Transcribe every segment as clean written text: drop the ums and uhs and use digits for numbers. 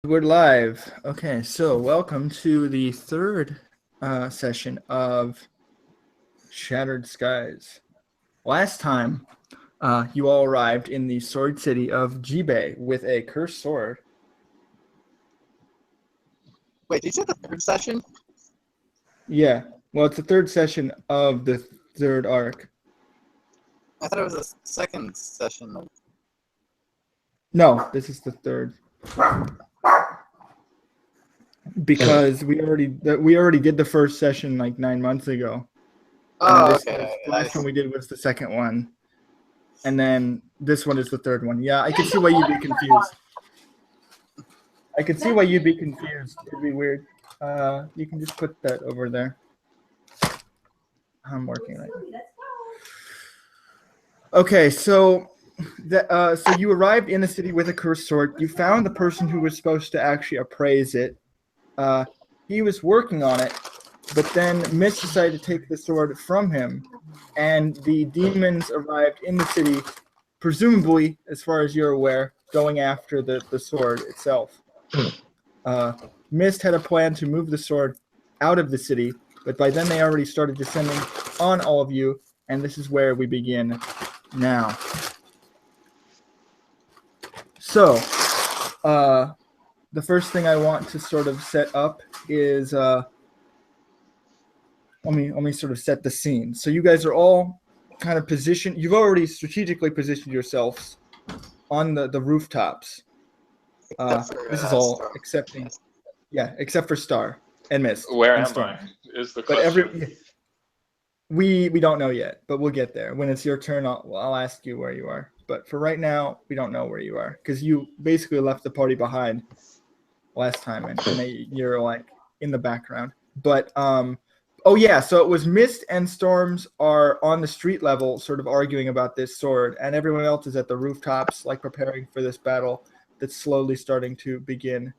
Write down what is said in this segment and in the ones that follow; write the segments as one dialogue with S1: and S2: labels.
S1: We're live. Okay, so welcome to the third session of Shattered Skies. Last time, you all arrived in the sword city of Jibei with a cursed sword.
S2: Wait, did you say the third session?
S1: Yeah, well, it's the third session of the third arc.
S2: I thought it was the second session.
S1: No, this is the third. Because we already did the first session like 9 months ago.
S2: Oh,
S1: The
S2: okay.
S1: last one we did was the second one. And then this one is the third one. Yeah, I can see why you'd be confused. It'd be weird. You can just put that over there. I'm working right now. Okay, so so you arrived in the city with a cursed sword. You found the person who was supposed to actually appraise it. He was working on it, but then Mist decided to take the sword from him, and the demons arrived in the city, presumably, as far as you're aware, going after the sword itself. Mist had a plan to move the sword out of the city, but by then they already started descending on all of you, and this is where we begin now. So, the first thing I want to sort of set up is let me sort of set the scene. So you guys are all kind of positioned. You've already strategically positioned yourselves on the rooftops. This is all
S2: Star.
S1: excepting, except for Star and Mist.
S3: Where
S1: and
S3: am
S1: Storm.
S3: I? Is the
S1: But
S3: question.
S1: we don't know yet, but we'll get there. When it's your turn, I'll ask you where you are. But for right now, we don't know where you are because you basically left the party behind last time, and you're like in the background. But oh yeah, so it was Mist and Storms are on the street level, sort of arguing about this sword, and everyone else is at the rooftops, like preparing for this battle that's slowly starting to begin.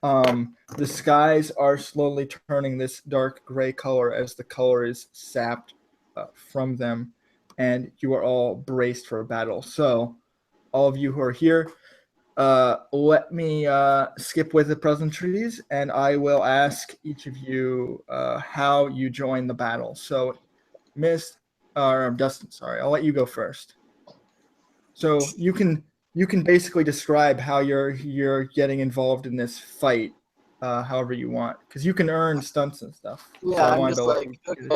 S1: The skies are slowly turning this dark gray color as the color is sapped from them, and you are all braced for a battle. So, all of you who are here, let me skip with the pleasantries, and I will ask each of you how you join the battle. So, Dustin, sorry, I'll let you go first. So you can basically describe how you're getting involved in this fight, however you want, because you can earn stunts and stuff.
S2: Yeah,
S1: So I
S2: I'm
S1: wanted
S2: just
S1: to
S2: like, okay,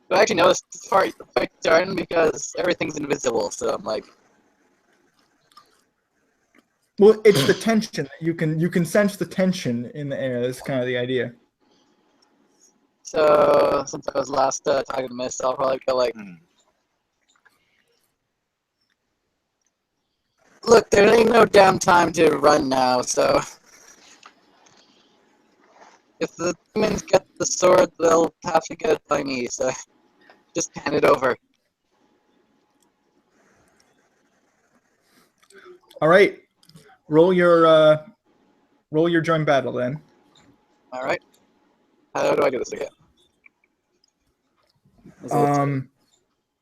S2: do I actually know this part the fight starting because everything's invisible, so I'm like,
S1: well, it's the tension. You can sense the tension in the air. That's kind of the idea.
S2: so since I was last talking to Mist, I'll probably go like, look, there ain't no damn time to run now, so if the demons get the sword, they'll have to get it by me, so just hand it over.
S1: All right, roll your joint battle then.
S2: Alright. How do I do this again?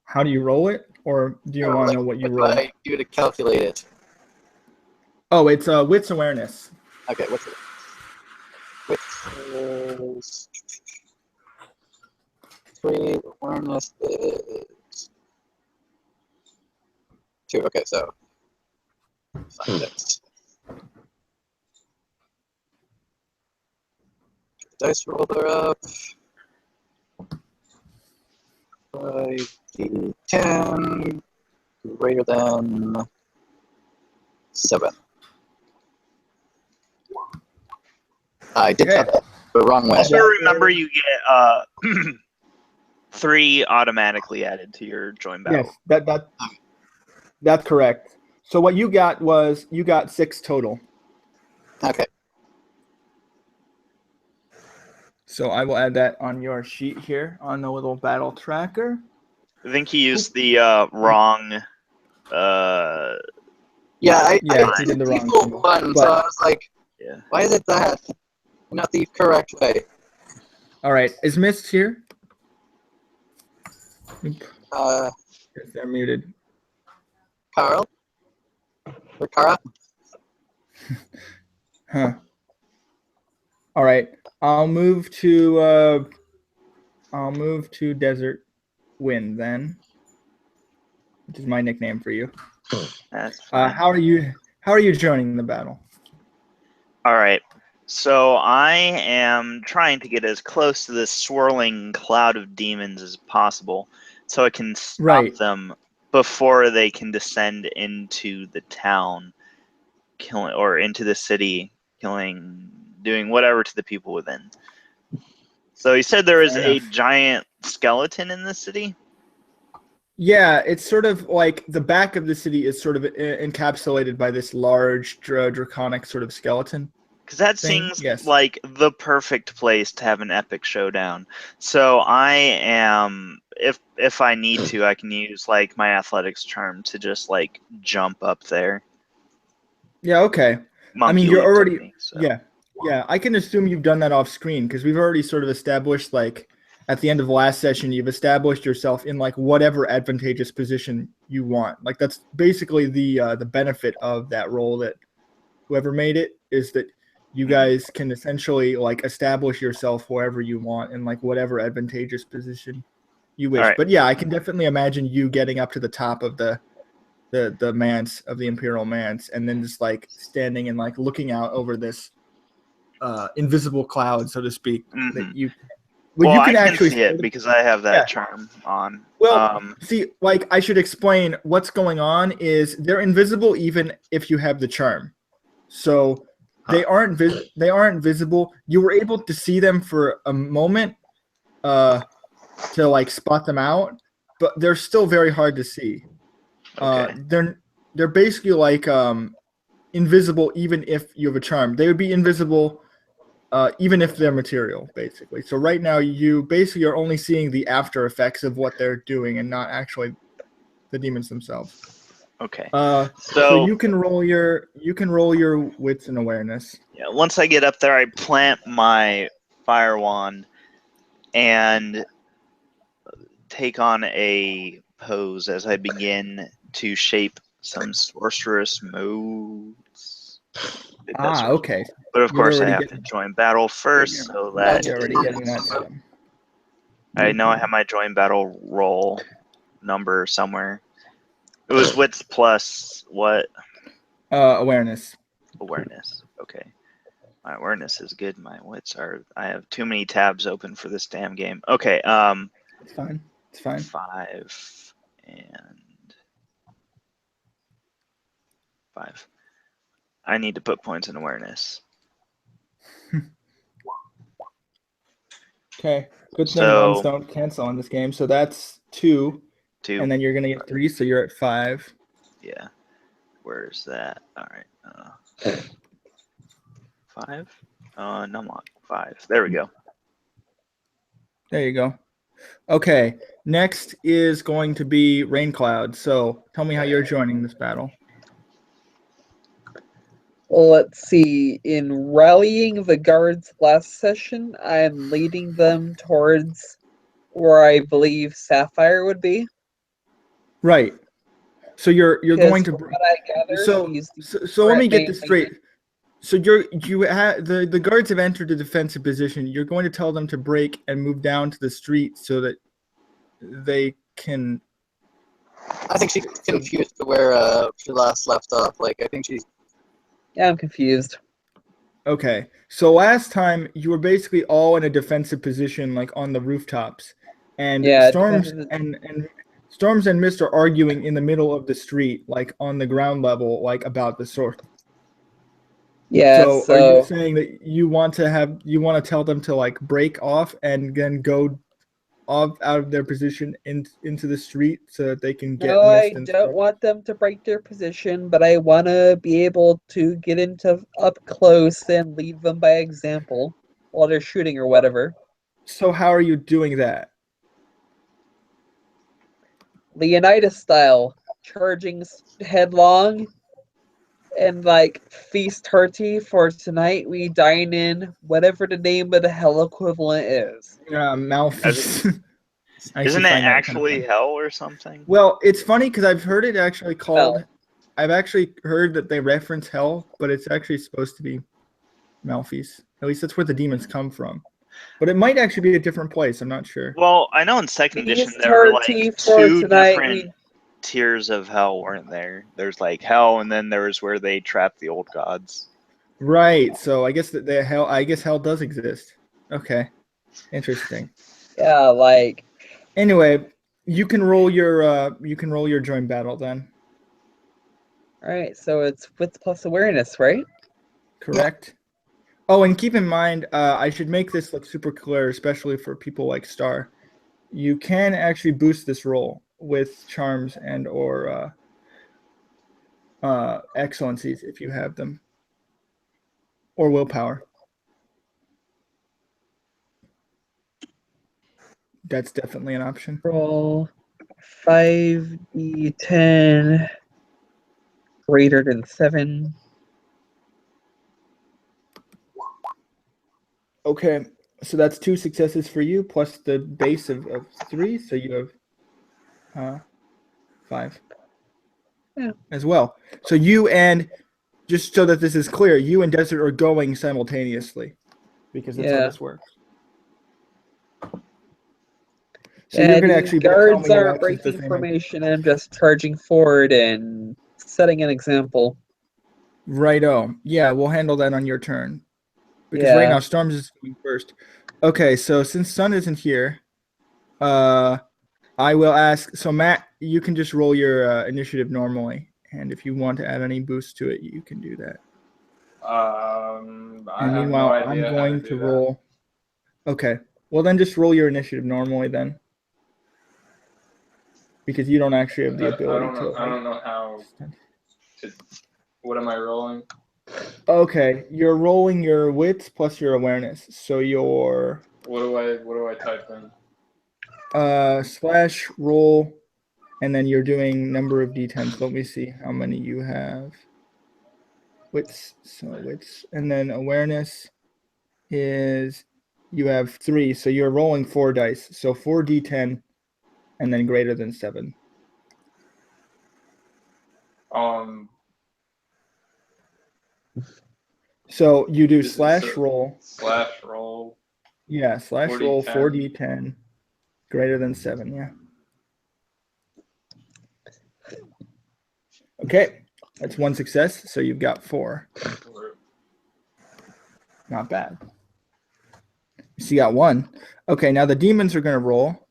S1: How do you roll it, or do you want to know what you roll?
S2: What do I do to calculate it?
S1: Oh, it's wits awareness.
S2: Okay, what's it? Wits 3, awareness is 2. Okay, so science. Dice roller up. 5d10 greater than 7. I did that the wrong way.
S4: Also remember you get 3 automatically added to your join battle.
S1: Yes, that's correct. So what you got was 6 total.
S2: Okay.
S1: So I will add that on your sheet here on the little battle tracker.
S4: I think he used the wrong.
S2: I
S1: he did the wrong
S2: default
S1: thing,
S2: one,
S1: but-
S2: so I was like,
S4: Yeah.
S2: why is it that? Not the correct way.
S1: All right, is Mist here? They're muted.
S2: Carl? Or Kara?
S1: Huh. All right. I'll move to Desert Wind then, which is my nickname for you.
S4: That's fine.
S1: How are you joining the battle?
S4: All right. So I am trying to get as close to this swirling cloud of demons as possible, so I can stop
S1: Right.
S4: them before they can descend into the town, killing, or into the city, killing, doing whatever to the people within. So you said there is
S1: Fair
S4: a
S1: enough.
S4: giant skeleton in the city?
S1: Yeah, it's sort of like the back of the city is sort of encapsulated by this large draconic sort of skeleton.
S4: Because that
S1: Thing?
S4: seems
S1: Yes.
S4: like the perfect place to have an epic showdown. So I am, if I need to, I can use like my athletics charm to just like jump up there.
S1: Yeah, okay.
S4: Monkey
S1: You're
S4: leap
S1: already
S4: technique. So.
S1: yeah. I can assume you've done that off screen because we've already sort of established like at the end of the last session, you've established yourself in like whatever advantageous position you want. Like that's basically the benefit of that role that whoever made it is that you guys can essentially like establish yourself wherever you want in like whatever advantageous position you wish.
S4: Alright.
S1: But yeah, I can definitely imagine you getting up to the top of the manse of the Imperial Manse and then just like standing and like looking out over this invisible cloud, so to speak, that you
S4: Well,
S1: you
S4: I
S1: can
S4: can
S1: actually
S4: see it because I have that
S1: Yeah.
S4: charm on.
S1: Well, see, like I should explain what's going on is they're invisible even if you have the charm. So they aren't visible. You were able to see them for a moment to like spot them out, but they're still very hard to see.
S4: Okay.
S1: They're basically like invisible even if you have a charm. They would be invisible even if they're material, basically. So right now you basically are only seeing the after effects of what they're doing and not actually the demons themselves.
S4: Okay.
S1: So you can roll your wits and awareness.
S4: Yeah, once I get up there, I plant my fire wand and take on a pose as I begin to shape some sorceress modes.
S1: Okay.
S4: But of
S1: You're
S4: course, I
S1: already
S4: have
S1: getting-
S4: to join battle first, so that
S1: You're already getting that stuff.
S4: I know I have my join battle roll number somewhere. It was wits plus what?
S1: Awareness.
S4: Awareness. Okay. My awareness is good. My wits are. I have too many tabs open for this damn game. Okay.
S1: It's fine. It's fine.
S4: 5 and 5. I need to put points in awareness.
S1: Okay. Good thing
S4: So-
S1: ones don't cancel on this game. So that's 2.
S4: 2.
S1: And then you're gonna get 3, so you're at 5.
S4: Yeah. Where's that? All right. 5. No, I'm on 5. There we go.
S1: There you go. Okay. Next is going to be Rain Cloud. So tell me how you're joining this battle.
S3: Well, let's see. In rallying the guards last session, I'm leading them towards where I believe Sapphire would be.
S1: Right. So you're going to.
S3: From what I gather,
S1: So let me get this straight. So the guards have entered a defensive position. You're going to tell them to break and move down to the street so that they can.
S2: I think she's confused to where she last left off. Like, I think she's.
S3: Yeah, I'm confused.
S1: Okay. So last time you were basically all in a defensive position, like on the rooftops, and
S3: Yeah,
S1: Storms
S3: defensive-
S1: and Storms and Mist are arguing in the middle of the street, like on the ground level, like about the sword.
S3: Yeah,
S1: So are you saying that you want to tell them to like break off and then go off out of their position into the street so that they can get
S3: No, I
S1: Mist and
S3: don't
S1: Storm?
S3: want them to break their position, but I want to be able to get into up close and lead them by example while they're shooting or whatever.
S1: So how are you doing that?
S3: Leonidas style, charging headlong and like feast hearty for tonight. We dine in whatever the name of the hell equivalent is.
S1: Malfeast.
S4: Isn't it actually hell or something?
S1: Well, it's funny because I've heard it actually called I've actually heard that they reference hell, but it's actually supposed to be Malphite. At least that's where the demons come from. But it might actually be a different place. I'm not sure.
S4: Well, I know in second edition
S3: Feast
S4: there were like
S3: hearty for
S4: two
S3: tonight.
S4: different tiers of hell, weren't there? There's like hell, and then there was where they trapped the old gods.
S1: Right. So I guess that hell does exist. Okay. Interesting.
S3: Yeah, like
S1: Anyway, you can roll your join battle then.
S3: all right. So it's wits plus awareness, right?
S1: Correct. Oh, and keep in mind, I should make this look super clear, especially for people like Star. You can actually boost this roll with charms and or excellencies if you have them, or willpower. That's definitely an option.
S3: Roll 5d10 greater than 7.
S1: Okay, so that's 2 successes for you plus the base of 3, so you have 5
S3: Yeah.
S1: as well. So you and, just so that this is clear, you and Desert are going simultaneously because that's how
S3: Yeah.
S1: this works. So you're going to actually both tell
S3: guards
S1: me your
S3: aren't
S1: actions the
S3: breaking
S1: same.
S3: formation. I'm just charging forward and setting an example.
S1: Righto. Yeah, we'll handle that on your turn. Because right
S3: Yeah.
S1: now Storms is going first. Okay, so since Sun isn't here, I will ask. So Matt, you can just roll your initiative normally, and if you want to add any boost to it, you can do that.
S5: I
S1: And
S5: have no
S1: meanwhile, I'm
S5: idea how
S1: going
S5: to
S1: to
S5: do that.
S1: roll. Okay. Well, then just roll your initiative normally then, because you don't actually have the ability to.
S5: I don't know how to. What am I rolling?
S1: Okay, you're rolling your wits plus your awareness. So your
S5: What do I type in?
S1: slash roll, and then you're doing number of d10s. Let me see how many you have. Wits, so wits, and then awareness is you have 3, so you're rolling 4 dice. So 4d10, and then greater than 7. So you do slash roll.
S5: Slash roll.
S1: Yeah, slash roll 4d10, greater than 7. Yeah. Okay, that's 1 success. So you've got 4. Not bad. So you got 1. Okay, now the demons are going to roll.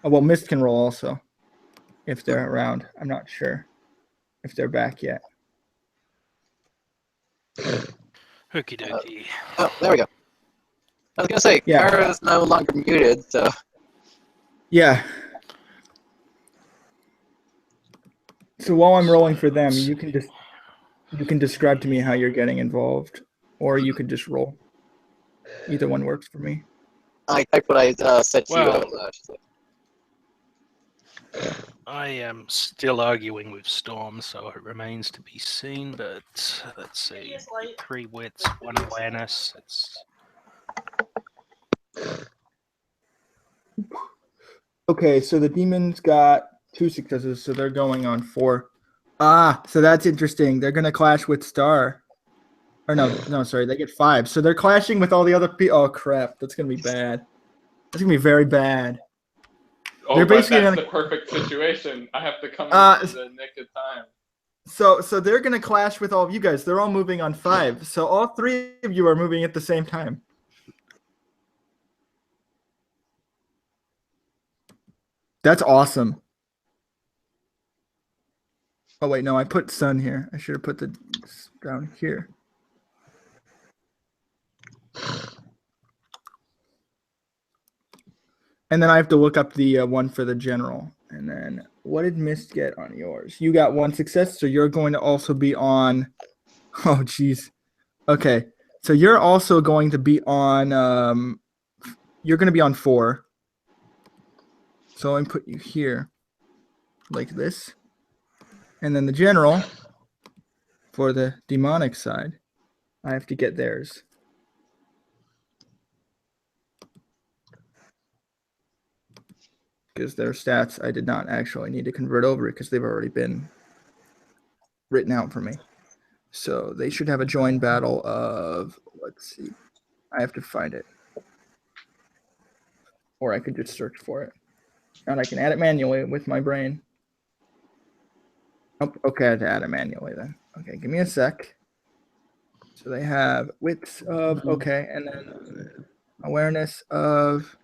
S1: Oh, well, Mist can roll also if they're around. I'm not sure if they're back yet.
S6: Hooky dokie.
S2: Oh, there we go. I was gonna say,
S1: Yeah.
S2: Kara is no longer muted, so
S1: Yeah. So while I'm rolling for them, you can describe to me how you're getting involved, or you could just roll. Either one works for me.
S2: I typed what I said to
S6: Well,
S2: you. I should say.
S6: I am still arguing with Storm, so it remains to be seen. But let's see, 3 wits, 1 awareness. It's
S1: Okay, so the demons got 2 successes, so they're going on 4. Ah, so that's interesting. They're gonna clash with Star. Or no, sorry, they get 5. So they're clashing with all the other people. Oh crap, that's gonna be bad. That's gonna be very bad.
S5: Oh,
S1: They're
S5: but
S1: basically
S5: that's
S1: gonna-
S5: the perfect situation. I have to come in the nick of time.
S1: So they're gonna clash with all of you guys. They're all moving on 5. So all 3 of you are moving at the same time. That's awesome. Oh wait, no, I put Sun here. I should have put the down here. And then I have to look up the one for the general. And then what did Mist get on yours? You got 1 success, so you're going to also be on. Oh, geez. Okay, so you're also going to be on. You're going to be on 4. So I'm put you here, like this. And then the general, for the demonic side, I have to get theirs. Because their stats I did not actually need to convert over because they've already been written out for me. So they should have a join battle of, let's see, I have to find it. Or I could just search for it. And I can add it manually with my brain. Oh, okay, I had to add it manually then. Okay, give me a sec. So they have wits of, okay, and then awareness of,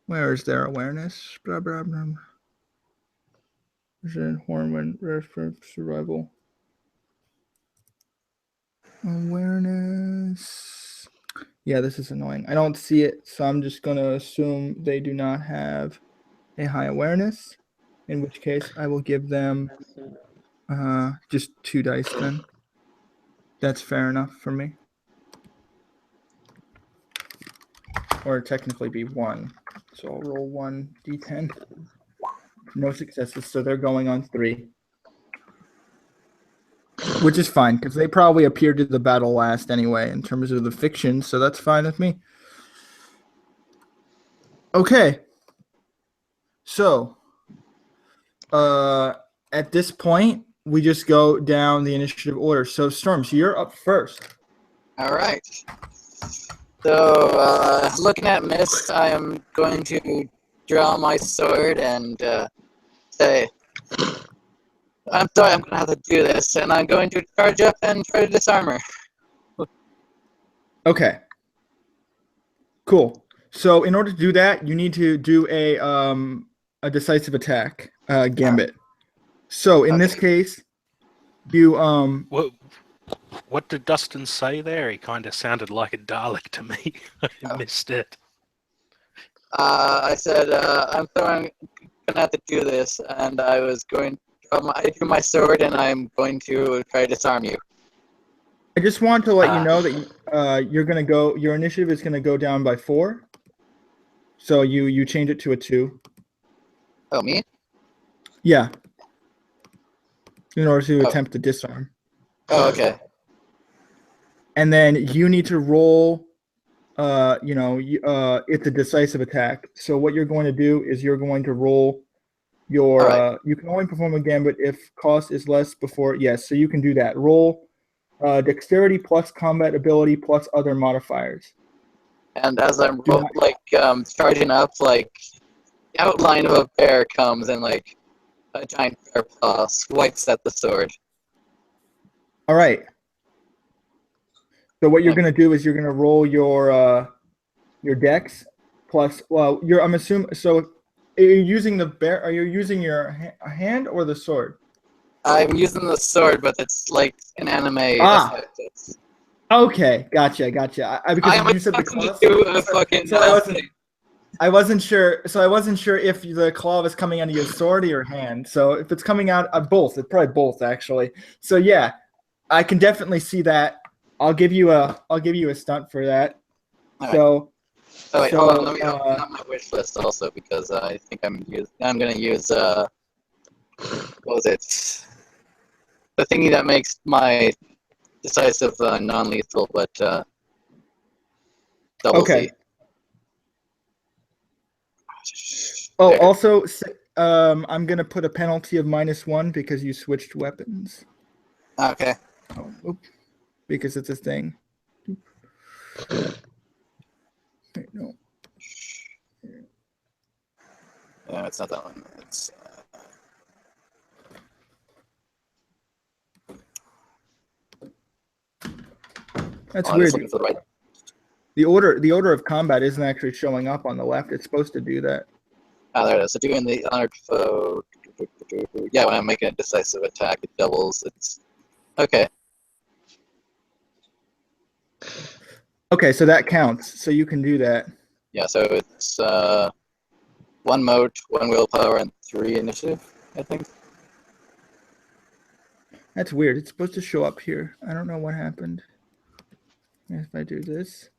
S1: where is their awareness? Blah, blah, blah. Hormone, survival. Awareness. Yeah, this is annoying. I don't see it, so I'm just going to assume they do not have a high awareness, in which case I will give them just 2 dice then. That's fair enough for me. Or technically be 1. So I'll roll 1 d10. No successes, so they're going on 3. Which is fine, because they probably appeared to the battle last anyway in terms of the fiction, so that's fine with me. Okay. So, at this point, we just go down the initiative order. So, Storms, you're up first.
S2: All right. So, looking at Mist, I am going to draw my sword and say, I'm sorry, I'm going to have to do this, and I'm going to charge up and try to disarm her.
S1: Okay. Cool. So, in order to do that, you need to do a decisive attack, gambit. So, in this case, you
S6: What did Dustin say there? He kind of sounded like a Dalek to me. I missed it.
S2: I said, I'm sorry, I'm going to have to do this, and I was going I drew my sword, and I'm going to try to disarm you.
S1: I just want to let you know that you're gonna go. Your initiative is gonna go down by 4. So you change it to a 2.
S2: Oh, me?
S1: Yeah. In order to attempt to disarm.
S2: Oh, okay.
S1: And then you need to roll. It's a decisive attack. So what you're going to do is you're going to roll your.
S2: Alright.
S1: You can only perform a gambit if cost is less before. Yes, so you can do that. Roll dexterity plus combat ability plus other modifiers.
S2: And as I'm charging up, like, the outline of a bear comes and, like, a giant bear paw swipes at the sword.
S1: All right. So what you're going to do is you're going to roll your dex plus. Well, I'm assuming. So, are you using the bear? Are you using your hand or the sword?
S2: I'm using the sword, but it's like an anime effect.
S1: Okay, gotcha. Because you said the claw. I wasn't sure. So I wasn't sure if the claw was coming out of your sword or your hand. So if it's coming out of both, it's probably both actually. So yeah, I can definitely see that. I'll give you a stunt for that.
S2: All
S1: so.
S2: Oh wait,
S1: so,
S2: hold on. Let me open up my wish list also because I think I'm gonna use what was it? The thingy that makes my decisive non-lethal, but double
S1: okay.
S2: Z.
S1: Oh,
S2: There.
S1: also, I'm gonna put a penalty of -1 because you switched weapons.
S2: Okay.
S1: Oh, oops, because it's a thing. Wait, no.
S2: No, it's not that one. It's
S1: That's
S2: I'm
S1: weird.
S2: just looking for the right.
S1: The order of combat isn't actually showing up on the left. It's supposed to do that.
S2: Ah, there it is. So doing the honored foe. Yeah, when I'm making a decisive attack, it doubles. It's okay.
S1: Okay, so that counts. So you can do that.
S2: Yeah, so it's 1 moat, 1 willpower, and 3 initiative, I think.
S1: That's weird. It's supposed to show up here. I don't know what happened. If I do this.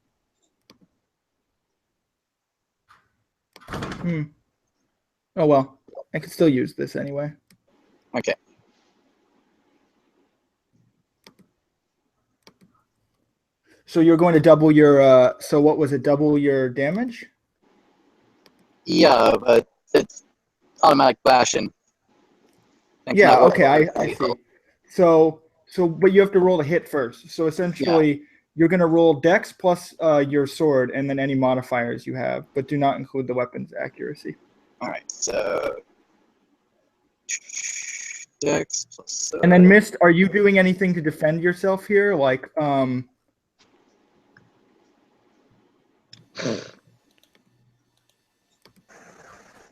S1: Oh well, I can still use this anyway.
S2: Okay.
S1: So you're going to double your. So what was it? Double your damage?
S2: Yeah, but it's automatic bashing.
S1: Yeah. Okay. I see. But you have to roll a hit first. So essentially, you're going to roll Dex plus your sword, and then any modifiers you have, but do not include the weapon's accuracy.
S2: All right, so Dex plus.
S1: And then, Mist, are you doing anything to defend yourself here? Like,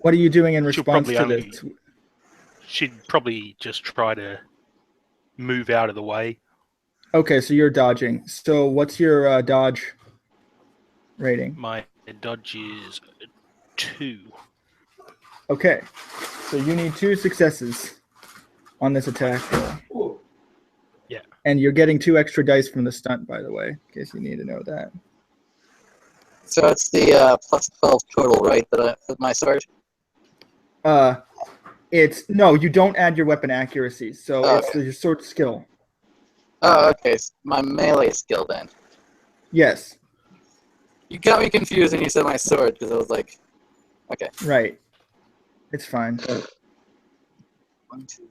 S1: what are you doing in response to this?
S6: She'd probably just try to move out of the way.
S1: Okay, so you're dodging. So what's your dodge rating?
S6: My dodge is 2.
S1: Okay, so you need 2 successes on this attack roll.
S6: Yeah.
S1: And you're getting 2 extra dice from the stunt, by the way, in case you need to know that.
S2: So it's the plus 12 total, right? With my sword.
S1: It's no, you don't add your weapon accuracy, so it's
S2: okay.
S1: your sword skill.
S2: Oh, okay. So my melee skill then.
S1: Yes.
S2: You got me confused when you said my sword because I was like, okay.
S1: Right. It's fine.
S2: 1, 2, 3,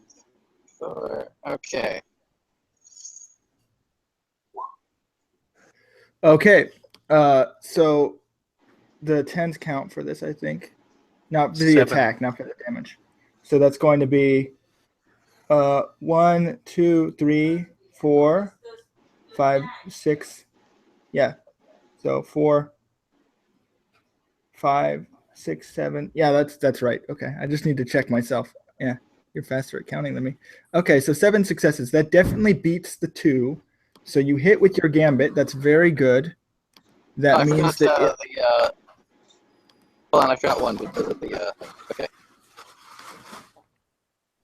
S2: 4. Okay.
S1: Okay. So the 10s count for this, I think. Not for the
S6: 7.
S1: attack, not for the damage. So that's going to be 1, 2, 3, 4, 5, 6. Yeah. So 4, 5, 6, 7. Yeah, that's right. Okay. I just need to check myself. Yeah. You're faster at counting than me. Okay, so 7 successes. That definitely beats the 2. So you hit with your gambit. That's very good. That means that
S2: hold on, I forgot one because of the okay.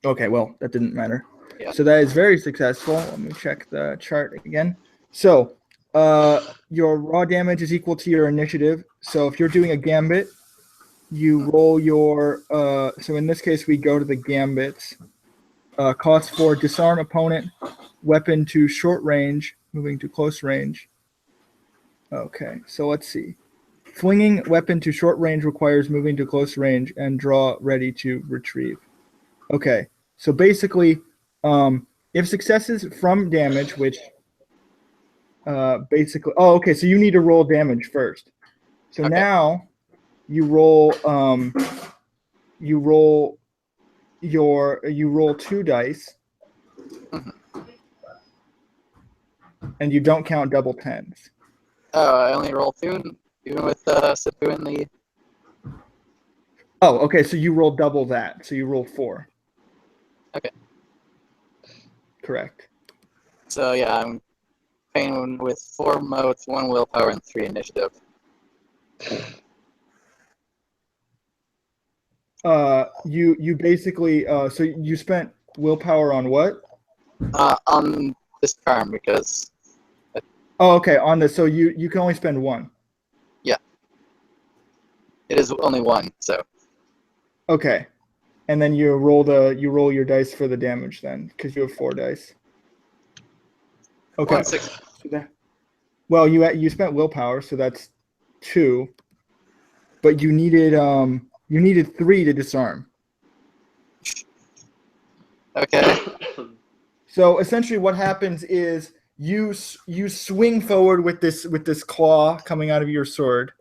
S1: Okay, well, that didn't matter.
S2: Yeah.
S1: So that is very successful. Let me check the chart again. So your raw damage is equal to your initiative. So if you're doing a gambit, you roll your so in this case we go to the gambits. Cost 4, disarm opponent, weapon to short range, moving to close range. Okay, so let's see. Flinging weapon to short range requires moving to close range and draw ready to retrieve. Okay, so basically, if successes from damage, which basically, oh, okay, so you need to roll damage first. So
S2: Okay.
S1: now you roll, you roll 2 dice, and you don't count double 10s.
S2: Oh, I only roll 2, even with Sapu in the.
S1: Oh, okay, so you roll double that. So you roll 4.
S2: Okay.
S1: Correct.
S2: So yeah, I'm playing with 4 motes, 1 willpower, and 3 initiative.
S1: You basically so you spent willpower on what?
S2: On this charm because.
S1: Oh, okay. On this, so you can only spend 1.
S2: Yeah. It is only 1, so.
S1: Okay, and then you roll your dice for the damage then, because you have 4 dice. Okay.
S2: 1 6.
S1: Well, you spent willpower, so that's 2. But you needed 3 to disarm.
S2: Okay.
S1: So essentially, what happens is you swing forward with this claw coming out of your sword,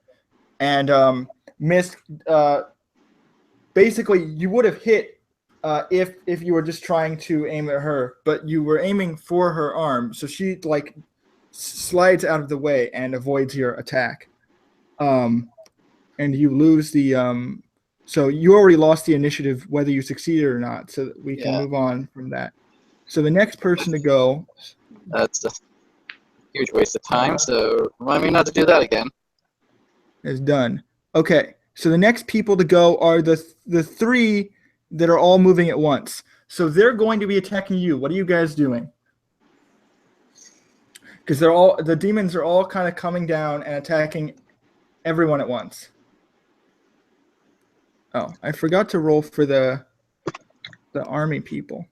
S1: and Mist. Basically, you would have hit if you were just trying to aim at her, but you were aiming for her arm, so she like slides out of the way and avoids your attack. And you lose the so you already lost the initiative whether you succeeded or not, so that we can move on from that. So the next person to go.
S2: That's a huge waste of time, so remind me not to do that again.
S1: Is done. Okay, so the next people to go are the 3 that are all moving at once. So they're going to be attacking you. What are you guys doing? Because the demons are all kind of coming down and attacking everyone at once. Oh, I forgot to roll for the army people.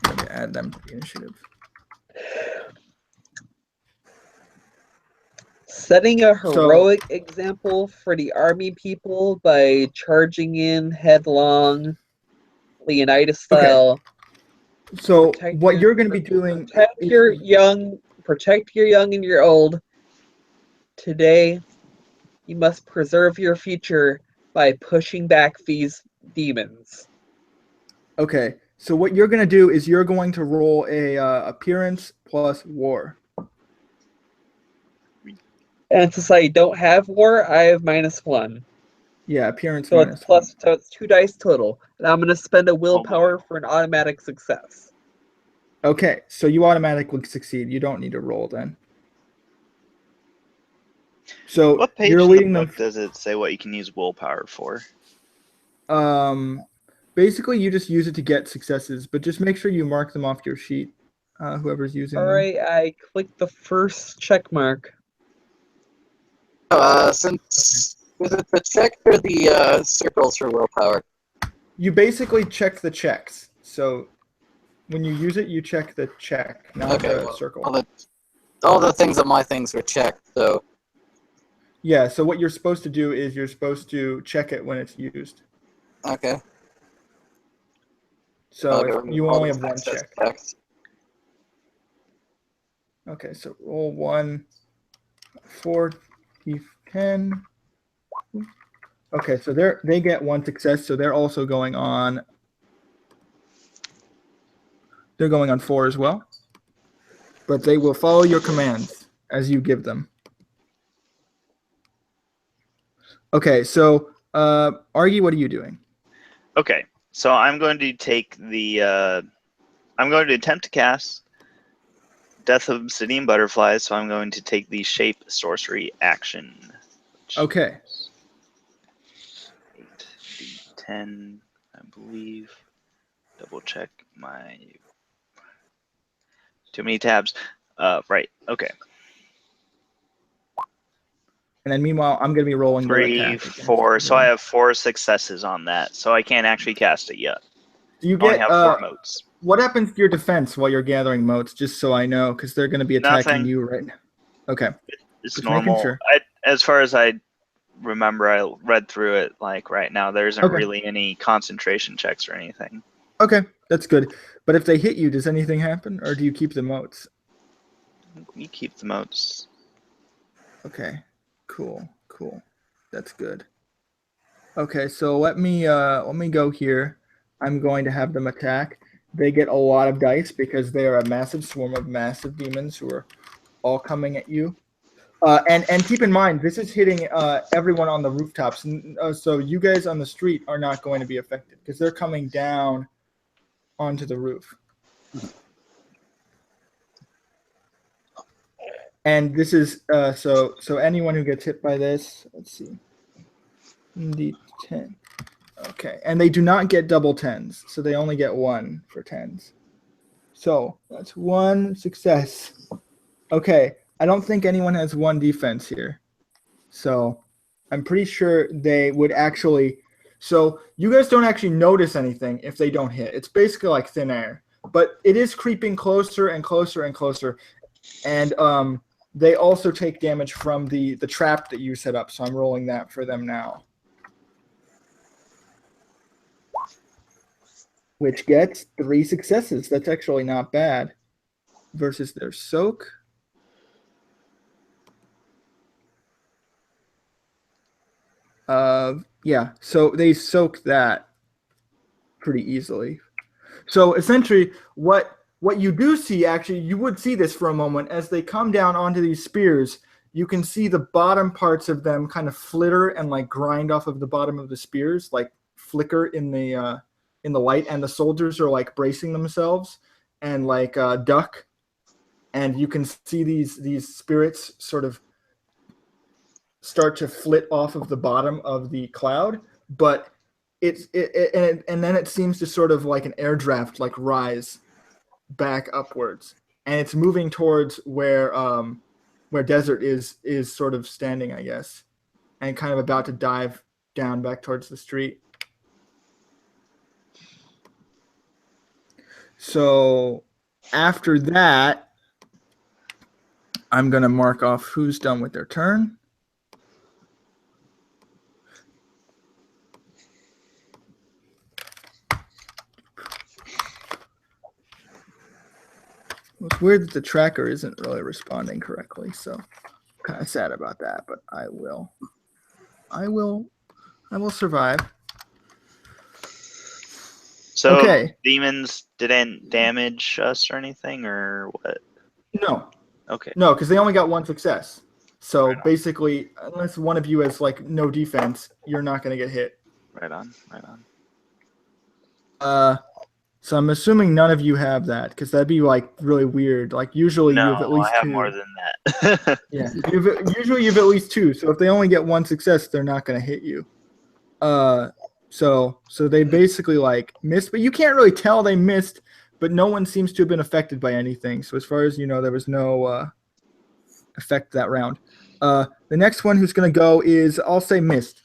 S1: Let me add them to the initiative.
S3: Setting a heroic example for the army people by charging in headlong, Leonidas style,
S1: So
S3: Protect
S1: what
S3: your-
S1: you're going to be doing
S3: Protect
S1: is-
S3: your young, protect your young and your old. Today, you must preserve your future by pushing back these demons.
S1: Okay, so what you're going to do is you're going to roll a appearance plus war.
S3: And since I don't have war, I have -1.
S1: Yeah, appearance
S3: So
S1: minus
S3: it's plus,
S1: one.
S3: so it's 2 dice total. And I'm going to spend a
S4: boy.
S3: willpower for an automatic success.
S1: Okay, so you automatically succeed. You don't need to roll then. So
S4: What page
S1: you're
S4: in the
S1: leading them.
S4: book does it say what you can use willpower for?
S1: Basically, you just use it to get successes, but just make sure you mark them off your sheet. Whoever's using them.
S3: Alright, I clicked the first check mark.
S2: Since is it the check or the circles for willpower?
S1: You basically check the checks. So when you use it, you check the check, not
S2: Okay,
S1: the
S2: well,
S1: circle.
S2: all the things on my things were checked, so
S1: Yeah, so what you're supposed to do is you're supposed to check it when it's used.
S2: okay.
S1: So
S2: Okay,
S1: if
S2: we're gonna
S1: you
S2: roll
S1: only
S2: these
S1: have one
S2: access
S1: check.
S2: checks.
S1: Okay, so roll 1, 4, D10. Okay, so they get one success, so they're also going on. They're going on 4 as well. But they will follow your commands as you give them. Okay, so Argy, what are you doing?
S4: Okay, so I'm going to take the. I'm going to attempt to cast Death of Obsidian Butterflies, so I'm going to take the Shape Sorcery action.
S1: Okay.
S4: 8d10, I believe. Double check my. Too many tabs. Right. Okay.
S1: And then meanwhile, I'm going to be rolling their
S4: 3,
S1: attack. against
S4: 4. So I
S1: everyone.
S4: have 4 successes on that, so I can't actually cast it yet.
S1: Do you
S4: I only
S1: get
S4: have 4 motes.
S1: what happens to your defense while you're gathering motes? Just so I know, because they're going to be attacking
S4: Nothing.
S1: you right now. Okay.
S4: It's
S1: Just making
S4: normal.
S1: sure.
S4: As far as I remember, I read through it. Like right now, there isn't
S1: Okay.
S4: really any concentration checks or anything.
S1: Okay, that's good. But if they hit you, does anything happen, or do you keep the motes?
S4: You keep the motes.
S1: Okay, cool. That's good. Okay, so let me go here. I'm going to have them attack. They get a lot of dice because they are a massive swarm of massive demons who are all coming at you. And keep in mind, this is hitting everyone on the rooftops. So you guys on the street are not going to be affected because they're coming down onto the roof. And this is so anyone who gets hit by this, let's see, D10. Okay, and they do not get double tens, so they only get 1 for tens. So that's 1 success. Okay, I don't think anyone has 1 defense here. So I'm pretty sure they would actually. So you guys don't actually notice anything if they don't hit. It's basically like thin air, but it is creeping closer and closer and closer. And they also take damage from the trap that you set up. So I'm rolling that for them now. Which gets 3 successes. That's actually not bad. Versus their soak. Yeah, so they soak that pretty easily. So essentially, what you do see, actually, you would see this for a moment as they come down onto these spears. You can see the bottom parts of them kind of flitter and like grind off of the bottom of the spears, like flicker in the light, and the soldiers are like bracing themselves and like duck, and you can see these spirits sort of start to flit off of the bottom of the cloud, but and then it seems to sort of like an air draft, like rise back upwards, and it's moving towards where desert is sort of standing, I guess, and kind of about to dive down back towards the street. So after that, I'm going to mark off who's done with their turn. It's weird that the tracker isn't really responding correctly, so kind of sad about that, but I will survive.
S4: So
S1: Okay.
S4: demons didn't damage us or anything, or what?
S1: No,
S4: Okay.
S1: no, because they only got one success. So
S4: Right on.
S1: basically, unless one of you has like no defense, you're not going to get hit.
S4: Right on. Right on.
S1: So I'm assuming none of you have that, because that'd be like really weird. Like usually you
S4: No,
S1: have at least
S4: I have
S1: two.
S4: more than that.
S1: Yeah, usually you have at least two. So if they only get one success, they're not going to hit you. So they basically like missed, but you can't really tell they missed. But no one seems to have been affected by anything. So as far as you know, there was no effect that round. The next one who's going to go is, I'll say, missed.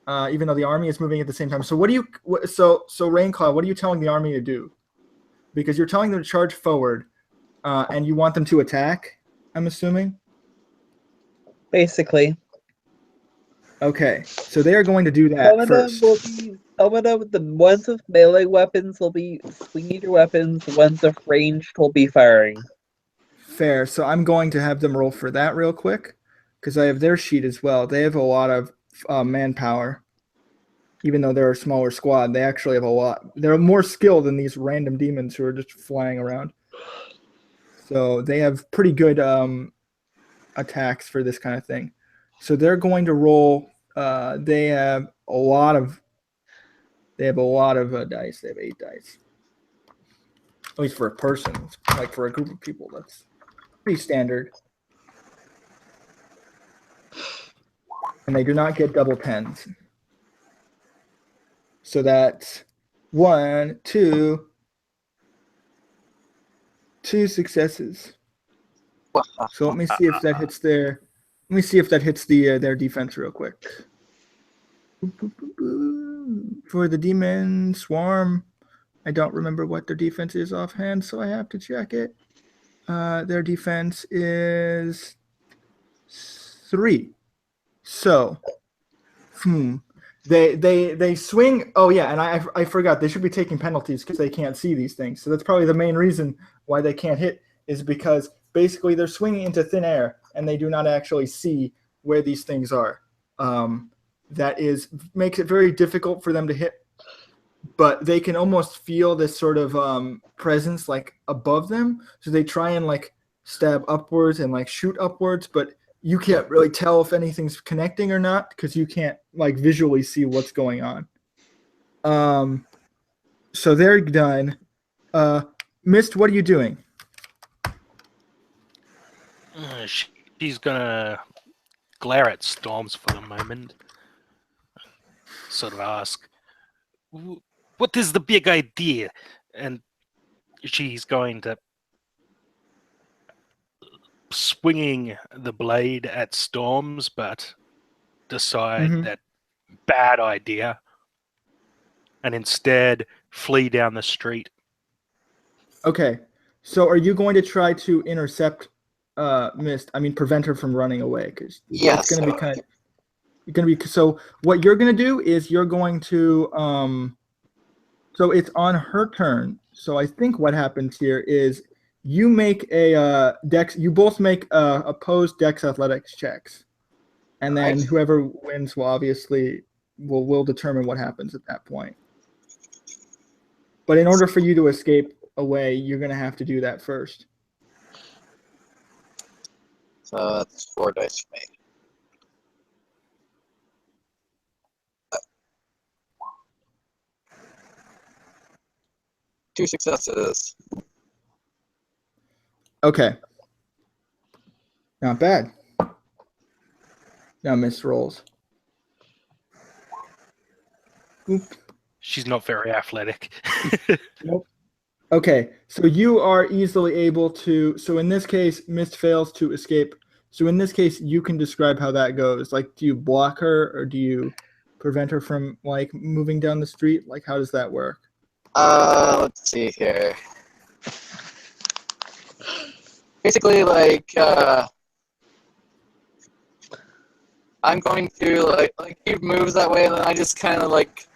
S1: Even though the army is moving at the same time. So so Rainclaw, what are you telling the army to do? Because you're telling them to charge forward, and you want them to attack, I'm assuming?
S3: Basically.
S1: Okay, so they are going to do that first.
S3: Some of them, the ones with melee weapons will be swinging your weapons, the ones with ranged will be firing.
S1: Fair. So I'm going to have them roll for that real quick, because I have their sheet as well. They have a lot of manpower. Even though they're a smaller squad, they actually have a lot. They're more skilled than these random demons who are just flying around. So they have pretty good attacks for this kind of thing. So they're going to roll. They have a lot of dice. They have 8 dice. At least for a person, like for a group of people, that's pretty standard. And they do not get double 10s. So that's 1, 2 successes. So let me see if that hits their. Let me see if that hits their defense real quick. For the demon swarm, I don't remember what their defense is offhand, so I have to check it. Their defense is 3. So, They swing. Oh yeah, and I forgot, they should be taking penalties because they can't see these things. So that's probably the main reason why they can't hit, is because basically they're swinging into thin air and they do not actually see where these things are. That makes it very difficult for them to hit, but they can almost feel this sort of presence like above them. So they try and like stab upwards and like shoot upwards, but you can't really tell if anything's connecting or not because you can't like visually see what's going on. So they're done. Mist, what are you doing?
S6: She's gonna glare at Storms for the moment. Sort of ask, what is the big idea? And she's going to swinging the blade at Storms, but decide that bad idea, and instead flee down the street.
S1: Okay, so are you going to try to intercept Mist? I mean, prevent her from running away, because
S2: Yes.
S1: it's going to be so. What you're going to do is you're going to so it's on her turn. So I think what happens here is you make a dex. You both make opposed dex athletics checks, and then whoever wins will obviously will determine what happens at that point. But in order for you to escape away, you're going to have to do that first.
S2: So that's 4 dice for me. Two successes.
S1: Okay. Not bad. Now Miss rolls. Oop.
S6: She's not very athletic.
S1: Nope. Okay, so you are easily able to. So in this case, Mist fails to escape. So in this case, you can describe how that goes. Like, do you block her or do you prevent her from like moving down the street? Like, how does that work?
S2: Let's see here. Basically, like, I'm going to like he moves that way, and then I just kind of like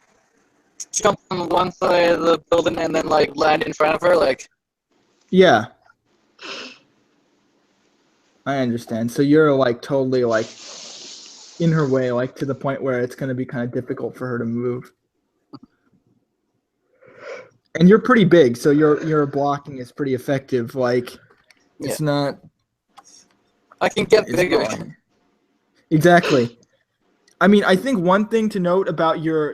S2: jump on one side of the building and then like land in front of her, like.
S1: Yeah. I understand. So you're like totally like in her way, like to the point where it's going to be kind of difficult for her to move. And you're pretty big, so your blocking is pretty effective. Like it's not.
S2: I can get
S1: It's
S2: bigger.
S1: not like- exactly. I mean, I think one thing to note about your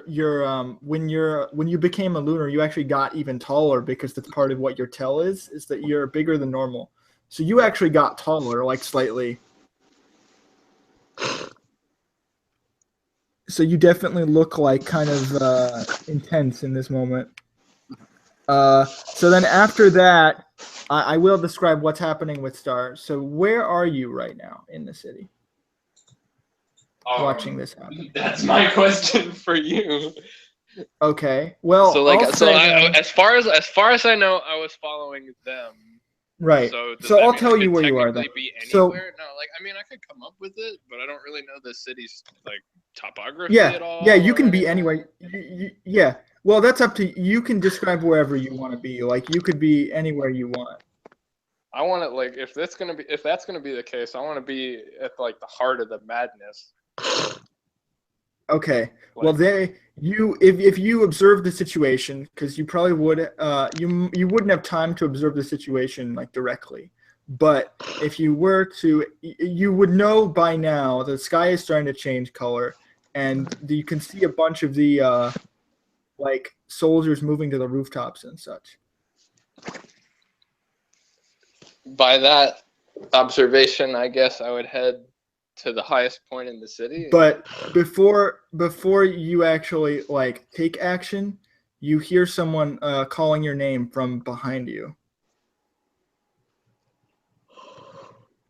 S1: when you became a lunar, you actually got even taller because that's part of what your tell is that you're bigger than normal. So you actually got taller, like slightly. So you definitely look like kind of intense in this moment. So then after that, I will describe what's happening with Star. So where are you right now in the city? Watching this happen.
S5: That's my question for you.
S1: Okay. Well,
S5: So like,
S1: I'll
S5: so
S1: say
S5: I,
S1: then-
S5: as far as I know, I was following them.
S1: right.
S5: So, does
S1: So
S5: that
S1: I'll
S5: mean
S1: tell
S5: I
S1: you
S5: could
S1: where you are then.
S5: technically be
S1: So-
S5: anywhere? No, like I mean, I could come up with it, but I don't really know the city's like topography
S1: Yeah,
S5: at all.
S1: yeah, you
S5: or
S1: can be
S5: anything.
S1: anywhere. Yeah. Well, that's up to you. You can describe wherever you want to be. Like you could be anywhere you want.
S5: I want to like if that's gonna be the case, I want to be at like the heart of the madness.
S1: Okay. Well,
S5: Like,
S1: if you observe the situation, because you probably would, you wouldn't have time to observe the situation like directly, but if you were to, you would know by now the sky is starting to change color, and you can see a bunch of the like soldiers moving to the rooftops and such.
S5: by that observation, I guess I would head to the highest point in the city.
S1: But before you actually like take action, you hear someone calling your name from behind you.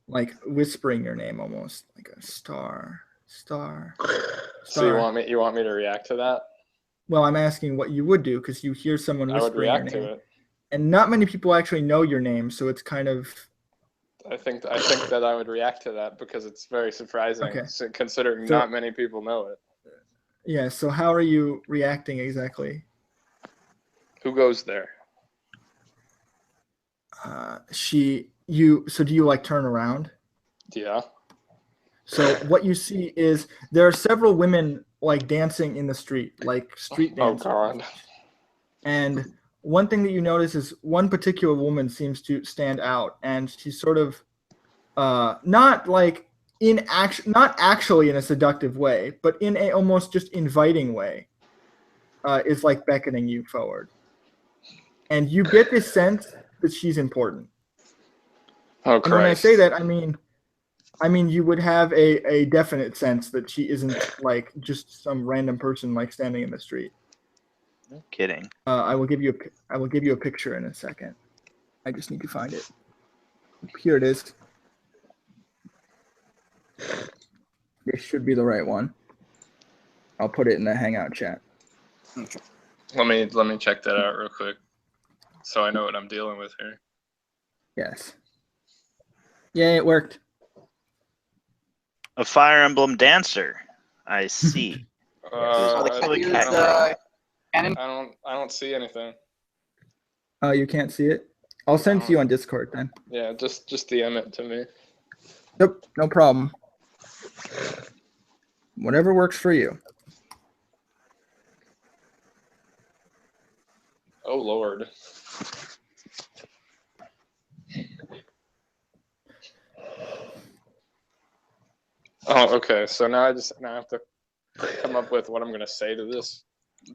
S1: Like whispering your name almost like a star.
S5: So you want me to react to that?
S1: Well, I'm asking what you would do because you hear someone
S5: I would
S1: whispering your
S5: react
S1: name.
S5: to it.
S1: And not many people actually know your name, so it's kind of
S5: I think that I would react to that because it's very surprising,
S1: Okay.
S5: considering
S1: So-
S5: not many people know it.
S1: yeah, so how are you reacting exactly?
S5: Who goes there?
S1: So do you like turn around?
S5: Yeah.
S1: So what you see is there are several women like dancing in the street, like street
S5: Oh
S1: dancers.
S5: God.
S1: And one thing that you notice is one particular woman seems to stand out, and she's sort of not like not actually in a seductive way, but in a almost just inviting way, is like beckoning you forward. And you get this sense that she's important.
S5: Oh
S1: And when I
S5: Christ.
S1: say that, I mean you would have a definite sense that she isn't like just some random person like standing in the street.
S4: No kidding.
S1: I will give you a picture in a second. I just need to find it. Here it is. This should be the right one. I'll put it in the Hangout chat.
S5: Let me check that out real quick, so I know what I'm dealing with here.
S1: Yes. Yeah, it worked.
S4: A Fire Emblem dancer. I see.
S2: Oh,
S5: I,
S2: they
S4: Holy
S2: use,
S4: cat.
S2: cannon.
S5: I don't see anything.
S1: Oh, you can't see it? I'll send it to you on Discord then.
S5: Yeah, just DM it to me.
S1: Nope, no problem. Whatever works for you.
S5: Oh Lord. Oh, okay. So now I have to come up with what I'm gonna say to this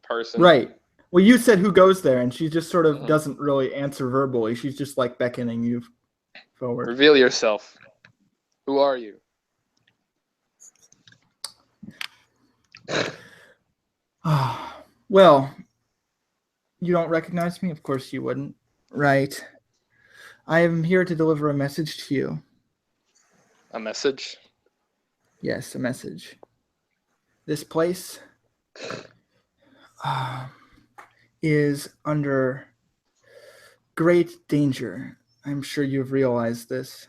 S5: person.
S1: Right. Well, you said who goes there, and she just sort of
S5: Mhm.
S1: doesn't really answer verbally. She's just like beckoning you forward.
S5: Reveal yourself. Who are you?
S1: Well, you don't recognize me? Of course you wouldn't. Right. I am here to deliver a message to you.
S5: A message?
S1: Yes, a message. This place is under great danger. I'm sure you've realized this.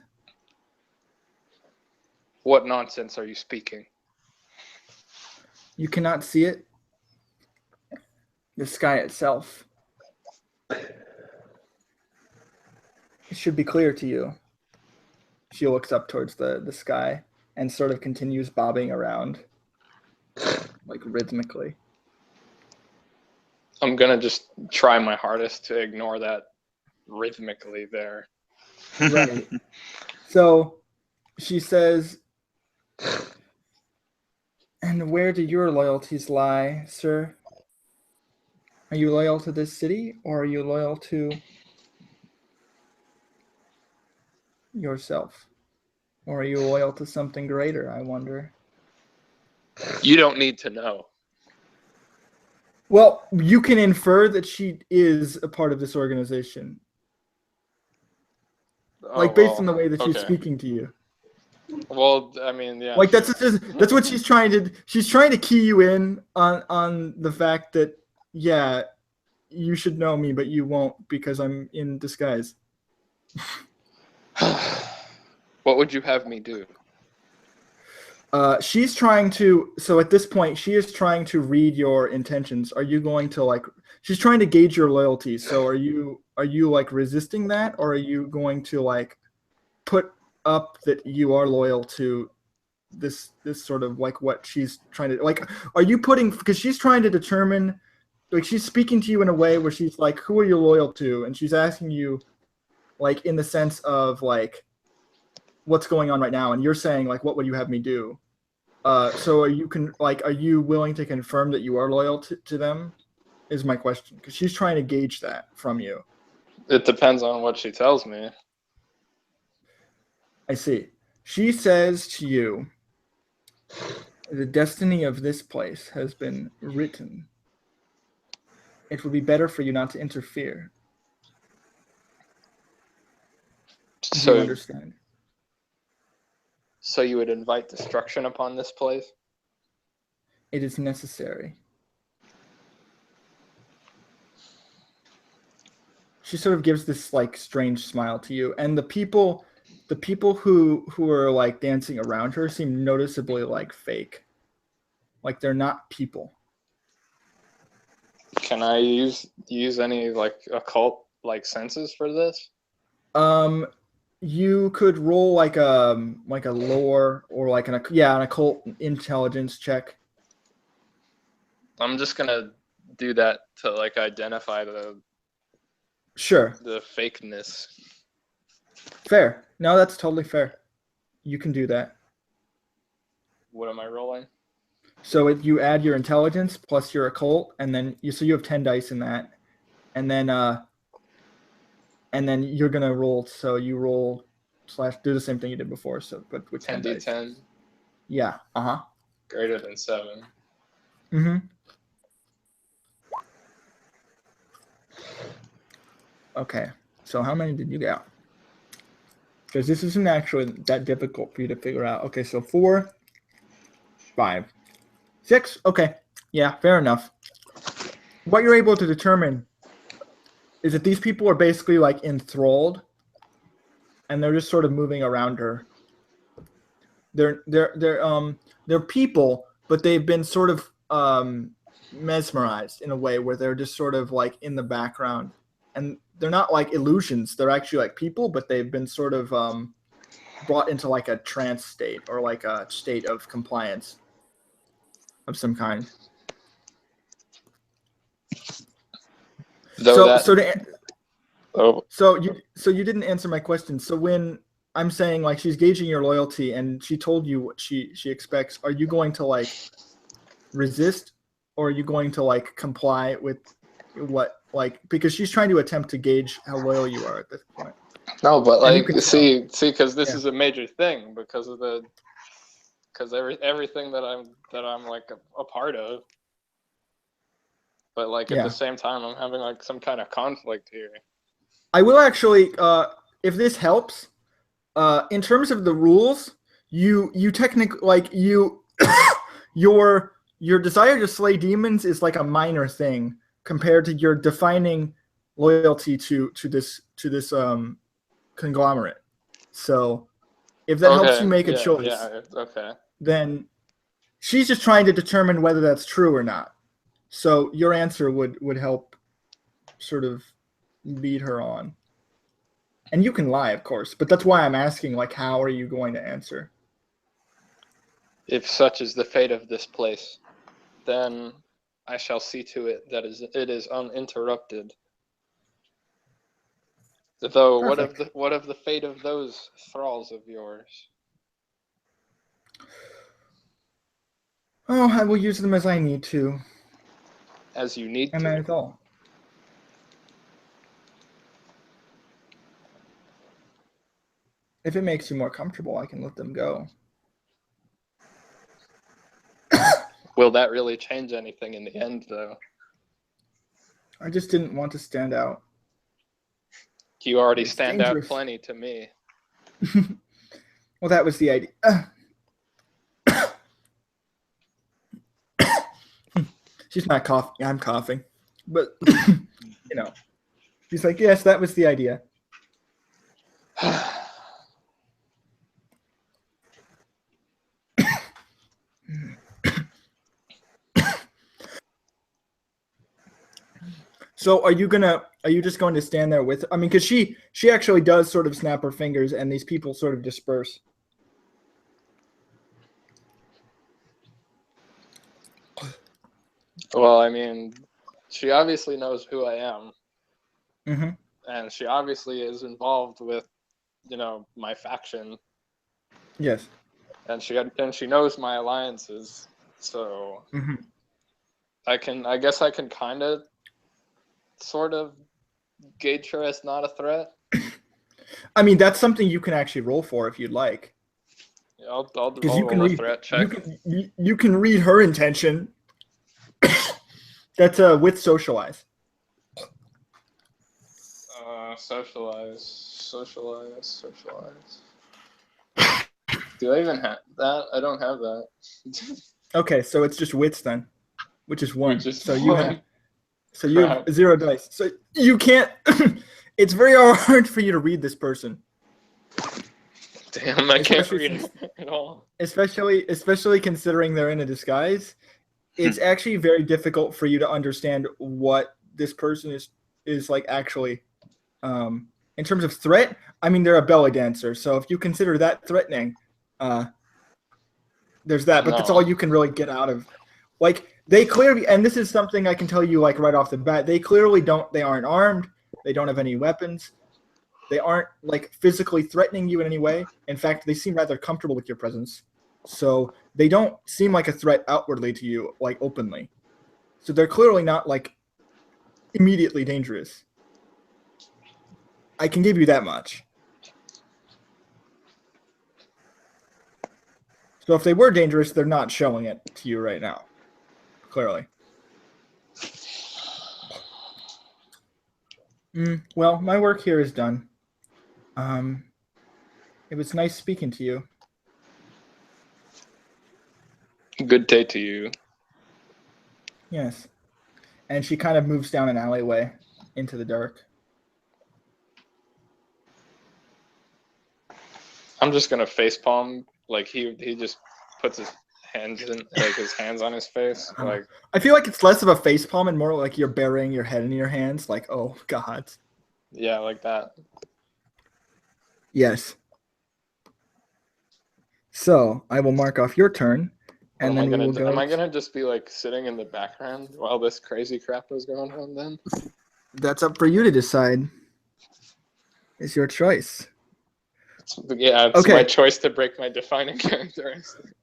S5: What nonsense are you speaking?
S1: You cannot see it. The sky itself It should be clear to you. She looks up towards the sky and sort of continues bobbing around, like rhythmically.
S5: I'm gonna just try my hardest to ignore that rhythmically there.
S1: Right. So she says, "And where do your loyalties lie, sir? Are you loyal to this city, or are you loyal to yourself? Or are you loyal to something greater, I wonder?"
S5: You don't need to know.
S1: Well, you can infer that she is a part of this organization. Like, based on the way that she's
S5: okay.
S1: speaking to you.
S5: Well, I mean, yeah.
S1: Like,
S5: sure.
S1: that's what she's trying to key you in on the fact that, yeah, you should know me, but you won't because I'm in disguise.
S5: What would you have me do?
S1: She's trying to. So at this point, she is trying to read your intentions. Are you going to like? She's trying to gauge your loyalty. So are you like resisting that, or are you going to like put up that you are loyal to this sort of like what she's trying to like? Are you putting, because she's trying to determine, like she's speaking to you in a way where she's like, who are you loyal to? And she's asking you like in the sense of like what's going on right now, and you're saying like, what would you have me do? So are you willing to confirm that you are loyal to them? Is my question, because she's trying to gauge that from you.
S5: It depends on what she tells me.
S1: I see. She says to you, "The destiny of this place has been written. It would be better for you not to interfere." Do you
S5: So,
S1: understand?
S5: so you would invite destruction upon this place?
S1: It is necessary. She sort of gives this like strange smile to you, and the people who are like dancing around her seem noticeably like fake. Like they're not people.
S5: Can I use any like occult like senses for this?
S1: You could roll like a lore or like an occult intelligence check.
S5: I'm just gonna do that to like identify the
S1: Sure.
S5: fakeness.
S1: Fair. No, that's totally fair. You can do that.
S5: What am I rolling?
S1: So you add your intelligence plus your occult, and then you have 10 dice in that, and then you're gonna roll. So you roll / do the same thing you did before. So but with 10 dice.
S5: 10d10
S1: Yeah.
S5: greater than 7.
S1: Mm-hmm. Okay. So how many did you get? Because this isn't actually that difficult for you to figure out. Okay, so 4, 5, 6. Okay. Yeah, fair enough. What you're able to determine is that these people are basically like enthralled, and they're just sort of moving around her. They're people, but they've been sort of mesmerized in a way where they're just sort of like in the background, and they're not like illusions. They're actually like people, but they've been sort of brought into like a trance state or like a state of compliance of some kind.
S5: So
S1: you didn't answer my question. So when I'm saying like she's gauging your loyalty and she told you what she expects, are you going to like resist, or are you going to like comply with what, like, because she's trying to attempt to gauge how loyal you are at this point?
S5: No, but
S1: And you
S5: like
S1: can
S5: see, because this
S1: Yeah.
S5: is a major thing because everything that I'm like a part of. But like at the same time, I'm having like some kind of conflict here.
S1: I will actually, if this helps, in terms of the rules, you technically like your desire to slay demons is like a minor thing compared to your defining loyalty to this conglomerate. So if that helps you make a choice,
S5: okay.
S1: then she's just trying to determine whether that's true or not. So your answer would help sort of lead her on. And you can lie, of course, but that's why I'm asking, like, how are you going to answer?
S5: If such is the fate of this place, then I shall see to it that it is uninterrupted. Though,
S1: Perfect.
S5: what of the fate of those thralls of yours?
S1: Oh, I will use them as I need to,
S5: As you need
S1: and
S5: to.
S1: that is all. If it makes you more comfortable, I can let them go.
S5: Will that really change anything in the end, though?
S1: I just didn't want to stand out.
S5: You already
S1: It's
S5: stand out
S1: dangerous.
S5: plenty to me.
S1: Well, that was the idea. She's not coughing. I'm coughing. But, you know, she's like, yes, that was the idea. So are you just going to stand there with, I mean, because she actually does sort of snap her fingers and these people sort of disperse.
S5: Well, I mean, she obviously knows who I am.
S1: Mm-hmm.
S5: And she obviously is involved with, my faction.
S1: Yes.
S5: And she knows my alliances. So
S1: Mm-hmm.
S5: I guess I can kind of sort of gauge her as not a threat.
S1: I mean, that's something you can actually roll for if you'd like.
S5: Yeah, I'll
S1: You can
S5: roll a
S1: read
S5: threat check.
S1: you can read her intention. That's with socialize.
S5: Socialize. Do I even have that? I don't have that.
S1: Okay, so it's just wits then, which is 1.
S5: Which is
S1: so you
S5: one.
S1: have 0 dice. So you can't. It's very hard for you to read this person.
S5: Damn, I can't
S1: Especially
S5: read it at all.
S1: Especially considering they're in a disguise. It's actually very difficult for you to understand what this person is like actually. In terms of threat, I mean, they're a belly dancer, so if you consider that threatening, there's that. But that's all you can really get out of. Like, they clearly, and this is something I can tell you, like, right off the bat, they aren't armed, they don't have any weapons, they aren't, like, physically threatening you in any way. In fact, they seem rather comfortable with your presence. So they don't seem like a threat outwardly to you, like, openly. So they're clearly not, like, immediately dangerous. I can give you that much. So if they were dangerous, they're not showing it to you right now. Clearly. Well, my work here is done. It was nice speaking to you.
S5: Good day to you.
S1: Yes. And she kind of moves down an alleyway into the dark.
S5: I'm just gonna facepalm. Like he just puts his hands on his face. Like,
S1: I feel like it's less of a facepalm and more like you're burying your head in your hands. Like, oh God.
S5: yeah, like that.
S1: Yes. So I will mark off your turn, and then we will go.
S5: Am I gonna just be like sitting in the background while this crazy crap is going on? Then
S1: that's up for you to decide. It's your choice.
S5: It's
S1: Okay.
S5: my choice to break my defining characteristic.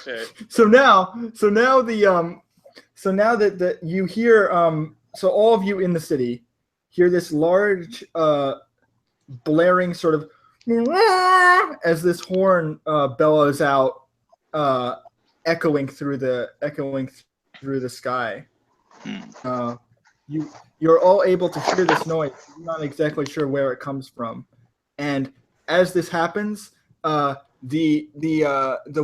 S5: Shit.
S1: So now that you hear, so all of you in the city hear this large, blaring sort of as this horn bellows out, echoing through the sky. You're all able to hear this noise. You're not exactly sure where it comes from, and as this happens, the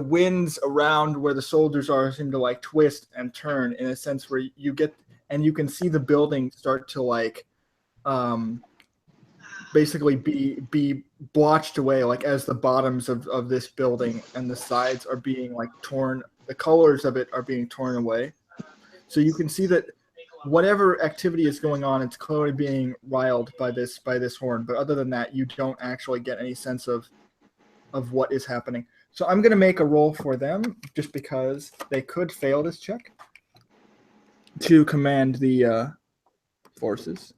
S1: winds around where the soldiers are seem to like twist and turn in a sense where you get, and you can see the building start to like basically be blotched away, like as the bottoms of this building and the sides are being like torn, the colors of it are being torn away. So you can see that whatever activity is going on, it's clearly being riled by this horn. But other than that, you don't actually get any sense of what is happening. So I'm going to make a roll for them just because they could fail this check to command the forces.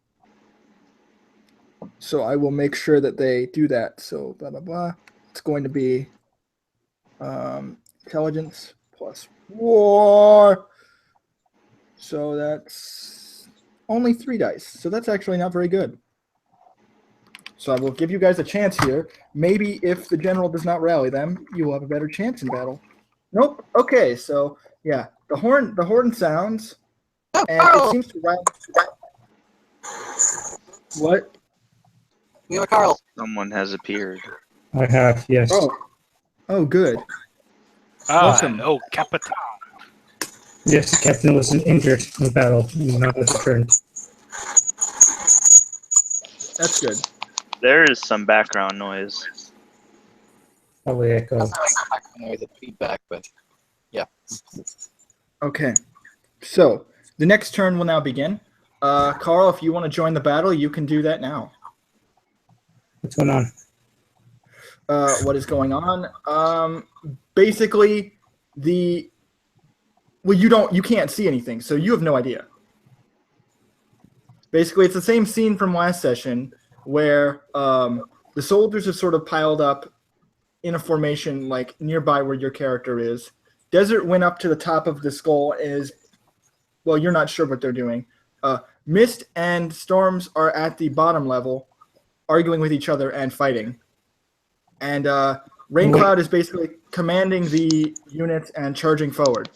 S1: So I will make sure that they do that. So blah, blah, blah. It's going to be intelligence plus war. So that's only 3 dice. So that's actually not very good. So I will give you guys a chance here. Maybe if the general does not rally them, you will have a better chance in battle. Nope. Okay. So yeah, the horn sounds,
S2: Oh,
S1: and
S2: Carl!
S1: it seems to rally. What?
S2: We have a Carl.
S4: Someone has appeared.
S7: I have, yes.
S1: Oh, good. Welcome.
S6: Oh, Capitan.
S7: Yes, the captain was injured in the battle. He's not returned.
S1: That's good.
S4: There is some background noise.
S7: Probably echo.
S2: That's not like background noise, it's feedback, but yeah.
S1: Okay. So the next turn will now begin. Carl, if you want to join the battle, you can do that now.
S7: What's going on?
S1: What is going on? Basically, you can't see anything, so you have no idea. Basically, it's the same scene from last session where the soldiers have sort of piled up in a formation like nearby where your character is. Desert went up to the top of the skull well, you're not sure what they're doing. Mist and Storms are at the bottom level, arguing with each other and fighting. And Raincloud is basically commanding the units and charging forward.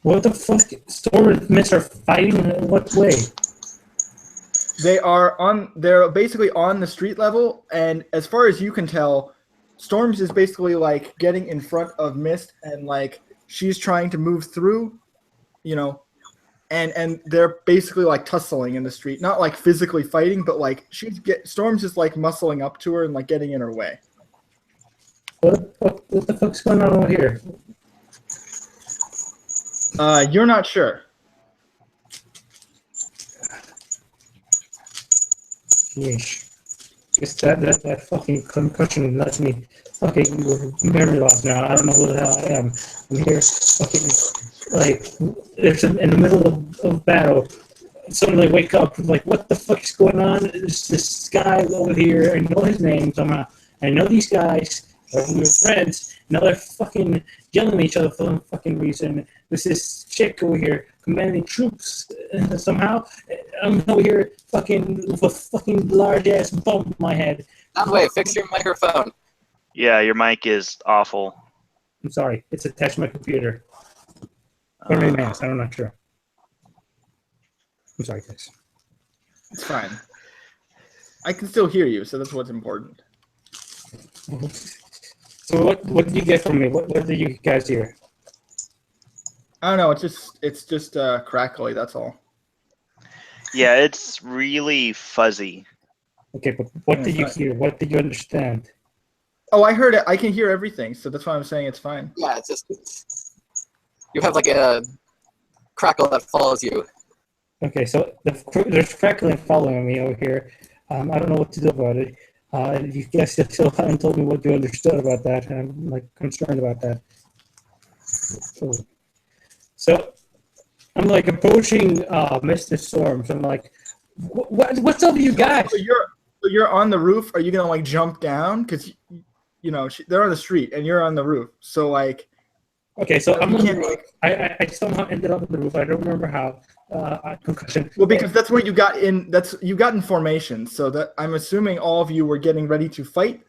S7: What the fuck? Storm and Mist are fighting? In what way?
S1: They're basically on the street level, and as far as you can tell, Storms is basically like getting in front of Mist, and like she's trying to move through, and they're basically like tussling in the street, not like physically fighting, but like Storms is like muscling up to her and like getting in her way.
S7: What the fuck's going on over here?
S1: You're not sure.
S7: Yeesh. Guess that fucking concussion left me fucking memory loss now. I don't know who the hell I am. I'm here fucking there's in the middle of battle. Suddenly wake up like, what the fuck is going on? There's this guy over here. I know his name somehow. I know these guys. We're friends. Now they're fucking yelling at each other for some fucking reason. There's this chick over here commanding troops somehow. I'm over here fucking with a fucking large ass bump in my head.
S2: Wait, fix your microphone.
S4: Yeah, your mic is awful.
S7: I'm sorry. It's attached to my computer. Or maybe I'm not sure. I'm sorry, guys.
S1: It's fine. I can still hear you, so that's what's important.
S7: So what did you get from me? What did you guys hear?
S1: I don't know. It's just crackly. That's all.
S4: Yeah, it's really fuzzy.
S7: Okay, but what did you hear? What did you understand?
S1: Oh, I heard it. I can hear everything, so that's why I'm saying it's fine.
S2: Yeah, it's just you have like a crackle that follows you.
S7: Okay, so there's crackling following me over here. I don't know what to do about it. You guys still haven't told me what you understood about that, and I'm like concerned about that. So I'm like approaching Mr. Storms. I'm like, what's up with you guys?
S1: So you're on the roof. Are you gonna like jump down? Because they're on the street and you're on the roof. So like.
S7: Okay, so I'm on the roof.
S1: like,
S7: I somehow ended up on the roof. I don't remember how. Concussion.
S1: Well, because that's where you got in. You got in formation. So that I'm assuming all of you were getting ready to fight.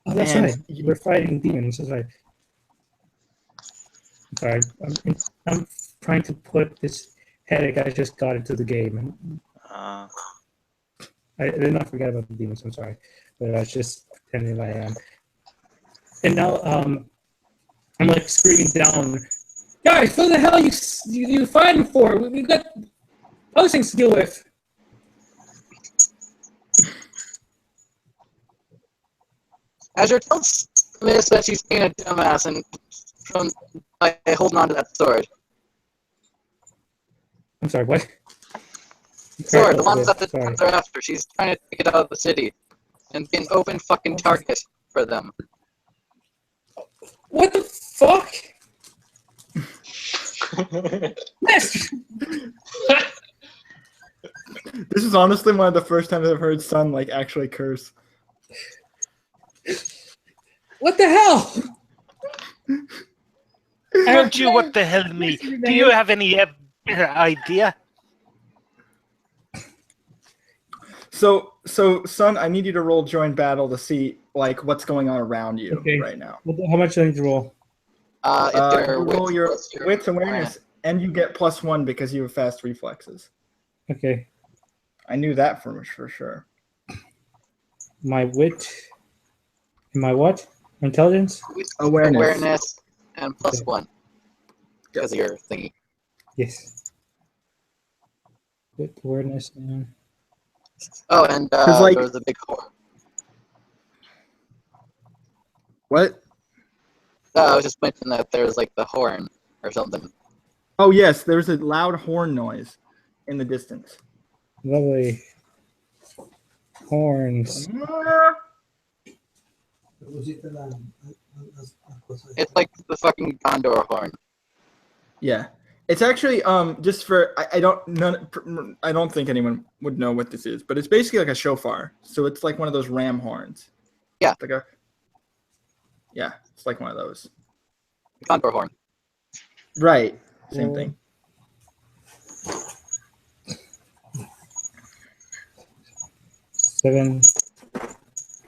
S7: Oh, that's right. We're fighting demons. That's right. I'm sorry. I'm trying to put this headache I just got into the game. I did not forget about the demons. I'm sorry, but I was just pretending I am. And now I'm like screaming down, guys, what the hell are you fighting for? We've got other things to deal with.
S2: Azure tells Miss that she's being a dumbass and by holding on to that sword.
S7: I'm sorry, what?
S2: Sorry, the
S7: Oh,
S2: ones that the
S7: sorry.
S2: Dems are after. She's trying to take it out of the city and be an open fucking target for them.
S7: What the fuck? Yes.
S1: This is honestly one of the first times I've heard Sun like actually curse.
S7: What the hell?
S6: Don't you what the hell me? Do you have any idea?
S1: So Sun, I need you to roll join battle to see like what's going on around you
S7: Okay.
S1: right now.
S7: How much do I need to roll?
S2: If
S1: You roll your wits awareness,
S2: awareness.
S1: and you get +1 because you have fast reflexes.
S7: Okay.
S1: I knew that for sure.
S7: My wit. And my what? Intelligence?
S1: Awareness.
S2: And +1 because of your thingy.
S7: Yes. Wit, awareness, and...
S2: Oh, and
S1: like-
S2: there was a big horn.
S1: What?
S2: I was just mentioning that there was like the horn or something.
S1: Oh yes, there's a loud horn noise in the distance.
S7: Lovely. Horns.
S2: It's like the fucking condor horn.
S1: Yeah, it's actually just for I don't think anyone would know what this is, but it's basically like a shofar. So it's like one of those ram horns.
S2: Yeah.
S1: It's like it's like one of those.
S2: Condor horn.
S1: Right. Same thing.
S7: Seven,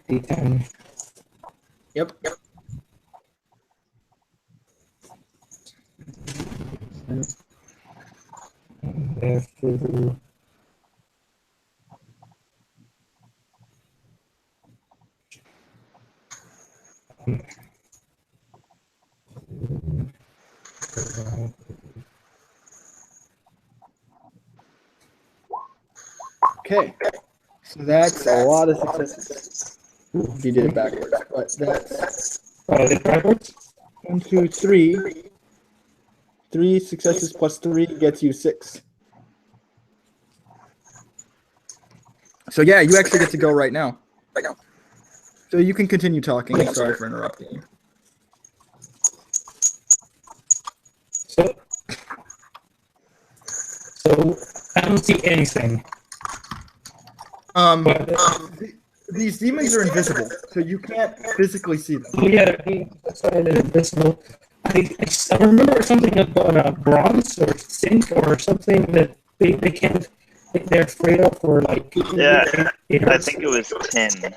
S7: 8, 10.
S1: Yep. Okay. So that's a lot of successes. If you did it backwards, but that's
S7: Oh, is it backwards?
S1: 1, 2, 3. 3 successes plus 3 gets you 6. So yeah, you actually get to go right now. So you can continue talking. Sorry for interrupting you.
S7: So I don't see anything.
S1: These demons are invisible, so you can't physically see them.
S7: Oh yeah, that's why they're invisible. I remember something about bronze or zinc or something that they can't. They're afraid of for like.
S4: Yeah, I think it was 10.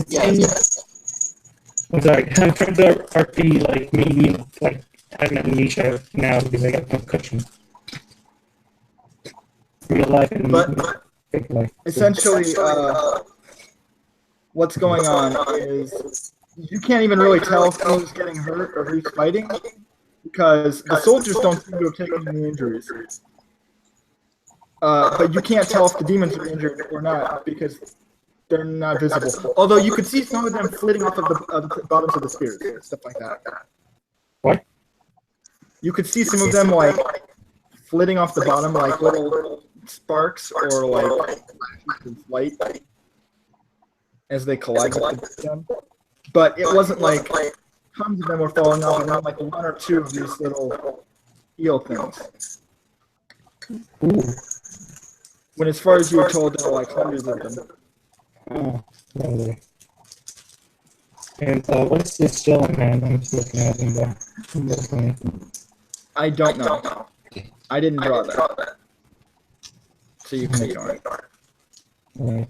S2: Yeah.
S7: I'm sorry, I'm trying to RP like medium, like having amnesia now because I got concussion. Real life and fake life.
S1: Essentially, what's going on is you can't even really tell who's getting hurt or who's fighting because the soldiers don't seem to have taken any injuries. But you can't tell if the demons are injured or not because they're not visible. Although you could see some of them flitting off of the bottoms of the spears, stuff like that.
S7: What?
S1: You could see some of them like flitting off the bottom like little sparks or like light as they collide with them. But it wasn't like tons of them were falling off, and then like 1 or 2 of these little eel things.
S7: Ooh.
S1: When as far as you were told, there were like hundreds of them.
S7: Oh, lovely. And what's this yellow man? I'm just looking at him.
S1: I don't know. I didn't draw that. So you can ignore it.
S7: Right.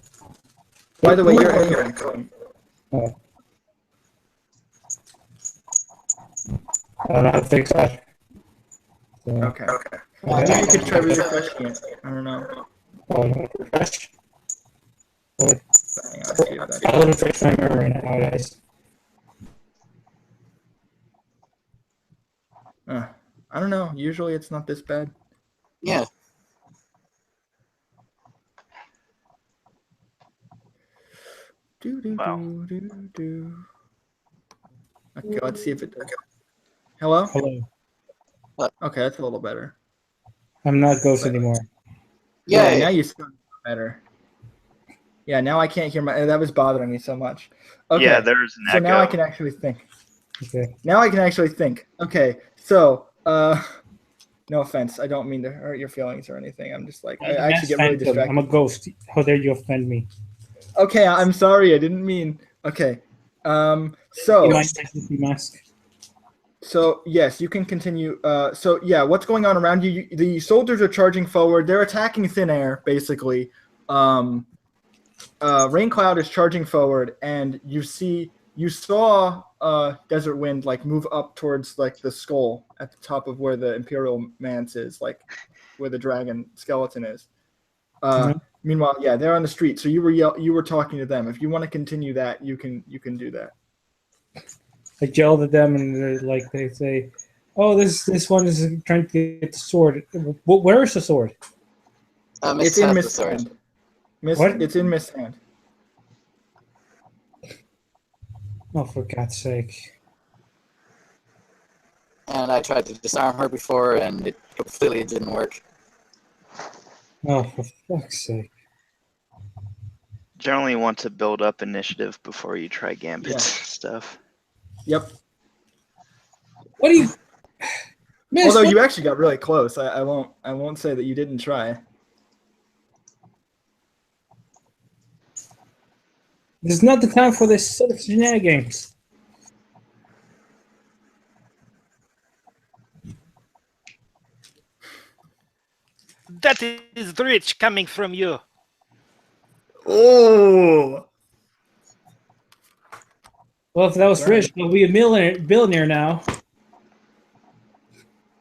S1: By the way, you're anything.
S7: Oh. I don't know how to fix that. So,
S1: Okay. Maybe you could try refreshing it. I don't know.
S7: Oh, you want to refresh? What?
S1: Hang on, see if that-
S7: I'll refresh my memory now, guys.
S1: I don't know. Usually it's not this bad.
S2: Yeah.
S4: Wow.
S1: Okay, let's see if it does. Hello?
S7: Hello.
S1: Okay, that's a little better.
S7: I'm not ghost anymore.
S1: Yeah,
S2: Yay!
S1: now you sound better. Yeah, now I can't hear my. That was bothering me so much. Okay.
S4: Yeah, there's an
S1: So
S4: echo.
S1: now I can actually think.
S7: Okay.
S1: Now I can actually think. Okay, so no offense, I don't mean to hurt your feelings or anything. I'm just like I actually get really
S7: Phantom. I'm a
S1: distracted.
S7: ghost. How dare you offend me?
S1: Okay, I'm sorry, I didn't mean. Okay,
S7: See my identity mask.
S1: so yes, you can continue. So yeah, what's going on around you? The soldiers are charging forward. They're attacking thin air, basically. Rain Cloud is charging forward, and you saw Desert Wind like move up towards like the skull at the top of where the Imperial Manse is, like where the dragon skeleton is.
S7: Mhm.
S1: Meanwhile, yeah, they're on the street. So you were talking to them. If you want to continue that, you can do that.
S7: I yelled at them, and they say, "Oh, this one is trying to get the sword. Where is the sword?"
S2: Mist
S1: It's in
S2: has the
S1: Mist
S2: sword.
S1: Hand.
S7: What?
S1: It's in Mist Hand.
S7: Oh, for God's sake!
S2: And I tried to disarm her before, and it completely didn't work.
S7: Oh, for fuck's sake!
S4: Generally want to build up initiative before you try Gambit's
S1: Yeah.
S4: stuff.
S1: Yep.
S7: What do you? Miss,
S1: Although
S7: what-
S1: you actually got really close. I won't say that you didn't try.
S7: This is not the time for this sort of shenanigans.
S6: That is rich coming from you.
S1: Oh.
S7: Well, if that was
S1: Right.
S7: rich, we'll be a billionaire now.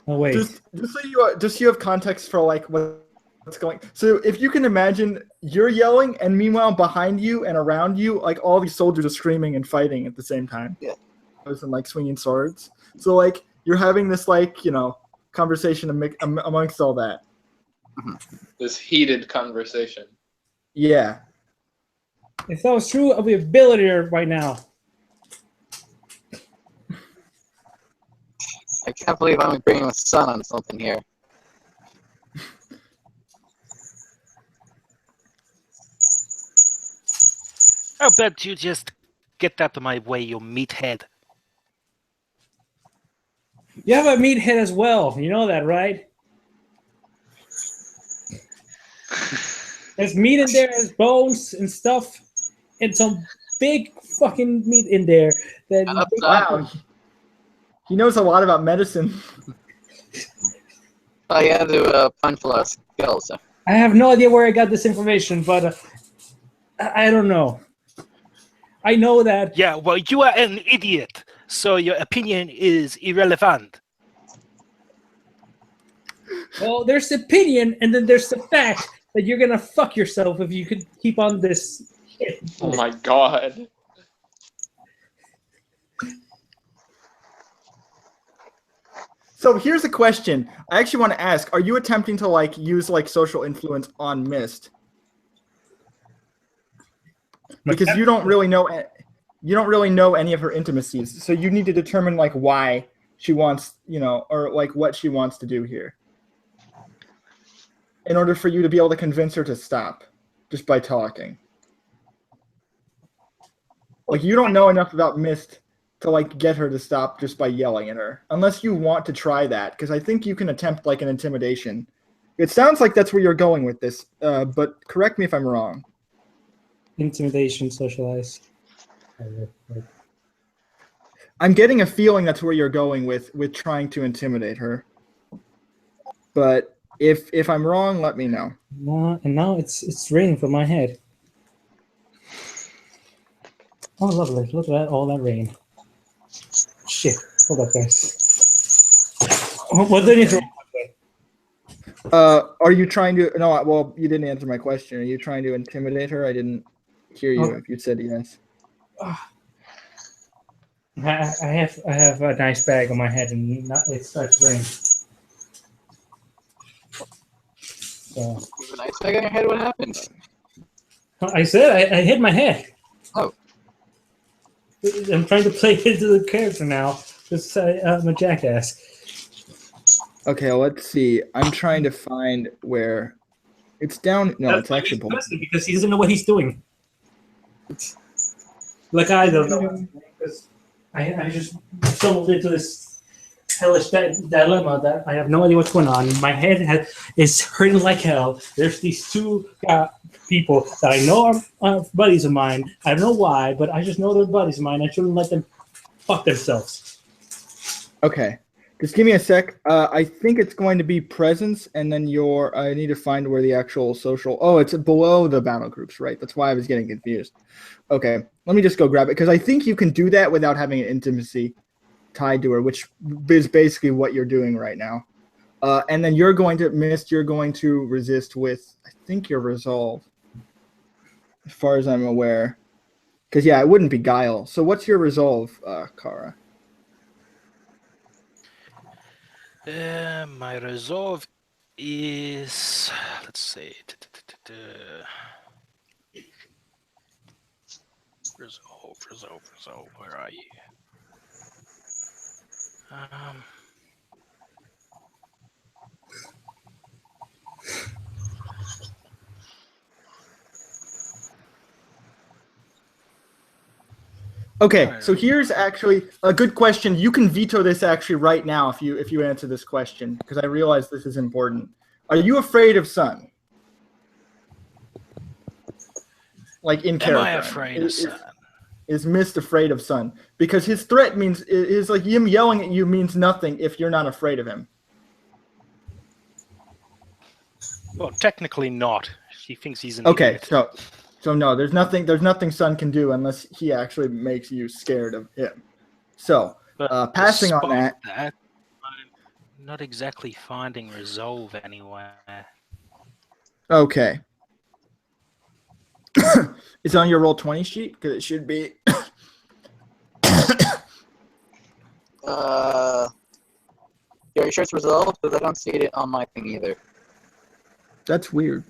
S7: Oh wait.
S1: Just so you have context for like what's going. So if you can imagine, you're yelling, and meanwhile behind you and around you, like all these soldiers are screaming and fighting at the same time.
S2: Yeah.
S1: And like swinging swords. So like you're having this like conversation amongst all that.
S5: This heated conversation.
S1: Yeah.
S7: If that was true, I'll be a billionaire right now.
S2: I can't believe I'm agreeing with Sun on something here.
S6: How about you just get out of my way, you meathead?
S7: You have a meathead as well. You know that, right? There's meat in there, there's bones and stuff, and some big fucking meat in there. That
S1: Wow. He knows a lot about medicine.
S2: I had to punch a lot of skulls.
S7: I have no idea where I got this information, but I don't know. I know that.
S6: Yeah, well, you are an idiot, so your opinion is irrelevant.
S7: Well, there's the opinion, and then there's the fact that you're gonna fuck yourself if you could keep on this shit.
S5: Oh my god.
S1: So here's a question. I actually want to ask: are you attempting to like use like social influence on Mist? Because you don't really know any of her intimacies, so you need to determine like why she wants, or like what she wants to do here, in order for you to be able to convince her to stop, just by talking. Like you don't know enough about Mist to like get her to stop just by yelling at her, unless you want to try that, because I think you can attempt like an intimidation. It sounds like that's where you're going with this, but correct me if I'm wrong.
S7: Intimidation, socialize.
S1: I'm getting a feeling that's where you're going with trying to intimidate her. But if I'm wrong, let me know.
S7: No, and now it's raining from my head. Oh, lovely! Look at that, all that rain. Shit! Hold up, guys. What did you?
S1: Are you trying to? No, well, you didn't answer my question. Are you trying to intimidate her? I didn't hear you. If you said yes.
S7: I have a nice bag on my head, and it starts raining. So,
S2: You have a nice bag on your head? What happened?
S7: I said I hit my head.
S2: Oh.
S7: I'm trying to play into the character now. Just I'm a jackass.
S1: Okay, let's see. I'm trying to find where it's down. No, it's actually below.
S7: because he doesn't know what he's doing. Like I don't know, because I just stumbled into this hellish dilemma that I have no idea what's going on. My head is hurting like hell. There's these two people that I know are buddies of mine. I don't know why, but I just know they're buddies of mine. I shouldn't let them fuck themselves.
S1: Okay, just give me a sec. I think it's going to be presence, and then I need to find where the actual social. Oh, it's below the battle groups, right? That's why I was getting confused. Okay, let me just go grab it because I think you can do that without having an intimacy tied to her, which is basically what you're doing right now. And then you're going to resist with, I think, your resolve, as far as I'm aware. Because, yeah, it wouldn't be guile. So what's your resolve, Kara?
S6: My resolve is, let's see, resolve. Where are you?
S1: Okay, so here's actually a good question. You can veto this actually right now if you answer this question, because I realize this is important. Are you afraid of Sun? Like in character.
S6: Am I afraid of Sun?
S1: Is Mist afraid of Sun? Because his threat is like him yelling at you means nothing if you're not afraid of him.
S6: Well, technically not. She thinks he's an
S1: Okay,
S6: idiot.
S1: so no, there's nothing Sun can do unless he actually makes you scared of him. So,
S6: But
S1: passing on that,
S6: I'm not exactly finding resolve anywhere.
S1: okay. It's on your Roll20 sheet because it should be.
S2: Are you sure it's resolved? Because I don't see it on my thing either.
S1: That's weird.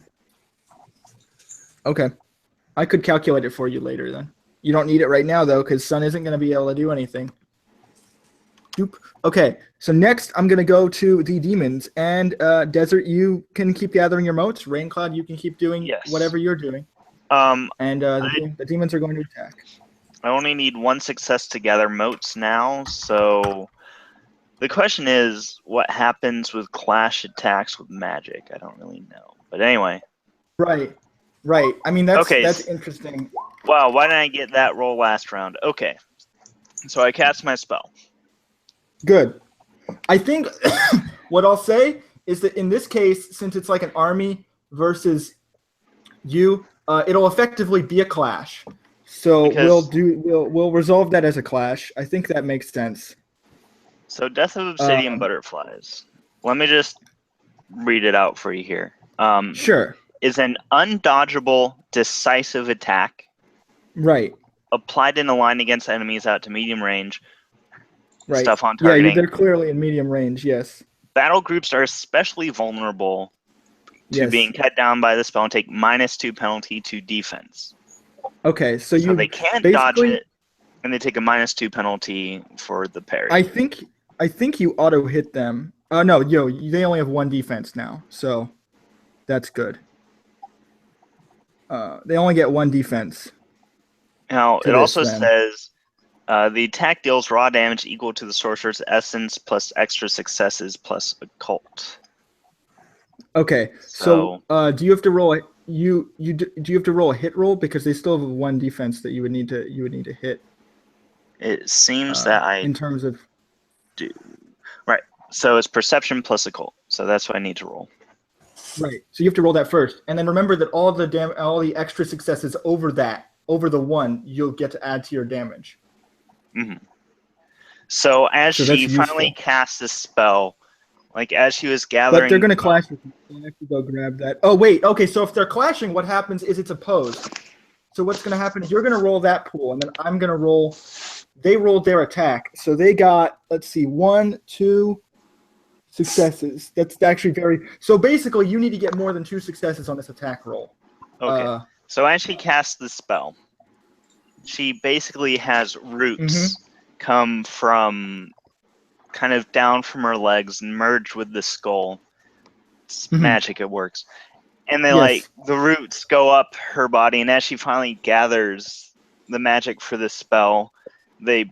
S1: Okay. I could calculate it for you later then. You don't need it right now though, because Sun isn't going to be able to do anything. Doop. Okay, so next I'm going to go to the demons. And Desert, you can keep gathering your motes. Raincloud, you can keep doing whatever you're doing. And the demons are going to attack.
S4: I only need one success to gather motes now, so the question is, what happens with clash attacks with magic? I don't really know. But anyway.
S1: Right. I mean, that's interesting.
S4: Wow, why didn't I get that roll last round? Okay. So I cast my spell.
S1: Good. I think what I'll say is that in this case, since it's like an army versus you, it'll effectively be a clash. So we'll resolve that as a clash. I think that makes sense.
S4: So Death of Obsidian Butterflies. Let me just read it out for you here.
S1: Sure.
S4: Is an undodgeable, decisive attack.
S1: Right.
S4: Applied in a line against enemies out to medium range.
S1: Right.
S4: Stuff on targeting.
S1: Yeah, they're clearly in medium range, yes.
S4: Battle groups are especially vulnerable to being cut down by the spell and take -2 penalty to defense.
S1: Okay, so
S4: they can't dodge it, and they take a -2 penalty for the parry.
S1: I think you auto hit them. No, they only have 1 defense now, so that's good. They only get 1 defense.
S4: Now it also says the attack deals raw damage equal to the sorcerer's essence plus extra successes plus occult. Okay,
S1: so do you have to roll? Do you have to roll a hit roll because they still have 1 defense that you would need to hit?
S4: It seems that
S1: in terms of
S4: do right. So it's perception plus occult. So that's what I need to roll.
S1: Right. So you have to roll that first, and then remember that all the extra successes over the 1, you'll get to add to your damage.
S4: Mm-hmm. So as she finally casts this spell, like as she was gathering,
S1: but they're going to clash with you. So I have to go grab that. Oh wait, okay. So if they're clashing, what happens is it's opposed. So what's going to happen is you're going to roll that pool, and then I'm going to roll. They rolled their attack, so they got 1, 2 successes. That's actually very. So basically, you need to get more than 2 successes on this attack roll.
S4: Okay. So as she casts the spell, she basically has roots come from kind of down from her legs and merge with the skull. It's
S1: Mhm.
S4: magic, it works. And they
S1: Yes.
S4: the roots go up her body, and as she finally gathers the magic for this spell, they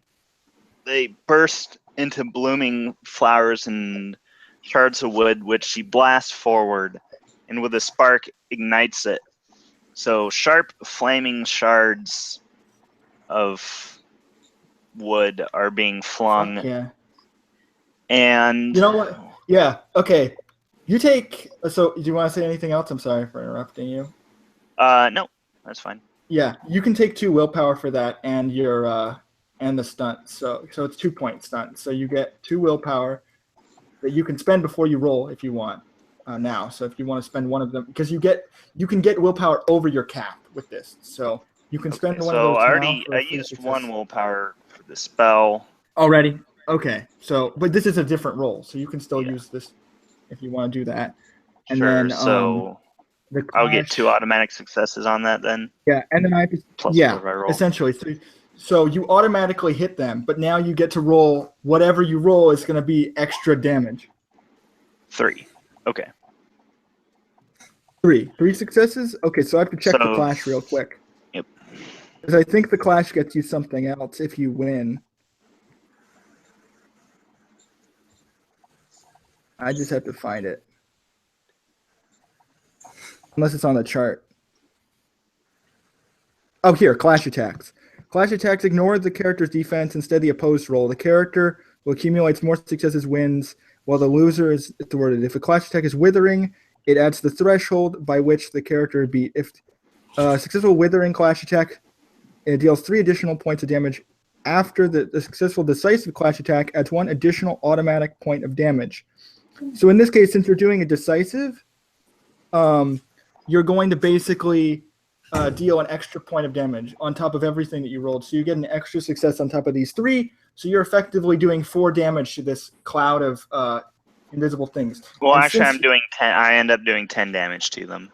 S4: burst into blooming flowers and shards of wood, which she blasts forward, and with a spark ignites it. So sharp, flaming shards of wood are being flung,
S1: Fuck yeah.
S4: and
S1: You know what? Yeah. Okay. You take. So, do you want to say anything else? I'm sorry for interrupting you.
S4: no, that's fine.
S1: Yeah, you can take 2 willpower for that, and your and the stunt. So it's 2-point stunt. So you get 2 willpower that you can spend before you roll if you want. Now, so if you want to spend one of them, because you can get willpower over your cap with this. So you can spend
S4: Okay,
S1: one of
S4: so
S1: those now for
S4: I
S1: a free
S4: used
S1: success.
S4: 1 willpower for the spell.
S1: Already. Okay. So, but this is a different roll, so you can still
S4: Yeah.
S1: use this if you want to do that. And
S4: Sure,
S1: then
S4: so
S1: the
S4: I'll get
S1: clash,
S4: 2 automatic successes on that then,
S1: yeah, and then I have to,
S4: plus
S1: yeah,
S4: whatever I roll.
S1: essentially. So you automatically hit them, but now you get to roll whatever you roll is going to be extra damage.
S4: 3. Okay.
S1: 3 successes. Okay, so I have to check the
S4: So-
S1: clash real quick.
S4: Yep.
S1: Because I think the clash gets you something else if you win. I just have to find it. Unless it's on the chart. Oh, here, clash attacks. Clash attacks ignore the character's defense, instead the opposed roll. The character who accumulates more successes wins, while the loser is thwarted. If a clash attack is withering, it adds the threshold by which the character beat. If successful withering clash attack, it deals 3 additional points of damage. After the successful decisive clash attack, adds 1 additional automatic point of damage. So in this case, since you're doing a decisive, you're going to basically deal an extra point of damage on top of everything that you rolled. So you get an extra success on top of these 3. So you're effectively doing 4 damage to this cloud of invisible things.
S4: Well,
S1: And
S4: actually,
S1: since-
S4: I'm doing 10. I end up doing 10 damage to them.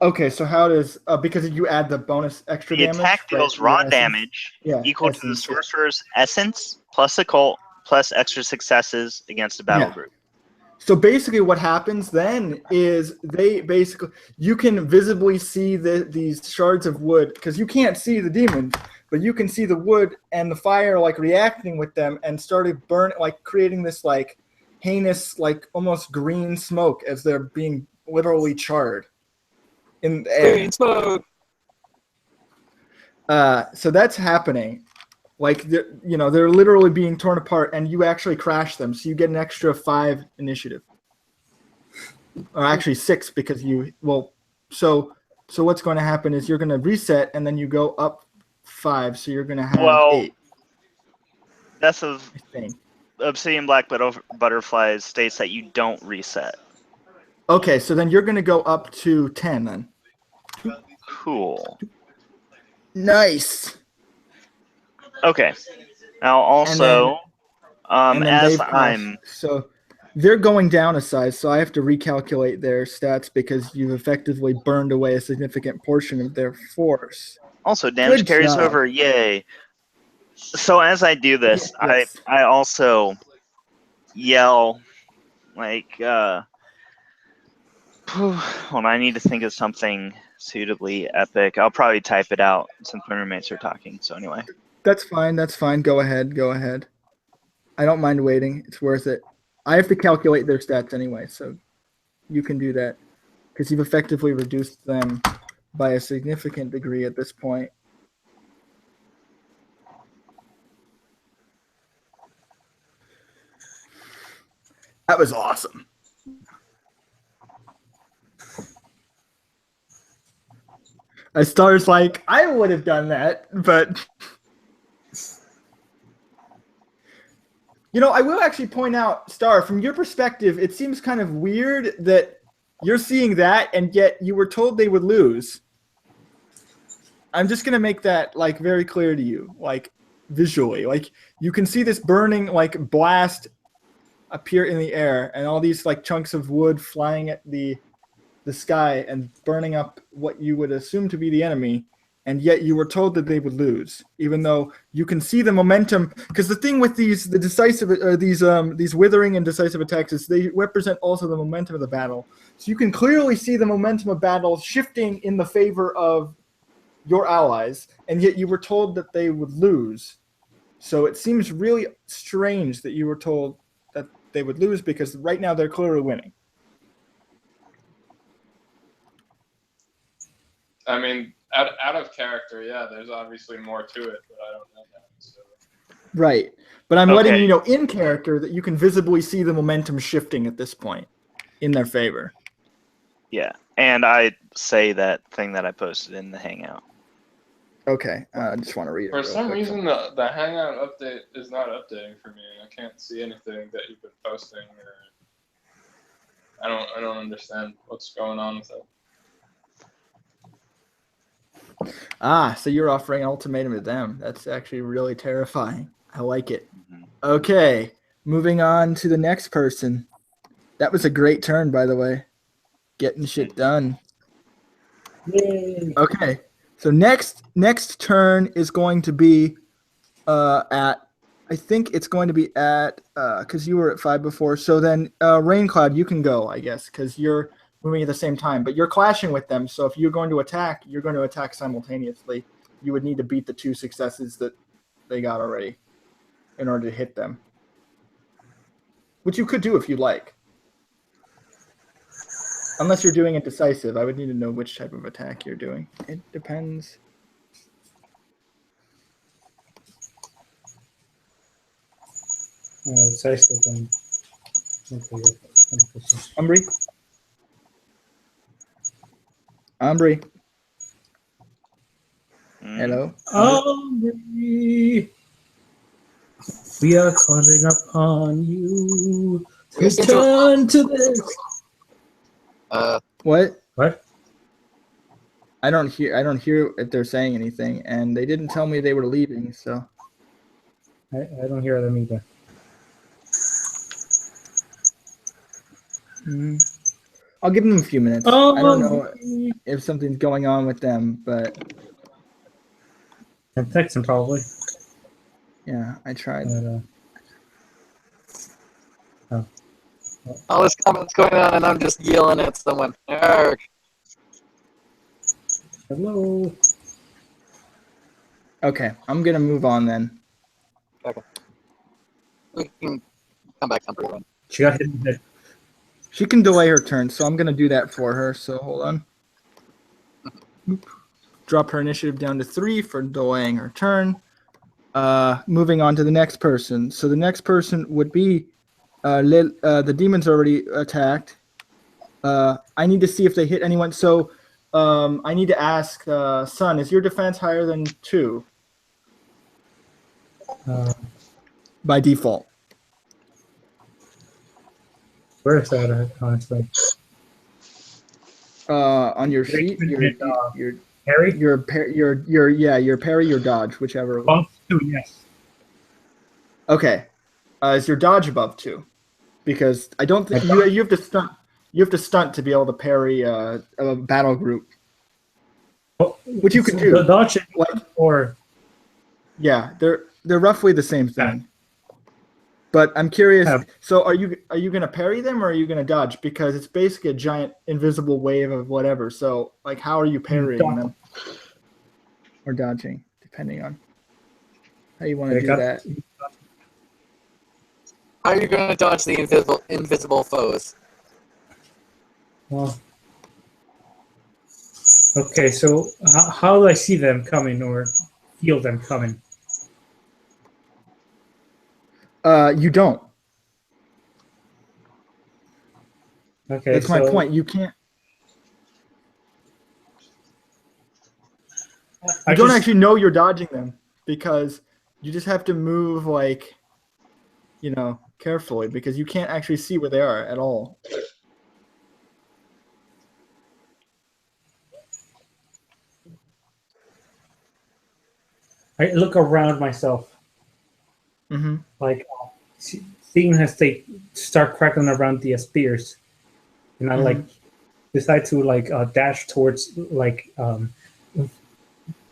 S1: Okay, so how does because you add the bonus extra
S4: The
S1: damage?
S4: attack
S1: right,
S4: deals
S1: your
S4: raw
S1: essence?
S4: damage
S1: Yeah,
S4: equal to the
S1: essence, yeah.
S4: sorcerer's essence plus occult plus extra successes against a battle
S1: Yeah.
S4: group.
S1: So basically what happens then is you can visibly see these shards of wood, because you can't see the demons, but you can see the wood and the fire like reacting with them and started burning, like creating this like heinous, like almost green smoke as they're being literally charred in the air.
S3: Green smoke.
S1: So that's happening. Like they're literally being torn apart, and you actually crash them, so you get an extra 5 initiative, or actually 6 because So what's going to happen is you're going to reset, and then you go up 5, so you're going to have
S4: Well,
S1: 8.
S4: Death of
S1: I think.
S4: Obsidian Black Butterflies states that you don't reset.
S1: Okay, so then you're going to go up to 10 then.
S4: Cool.
S1: Nice.
S4: Okay. Now also,
S1: And then
S4: as
S1: they've
S4: I'm
S1: so they're going down a size, so I have to recalculate their stats because you've effectively burned away a significant portion of their force.
S4: also damage
S1: Good
S4: carries
S1: job.
S4: over, yay. So as I do this,
S1: Yes.
S4: I also yell like hold on, I need to think of something suitably epic. I'll probably type it out since my roommates are talking. So anyway.
S1: That's fine. Go ahead. I don't mind waiting. It's worth it. I have to calculate their stats anyway, so you can do that because you've effectively reduced them by a significant degree at this point. That was awesome. Star's like, I would have done that, but I will actually point out, Star, from your perspective, it seems kind of weird that you're seeing that and yet you were told they would lose. I'm just gonna make that like very clear to you, like visually. Like you can see this burning like blast appear in the air and all these like chunks of wood flying at the sky and burning up what you would assume to be the enemy. and yet you were told that they would lose, even though you can see the momentum. Because the thing with these withering and decisive attacks is they represent also the momentum of the battle. So you can clearly see the momentum of battle shifting in the favor of your allies, and yet you were told that they would lose. So it seems really strange that you were told that they would lose, because right now they're clearly winning.
S5: I mean, out of character, yeah. There's obviously more to it, but I don't know that. So.
S1: Right. But I'm letting
S4: Okay.
S1: you know in character that you can visibly see the momentum shifting at this point in their favor.
S4: Yeah, and I say that thing that I posted in the Hangout.
S1: Okay. I just want to read it.
S5: For
S1: real
S5: some
S1: quick.
S5: reason, the Hangout update is not updating for me. I can't see anything that you've been posting, or I don't understand what's going on with it.
S1: So you're offering an ultimatum to them. That's actually really terrifying. I like it.
S4: Mhm.
S1: Okay. Moving on to the next person. That was a great turn, by the way. Getting shit done.
S7: Yay!
S1: Okay. So next turn is going to be at, I think it's going to be at, because you were at 5 before. So then, Raincloud, you can go, I guess, because you're moving at the same time. But you're clashing with them. So if you're going to attack, you're going to attack simultaneously. You would need to beat the 2 successes that they got already in order to hit them. Which you could do if you like. Unless you're doing it decisive. I would need to know which type of attack you're doing. It depends.
S7: Decisive then. Okay, 100%.
S1: Ambry.
S4: Mm.
S1: Hello.
S7: Aubrey, we are calling upon you to return to this.
S1: What?
S7: What?
S1: I don't hear if they're saying anything, and they didn't tell me they were leaving, so.
S7: I don't hear them either.
S1: I'll give them a few minutes. I don't know if something's going on with them, but
S7: And text them probably.
S1: yeah, I tried.
S2: All this comments going on, and I'm just yelling at someone. Arrgh.
S7: Hello.
S1: Okay, I'm gonna move on then.
S2: We can come back sometime.
S7: She got hit in the head.
S1: She can delay her turn, so I'm gonna do that for her. So hold on. Oop. Drop her initiative down to 3 for delaying her turn. Moving on to the next person. So the next person would be the demon's already attacked. I need to see if they hit anyone. So I need to ask, Sun, is your defense higher than 2 by default?
S7: Where is that, honestly?
S1: On your sheet,
S7: Harry?
S1: your parry, your dodge, whichever.
S7: Above 2, yes.
S1: Okay. Is your dodge above 2? Because I don't think you have to stunt. You have to stunt to be able to parry a battle group, which you can do.
S7: The dodge
S1: Like,
S7: or
S1: yeah, they're roughly the same thing. But I'm curious. So are you going to parry them, or are you going to dodge? Because it's basically a giant invisible wave of whatever. So like, how are you parrying them or dodging, depending on how you want to do that?
S2: How are you going to dodge the invisible foes?
S7: Well, okay, so how do I see them coming or feel them coming?
S1: You don't.
S7: Okay,
S1: That's my point. You can't. You don't actually know you're dodging them, because you just have to move, like, carefully, because you can't actually see where they are at all.
S7: I look around myself.
S1: Mm-hmm.
S7: Like, seeing as they start crackling around the spears, and I decide to dash towards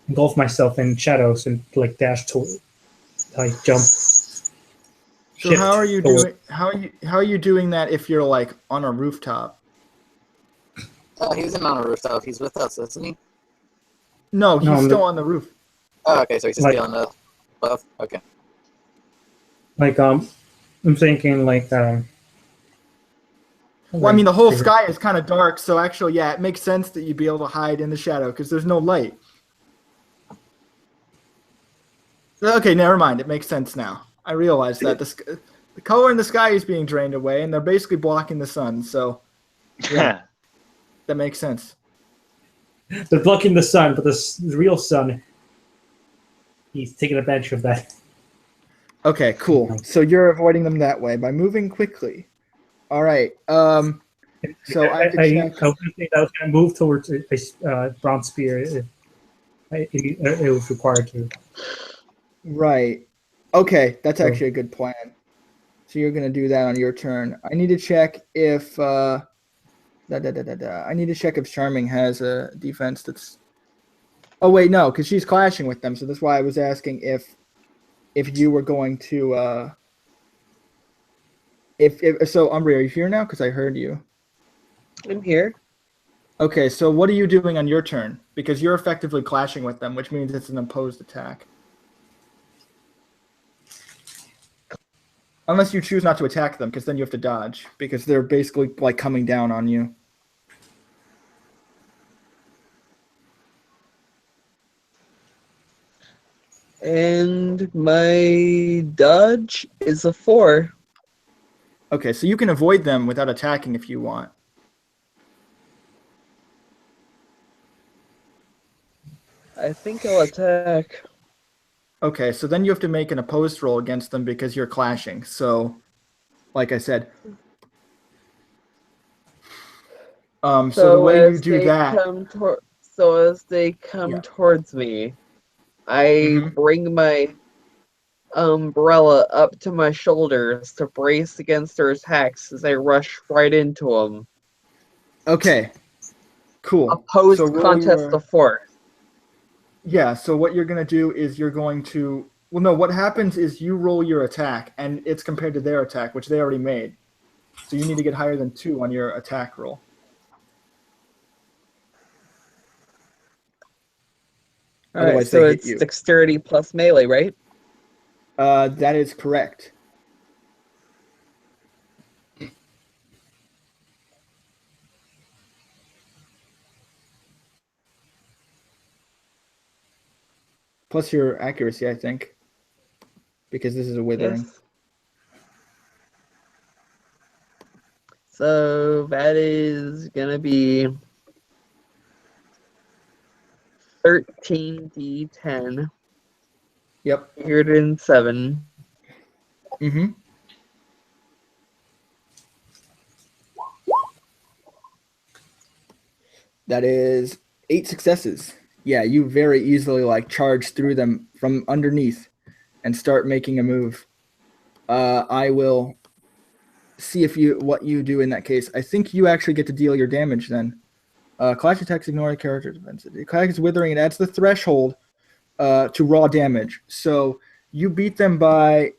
S7: engulf myself in shadows and like dash toward, like jump.
S1: So how are you
S7: toward-
S1: doing? How are you doing that if you're like on a rooftop?
S2: He isn't on a rooftop. He's with us, isn't he?
S1: No, he's
S7: No, I'm
S1: still
S7: the-
S1: on the roof.
S2: Oh, okay. So he's just
S7: Like-
S2: on the above. Okay.
S7: Like I'm thinking like
S1: Well, I mean, the whole sky is kind of dark, so actually, yeah, it makes sense that you'd be able to hide in the shadow because there's no light. Okay, never mind. It makes sense now. I realize that the color in the sky is being drained away, and they're basically blocking the sun. So, yeah, that makes sense.
S7: they're blocking the sun, but the real sun, he's taking advantage of that.
S1: Okay, cool. So you're avoiding them that way by moving quickly. All right. So I have to check.
S7: I was going to move towards a bronze spear if it was required to.
S1: Right. Okay, that's actually a good plan. So you're gonna do that on your turn. I need to check if I need to check if Charming has a defense that's. Oh wait, no, because she's clashing with them. So that's why I was asking if you were going to. If so, Umbria, are you here now? Because I heard you.
S3: I'm here.
S1: Okay, so what are you doing on your turn? Because you're effectively clashing with them, which means it's an opposed attack. Unless you choose not to attack them, because then you have to dodge, because they're basically like coming down on you.
S3: And my dodge is a 4.
S1: Okay, so you can avoid them without attacking if you want.
S3: I think I'll attack.
S1: Okay, so then you have to make an opposed roll against them because you're clashing. So, like I said, so the way you
S3: as
S1: do
S3: they
S1: that,
S3: as they come
S1: Yeah.
S3: towards me, I
S1: Mhm.
S3: bring my umbrella up to my shoulders to brace against their attacks as I rush right into them.
S1: okay, cool.
S3: Opposed
S1: So roll
S3: contest
S1: your-
S3: of force.
S1: Yeah, so what you're going to do is you're going to. Well, no, what happens is you roll your attack, and it's compared to their attack, which they already made. So you need to get higher than 2 on your attack roll.
S3: Alright,
S1: Otherwise,
S3: so
S1: they hit
S3: it's
S1: you.
S3: dexterity plus melee, right?
S1: That is correct. Plus your accuracy, I think, because this is a withering.
S3: Yes. So that is gonna be 13d10.
S1: Yep.
S3: 107.
S1: Mm-hmm. That is 8 successes. Yeah, you very easily like charge through them from underneath and start making a move. I will see what you do in that case. I think you actually get to deal your damage then. Clash attacks ignore the character's defense. The attack is withering and adds the threshold to raw damage. So you beat them by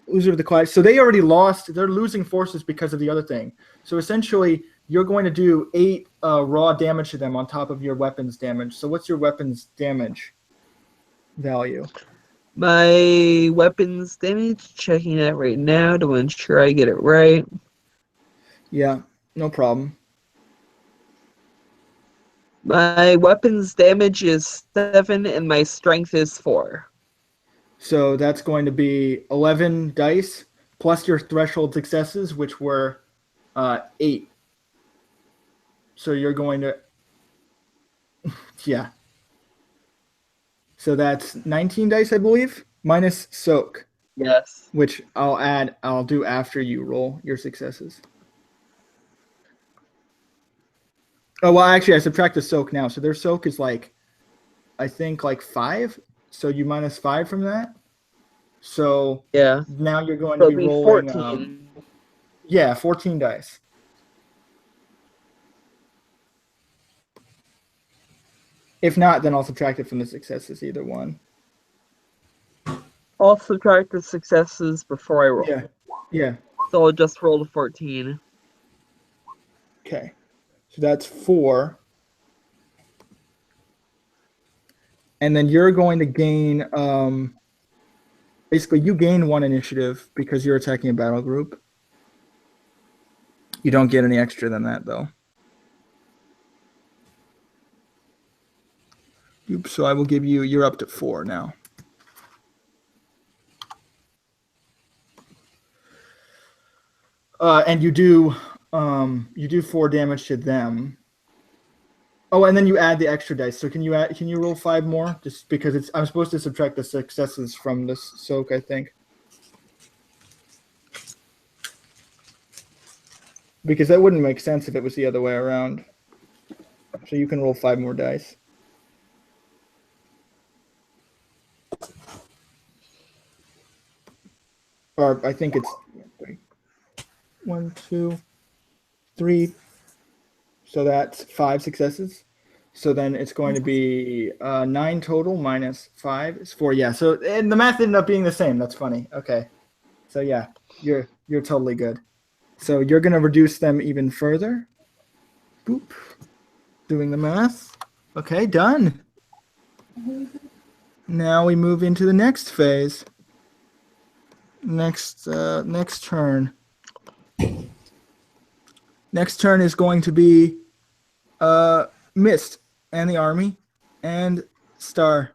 S1: loser of the clash. So they already lost. They're losing forces because of the other thing. So essentially, you're going to do 8 raw damage to them on top of your weapons damage. So what's your weapons damage value?
S3: My weapons damage, checking that right now to ensure I get it right.
S1: Yeah, no problem.
S3: My weapons damage is 7 and my strength is 4.
S1: So that's going to be 11 dice plus your threshold successes, which were 8. So you're going to, yeah. So that's 19 dice, I believe, minus soak,
S3: Yes.
S1: which I'll do after you roll your successes. Oh, well, actually, I subtract the soak now. So their soak is like, I think like 5. So you minus 5 from that. So
S3: Yeah.
S1: now you're going
S3: So
S1: to
S3: it'd
S1: be
S3: be
S1: rolling.
S3: 14.
S1: Yeah, 14 dice. If not, then I'll subtract it from the successes, either one.
S3: I'll subtract the successes before I roll.
S1: Yeah. Yeah.
S3: So I'll just roll a 14.
S1: Okay. So that's 4. And then you're going to gain, basically you gain 1 initiative because you're attacking a battle group. You don't get any extra than that, though. Oops, so I will give you, you're up to 4 now. And you do 4 damage to them. Oh, and then you add the extra dice. So can you roll 5 more? Just because I'm supposed to subtract the successes from this soak, I think. Because that wouldn't make sense if it was the other way around. So you can roll 5 more dice. Or I think it's 1, 2, 3. So that's 5 successes. So then it's going to be 9 total minus 5 is 4. Yeah. So and the math ended up being the same. That's funny. Okay. So yeah, you're totally good. So you're going to reduce them even further. Boop. Doing the math. Okay, done. Now we move into the next phase. Next turn. Next turn is going to be Mist and the army and Star.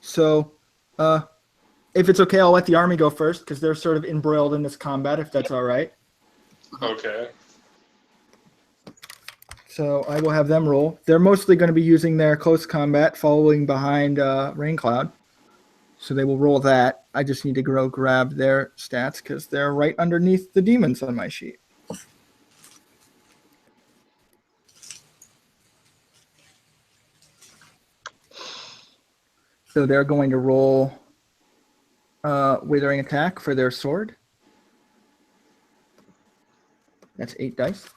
S1: So if it's okay, I'll let the army go first because they're sort of embroiled in this combat, if that's all right.
S5: Okay.
S1: So I will have them roll. They're mostly going to be using their close combat following behind Raincloud. So they will roll that. I just need to grab their stats because they're right underneath the demons on my sheet. So they're going to roll Withering Attack for their sword. That's 8 dice.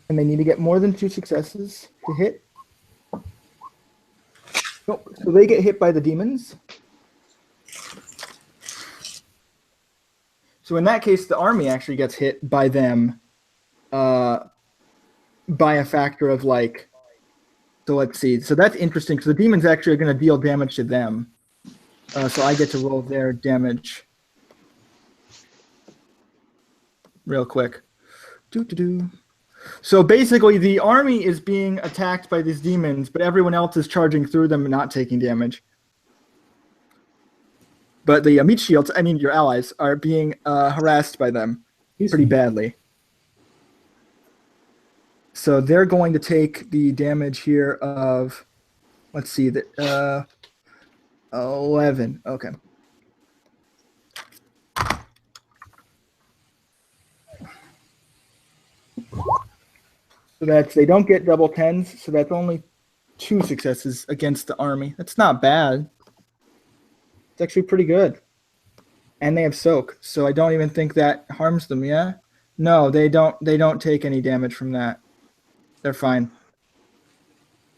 S1: And they need to get more than 2 successes to hit. Nope. So they get hit by the demons. So in that case, the army actually gets hit by them by a factor of like, so let's see. So that's interesting because the demons actually are going to deal damage to them. So I get to roll their damage real quick. So basically, the army is being attacked by these demons, but everyone else is charging through them and not taking damage. But the meat shields, I mean your allies, are being harassed by them pretty badly. So they're going to take the damage here of, let's see, 11. Okay. So they don't get double 10s, so that's only 2 successes against the army. That's not bad. It's actually pretty good. And they have soak, so I don't even think that harms them, yeah? No, they don't take any damage from that. They're fine.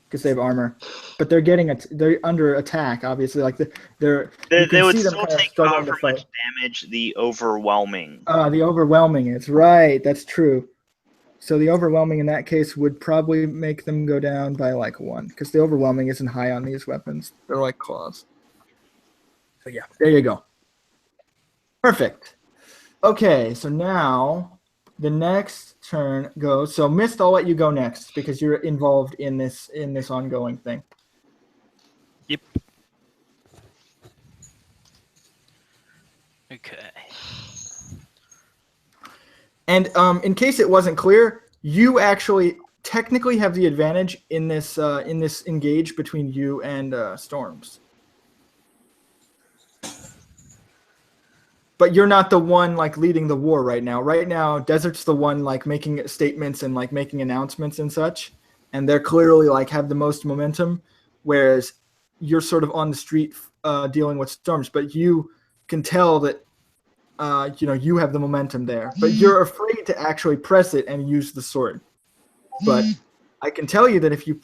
S1: Because they have armor. But they're under attack, obviously. Like
S4: they would still take however much damage the overwhelming.
S1: The overwhelming is right. That's true. So the overwhelming in that case would probably make them go down by like 1, because the overwhelming isn't high on these weapons. They're like claws. So yeah, there you go. Perfect. Okay, so now the next turn goes. So Mist, I'll let you go next because you're involved in this ongoing thing.
S6: Yep. Okay.
S1: And in case it wasn't clear, you actually technically have the advantage in this engage between you and Storms. But you're not the one like leading the war right now. Right now, Desert's the one like making statements and like making announcements and such, and they're clearly like have the most momentum, whereas you're sort of on the street dealing with Storms. But you can tell that you have the momentum there, but you're afraid to actually press it and use the sword. But I can tell you that if you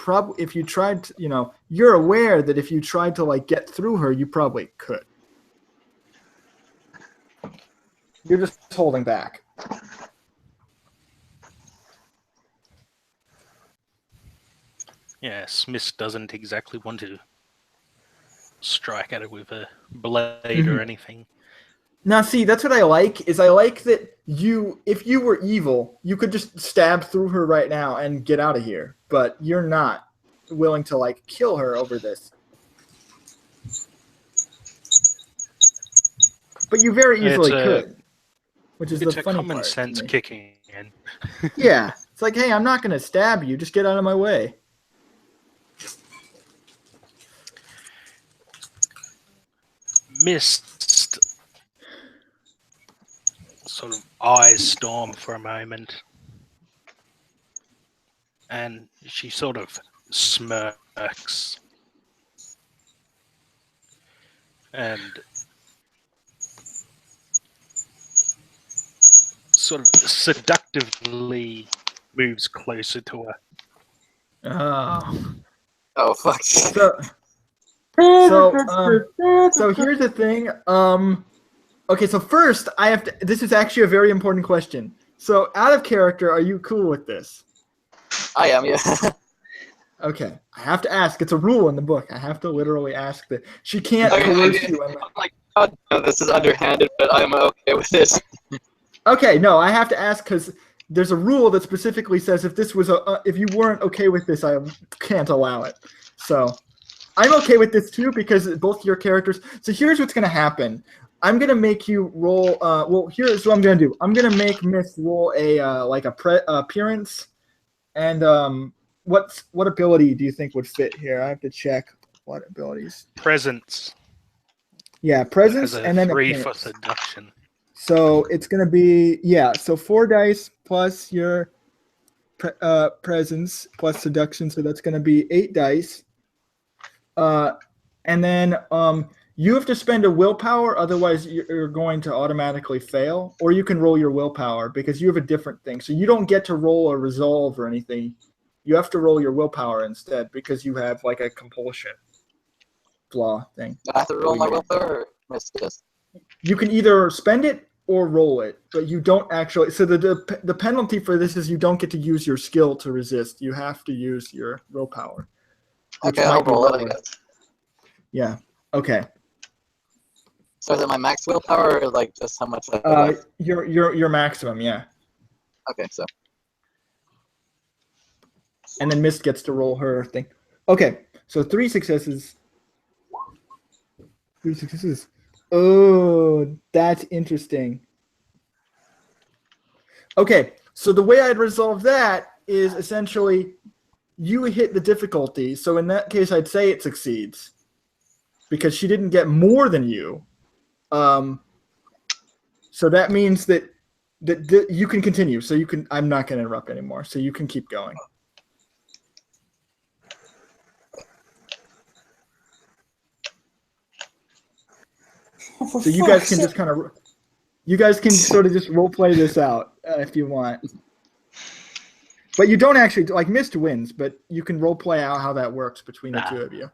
S1: tried to, you're aware that if you tried to like get through her, you probably could. You're just holding back.
S6: Yeah, Smith doesn't exactly want to strike at it with a blade or anything.
S1: Now, see, that's what I like. I like that if you were evil, you could just stab through her right now and get out of here. But you're not willing to like kill her over this. But you very easily could, which is the
S6: It's a
S1: funny
S6: common
S1: part.
S6: sense kicking in.
S1: Yeah, it's like, hey, I'm not going to stab you. Just get out of my way.
S6: Mist sort of eyes Storm for a moment, and she sort of smirks and sort of seductively moves closer to her.
S1: Oh.
S2: Oh fuck.
S1: So here's the thing. Okay, so first I have to. This is actually a very important question. So, out of character, are you cool with this?
S2: I am, yeah.
S1: Okay, I have to ask. It's a rule in the book. I have to literally ask that. She can't
S2: Okay,
S1: coerce you.
S2: I'm like, God, no, this is underhanded, but I'm okay with this.
S1: Okay, no, I have to ask because there's a rule that specifically says if you weren't okay with this, I can't allow it. So I'm okay with this too because both your characters. So here's what's gonna happen. I'm gonna make you roll. Well, here's what I'm gonna do. I'm gonna make Miss roll a appearance, and what ability do you think would fit here? I have to check what abilities.
S6: Presence.
S1: Yeah, presence
S6: Has a
S1: and then
S6: 3
S1: appearance.
S6: for seduction.
S1: So it's going to be, so 4 dice plus your presence plus seduction. So that's going to be 8 dice. And then you have to spend a willpower. Otherwise, you're going to automatically fail. Or you can roll your willpower because you have a different thing. So you don't get to roll a resolve or anything. You have to roll your willpower instead because you have like a compulsion flaw thing.
S2: I have to roll my willpower or miss this?
S1: You can either spend it or roll it, but you don't actually. So the penalty for this is you don't get to use your skill to resist. You have to use your willpower.
S2: Okay, I'll roll it, I guess.
S1: Yeah. Okay.
S2: So is it my max willpower or like just how much? I
S1: Your maximum, yeah.
S2: Okay, so.
S1: And then Mist gets to roll her thing. Okay, so 3 successes. 3 successes. Oh, that's interesting. Okay, so the way I'd resolve that is essentially you hit the difficulty. So in that case, I'd say it succeeds because she didn't get more than you. So that means that you can continue. So you can. I'm not going to interrupt anymore. So you can keep going. So you guys can just sort of just role play this out if you want. But you don't actually like Mist wins, but you can role play out how that works between the two of you.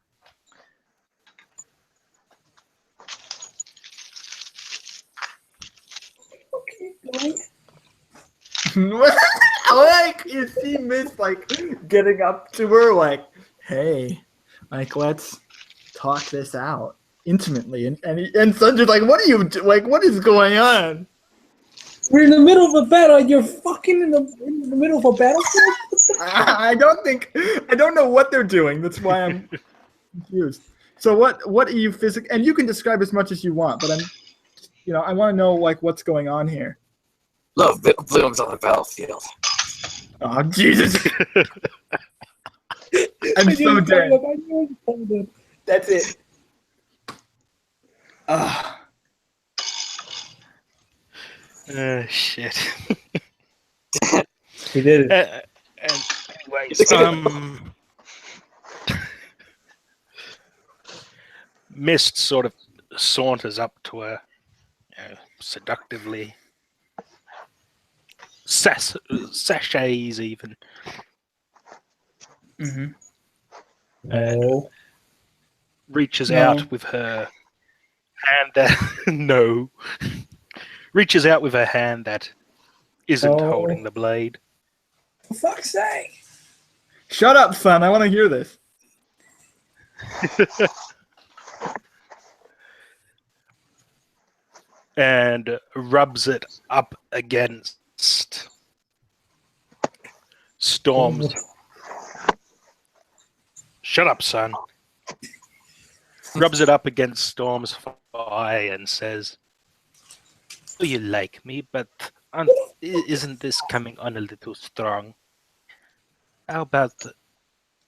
S1: Like you see Mist like getting up to her like, hey, like let's talk this out intimately, and Sandra's like, what are you like? What is going on?
S7: We're in the middle of a battle. You're fucking in the middle of a battlefield.
S1: I don't know what they're doing. That's why I'm confused. So what are you and you can describe as much as you want, but I want to know like what's going on here.
S2: Love blooms on the battlefield.
S1: Oh Jesus! I'm so dead. That's it.
S6: Shit.
S7: We did it.
S6: Anyway, Mist sort of saunters up to her, seductively, sachets even,
S1: Mm-hmm.
S6: and
S7: No.
S6: reaches
S1: No.
S6: out with her hand that no, reaches out with her hand that isn't
S7: Oh.
S6: holding the blade.
S7: For fuck's sake.
S1: Shut up, son. I want to hear this.
S6: And rubs it up against Storm's. Shut up, son. Rubs it up against Storm's thigh and says, "Oh, you like me, but isn't this coming on a little strong? How about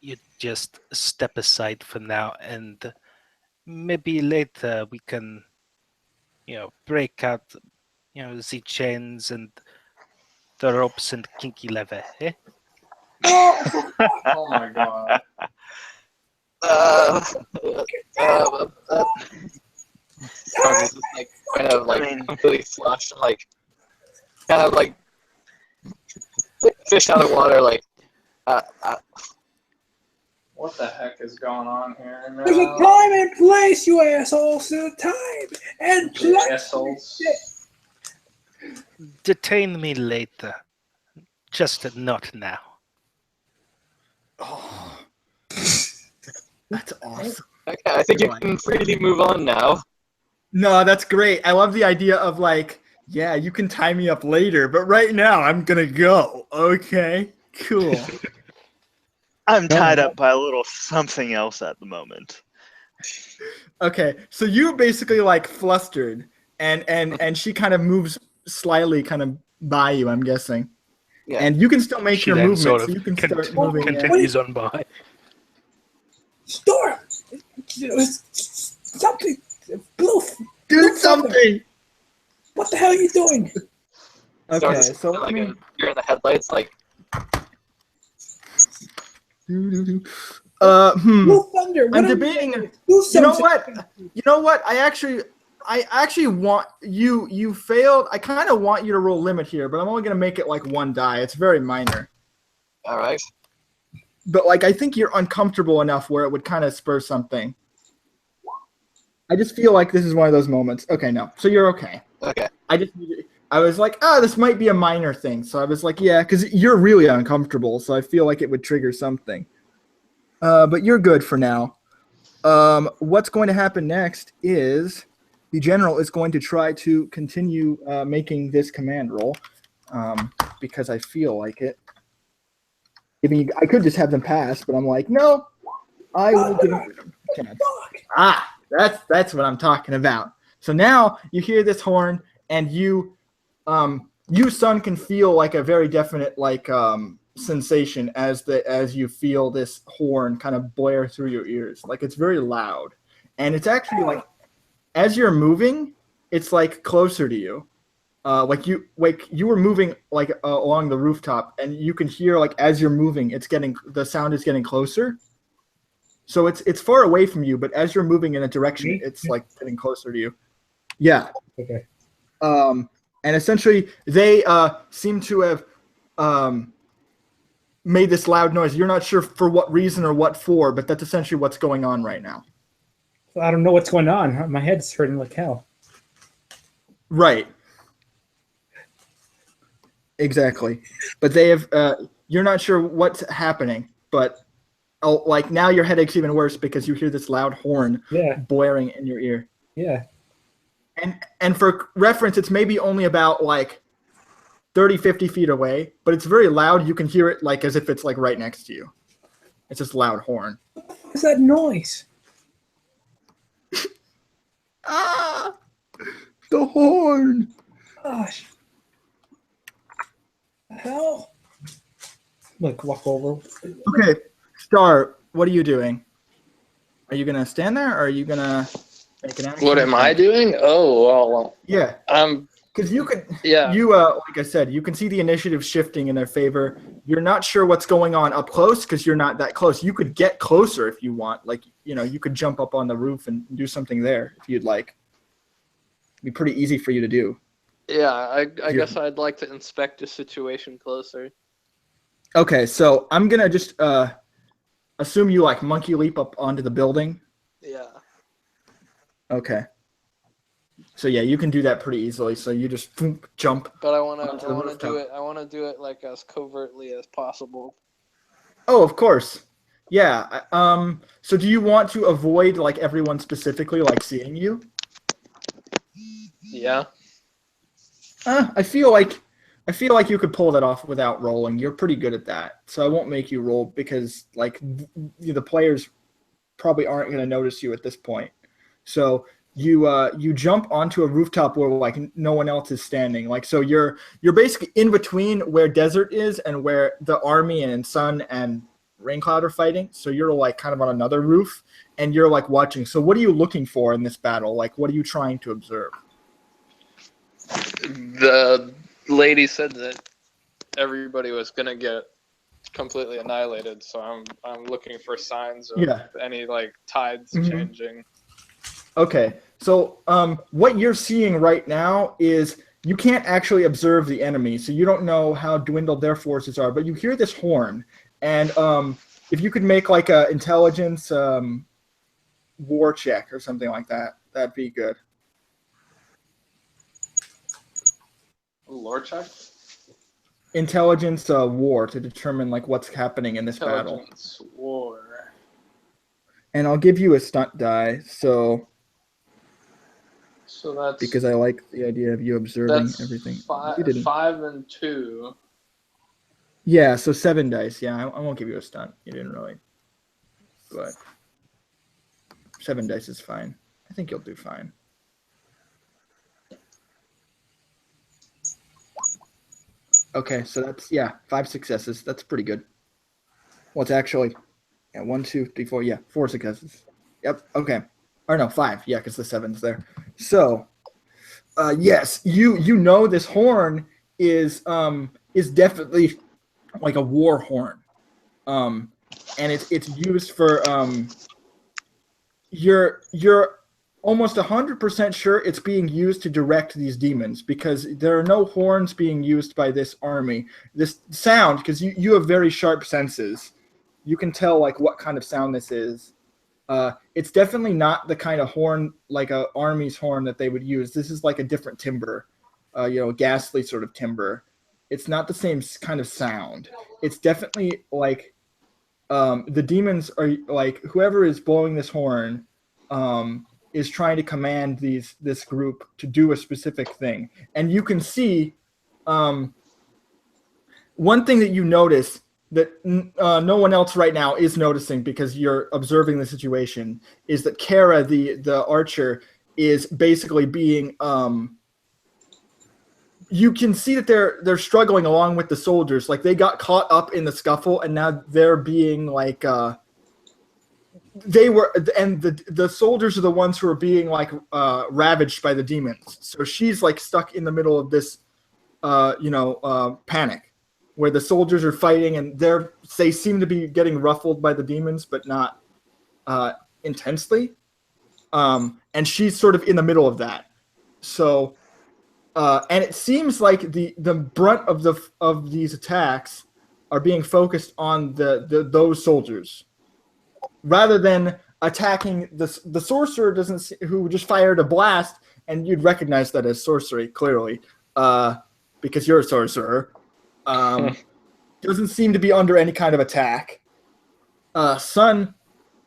S6: you just step aside for now, and maybe later we can, break out, the chains and the ropes and kinky leather, eh?"
S1: Oh my god.
S2: Storm is just like kind of like completely flushed and like kind of like fish out of water, like
S5: What the heck is going on here?
S7: There's a time and place, you assholes. There's a time and place.
S5: Assholes.
S6: Detain me later, just not now.
S1: Oh. That's awesome.
S2: okay, I think you can freely move on now.
S1: No, that's great. I love the idea of like, yeah, you can tie me up later, but right now I'm gonna go. Okay, cool.
S4: I'm tied up by a little something else at the moment.
S1: Okay, so you basically like flustered, and she kind of moves slightly, kind of by you. I'm guessing,
S2: Yeah.
S1: and you can still make
S6: She
S1: your
S6: then
S1: movement,
S6: sort
S1: so
S6: of
S1: you can start moving.
S6: continues on by.
S7: Storm! Something! Blue!
S1: Do something.
S7: What the hell are you doing?
S1: Okay,
S2: Storm is
S1: so
S2: like
S1: let me.
S2: you're in the headlights, like
S7: Blue Thunder! What
S1: I'm
S7: are you
S1: debating.
S7: doing? Do
S1: You know
S7: something.
S1: what? You know what? I actually want you. You failed. I kind of want you to roll limit here, but I'm only gonna make it like one die. It's very minor.
S2: all right.
S1: But like, I think you're uncomfortable enough where it would kind of spur something. I just feel like this is one of those moments. Okay, no. So you're okay.
S2: Okay.
S1: I was like, this might be a minor thing. So I was like, yeah, because you're really uncomfortable. So I feel like it would trigger something. But you're good for now. What's going to happen next is the general is going to try to continue making this command roll because I feel like it. I could just have them pass, but I'm like, no, I will give them a chance. That's what I'm talking about. So now you hear this horn, and you son can feel like a very definite sensation as you feel this horn kind of blare through your ears. Like it's very loud, and it's actually like as you're moving, it's like closer to you. You were moving along the rooftop, and you can hear like as you're moving, the sound is getting closer. So it's far away from you, but as you're moving in a direction, it's like getting closer to you. Yeah.
S7: Okay.
S1: And essentially, they seem to have made this loud noise. You're not sure for what reason or what for, but that's essentially what's going on right now.
S7: I don't know what's going on. My head's hurting like hell.
S1: Right. Exactly. But they have. You're not sure what's happening, but now your headache's even worse because you hear this loud horn blaring in your ear.
S7: Yeah.
S1: And for reference, it's maybe only about 30, 50 feet away, but it's very loud. You can hear it as if it's right next to you. It's this loud horn.
S7: What's that noise?
S1: The horn.
S7: Gosh. The hell? Walk over.
S1: Okay, Star, what are you doing? Are you gonna stand there, or are you gonna make an action?
S5: What am I doing? Oh, well.
S1: Yeah. Because you could.
S5: Yeah.
S1: Like I said, you can see the initiative shifting in their favor. You're not sure what's going on up close because you're not that close. You could get closer if you want. You could jump up on the roof and do something there if you'd like. It'd be pretty easy for you to do.
S5: Yeah, I guess I'd like to inspect the situation closer.
S1: Okay, so I'm gonna just assume you like monkey leap up onto the building.
S5: Yeah.
S1: Okay. So yeah, you can do that pretty easily. So you just jump.
S5: But I want
S1: Onto
S5: to
S1: the
S5: do
S1: rooftop.
S5: it. I want to do it like as covertly as possible.
S1: Oh, of course. Yeah. So do you want to avoid like everyone specifically like seeing you?
S5: Yeah.
S1: I feel like you could pull that off without rolling. You're pretty good at that. So I won't make you roll because like the players probably aren't going to notice you at this point. So you jump onto a rooftop where like no one else is standing. Like so you're basically in between where desert is and where the army and sun and Raincloud are fighting. So you're like kind of on another roof and you're like watching. So what are you looking for in this battle? Like what are you trying to observe?
S5: The lady said that everybody was gonna get completely annihilated, so I'm looking for signs of any like tides changing.
S1: Okay, so what you're seeing right now is you can't actually observe the enemy, so you don't know how dwindled their forces are, but you hear this horn, and if you could make like a intelligence war check or something like that, that'd be good.
S5: Lore check?
S1: Intelligence war to determine like what's happening in this battle.
S5: Intelligence war.
S1: And I'll give you a stunt die, so
S5: that's
S1: because I like the idea of you observing everything. You didn't.
S5: 5 and 2.
S1: Yeah, so 7 dice. Yeah, I won't give you a stunt. You didn't really. But 7 dice is fine. I think you'll do fine. Okay, so that's 5 successes. That's pretty good. Well, it's actually 1, 2, 3, 4. Yeah, 4 successes. Yep. Okay. Or no, 5. Yeah, because the 7's there. So, yes, you know this horn is definitely like a war horn, and it's used for you're almost 100% sure it's being used to direct these demons because there are no horns being used by this army. This sound, because you have very sharp senses, you can tell like what kind of sound this is. It's definitely not the kind of horn like a army's horn that they would use. This is like a different timbre, ghastly sort of timbre. It's not the same kind of sound. It's definitely like the demons are like whoever is blowing this horn is trying to command this group to do a specific thing. And you can see one thing that you notice that no one else right now is noticing because you're observing the situation is that Kara, the archer, is basically being you can see that they're struggling along with the soldiers. Like they got caught up in the scuffle and now they're being like they were, and the soldiers are the ones who are being like ravaged by the demons. So she's like stuck in the middle of this panic where the soldiers are fighting and they seem to be getting ruffled by the demons but not intensely, and she's sort of in the middle of that. So and it seems like the brunt of these attacks are being focused on those soldiers rather than attacking the sorcerer who just fired a blast, and you'd recognize that as sorcery clearly because you're a sorcerer. Doesn't seem to be under any kind of attack. Sun,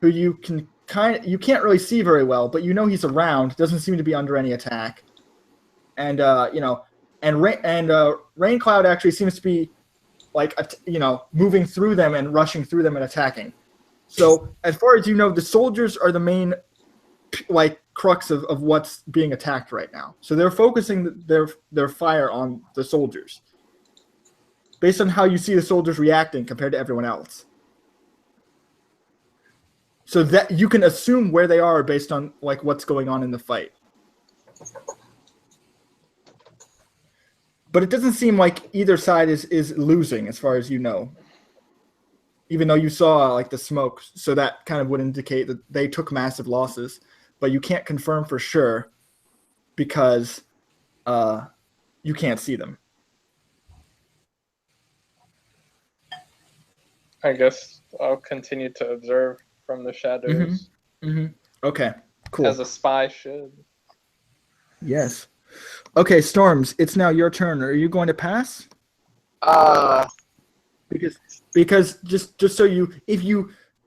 S1: who you can't really see very well, but you know he's around, doesn't seem to be under any attack. And Raincloud actually seems to be like moving through them and rushing through them and attacking. So as far as you know, the soldiers are the main like crux of what's being attacked right now. So they're focusing their fire on the soldiers based on how you see the soldiers reacting compared to everyone else. So that you can assume where they are based on like what's going on in the fight. But it doesn't seem like either side is losing as far as you know. Even though you saw like the smoke, so that kind of would indicate that they took massive losses, but you can't confirm for sure because you can't see them.
S5: I guess I'll continue to observe from the shadows.
S1: Okay, cool.
S5: As a spy should.
S1: Yes. Okay, Storms, it's now your turn. Are you going to pass? Because just so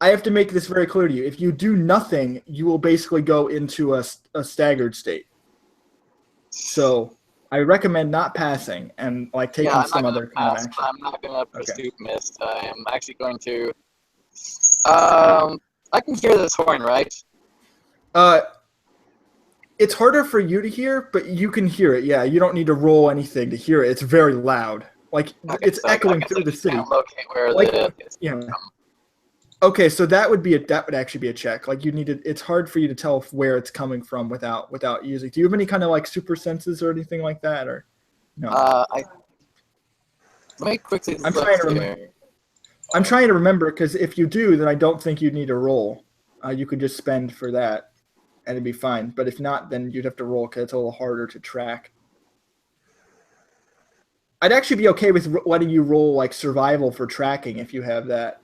S1: I have to make this very clear to you. If you do nothing, you will basically go into a staggered state. So I recommend not passing and like taking some other kind of action.
S2: I'm not gonna pursue mist. I am actually going to. I can hear this horn, right?
S1: It's harder for you to hear, but you can hear it. Yeah, you don't need to roll anything to hear it. It's very loud. Like it's echoing through the city.
S2: Locate where
S1: Okay, so that would actually be a check. Like you need to. It's hard for you to tell where it's coming from without using. Do you have any kind of like super senses or anything like that, or no?
S2: Let me quickly.
S1: I'm trying to remember because if you do, then I don't think you'd need to roll. You could just spend for that, and it'd be fine. But if not, then you'd have to roll because it's a little harder to track. I'd actually be okay with letting you roll like survival for tracking if you have that.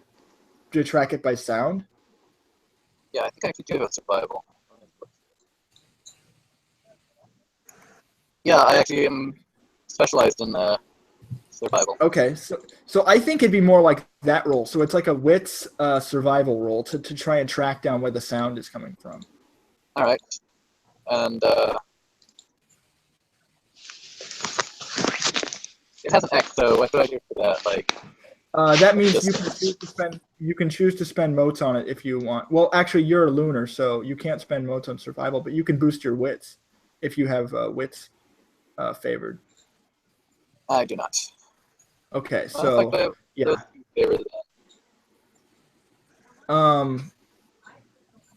S1: Do you track it by sound?
S2: Yeah, I think I could do a survival. Yeah, I actually am specialized in survival.
S1: Okay, so I think it'd be more like that roll. So it's like a wits survival roll to try and track down where the sound is coming from.
S2: All right, and it has an X. So what do I do for that? Like.
S1: That means you can choose to spend motes on it if you want. Well, actually, you're a lunar, so you can't spend motes on survival, but you can boost your wits if you have wits favored.
S2: I do not.
S1: Okay, so yeah.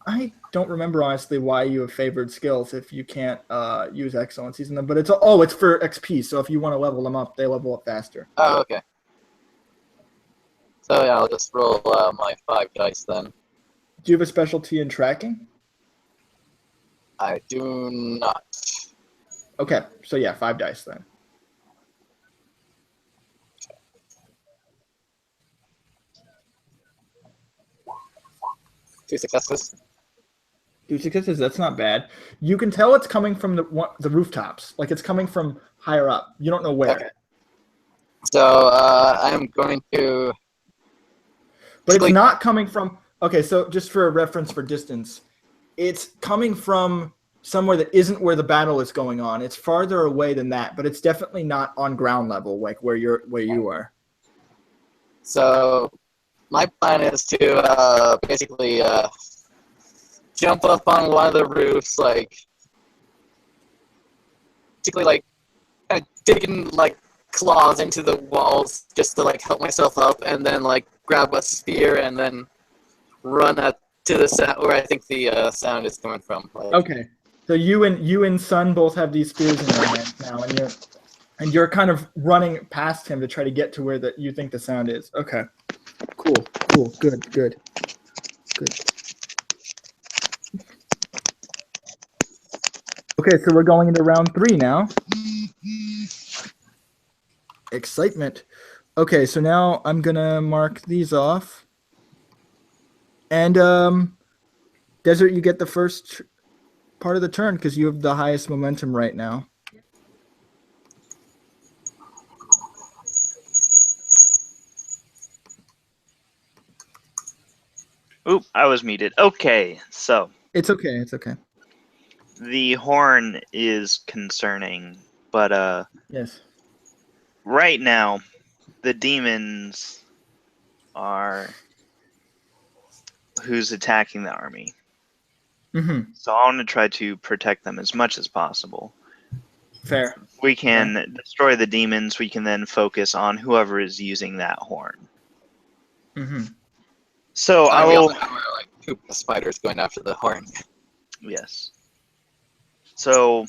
S1: I don't remember honestly why you have favored skills if you can't use excellencies in them, but it's for XP. So if you want to level them up, they level up faster.
S2: Oh, okay. So yeah, I'll just roll my 5 dice then.
S1: Do you have a specialty in tracking?
S2: I do not.
S1: Okay, so yeah, 5 dice then.
S2: Two successes.
S1: 2 successes. That's not bad. You can tell it's coming from the rooftops. Like it's coming from higher up. You don't know where.
S2: Okay. So I am going to.
S1: But it's not coming from. Okay, so just for a reference for distance, it's coming from somewhere that isn't where the battle is going on. It's farther away than that, but it's definitely not on ground level, like where you are.
S2: So my plan is to basically jump up on one of the roofs, like basically like kind of digging like claws into the walls just to like help myself up, and then like grab a spear and then run to the sound where I think the sound is coming from. Like,
S1: okay, so you and Sun both have these spears in your hands now, and you're kind of running past him to try to get to where you think the sound is. Okay, cool, good. Okay, so we're going into round 3 now. Excitement. Okay, so now I'm gonna mark these off. And Desert, you get the first part of the turn because you have the highest momentum right now.
S4: Oop, I was muted. Okay, so.
S1: It's okay.
S4: The horn is concerning, but
S1: yes.
S4: Right now, the demons are who's attacking the army.
S1: Mm-hmm.
S4: So I want to try to protect them as much as possible.
S1: Fair.
S4: We can destroy the demons. We can then focus on whoever is using that horn.
S1: Mm-hmm.
S4: So I
S2: we
S4: will.
S2: also have like 2 spiders going after the horn.
S4: Yes. So,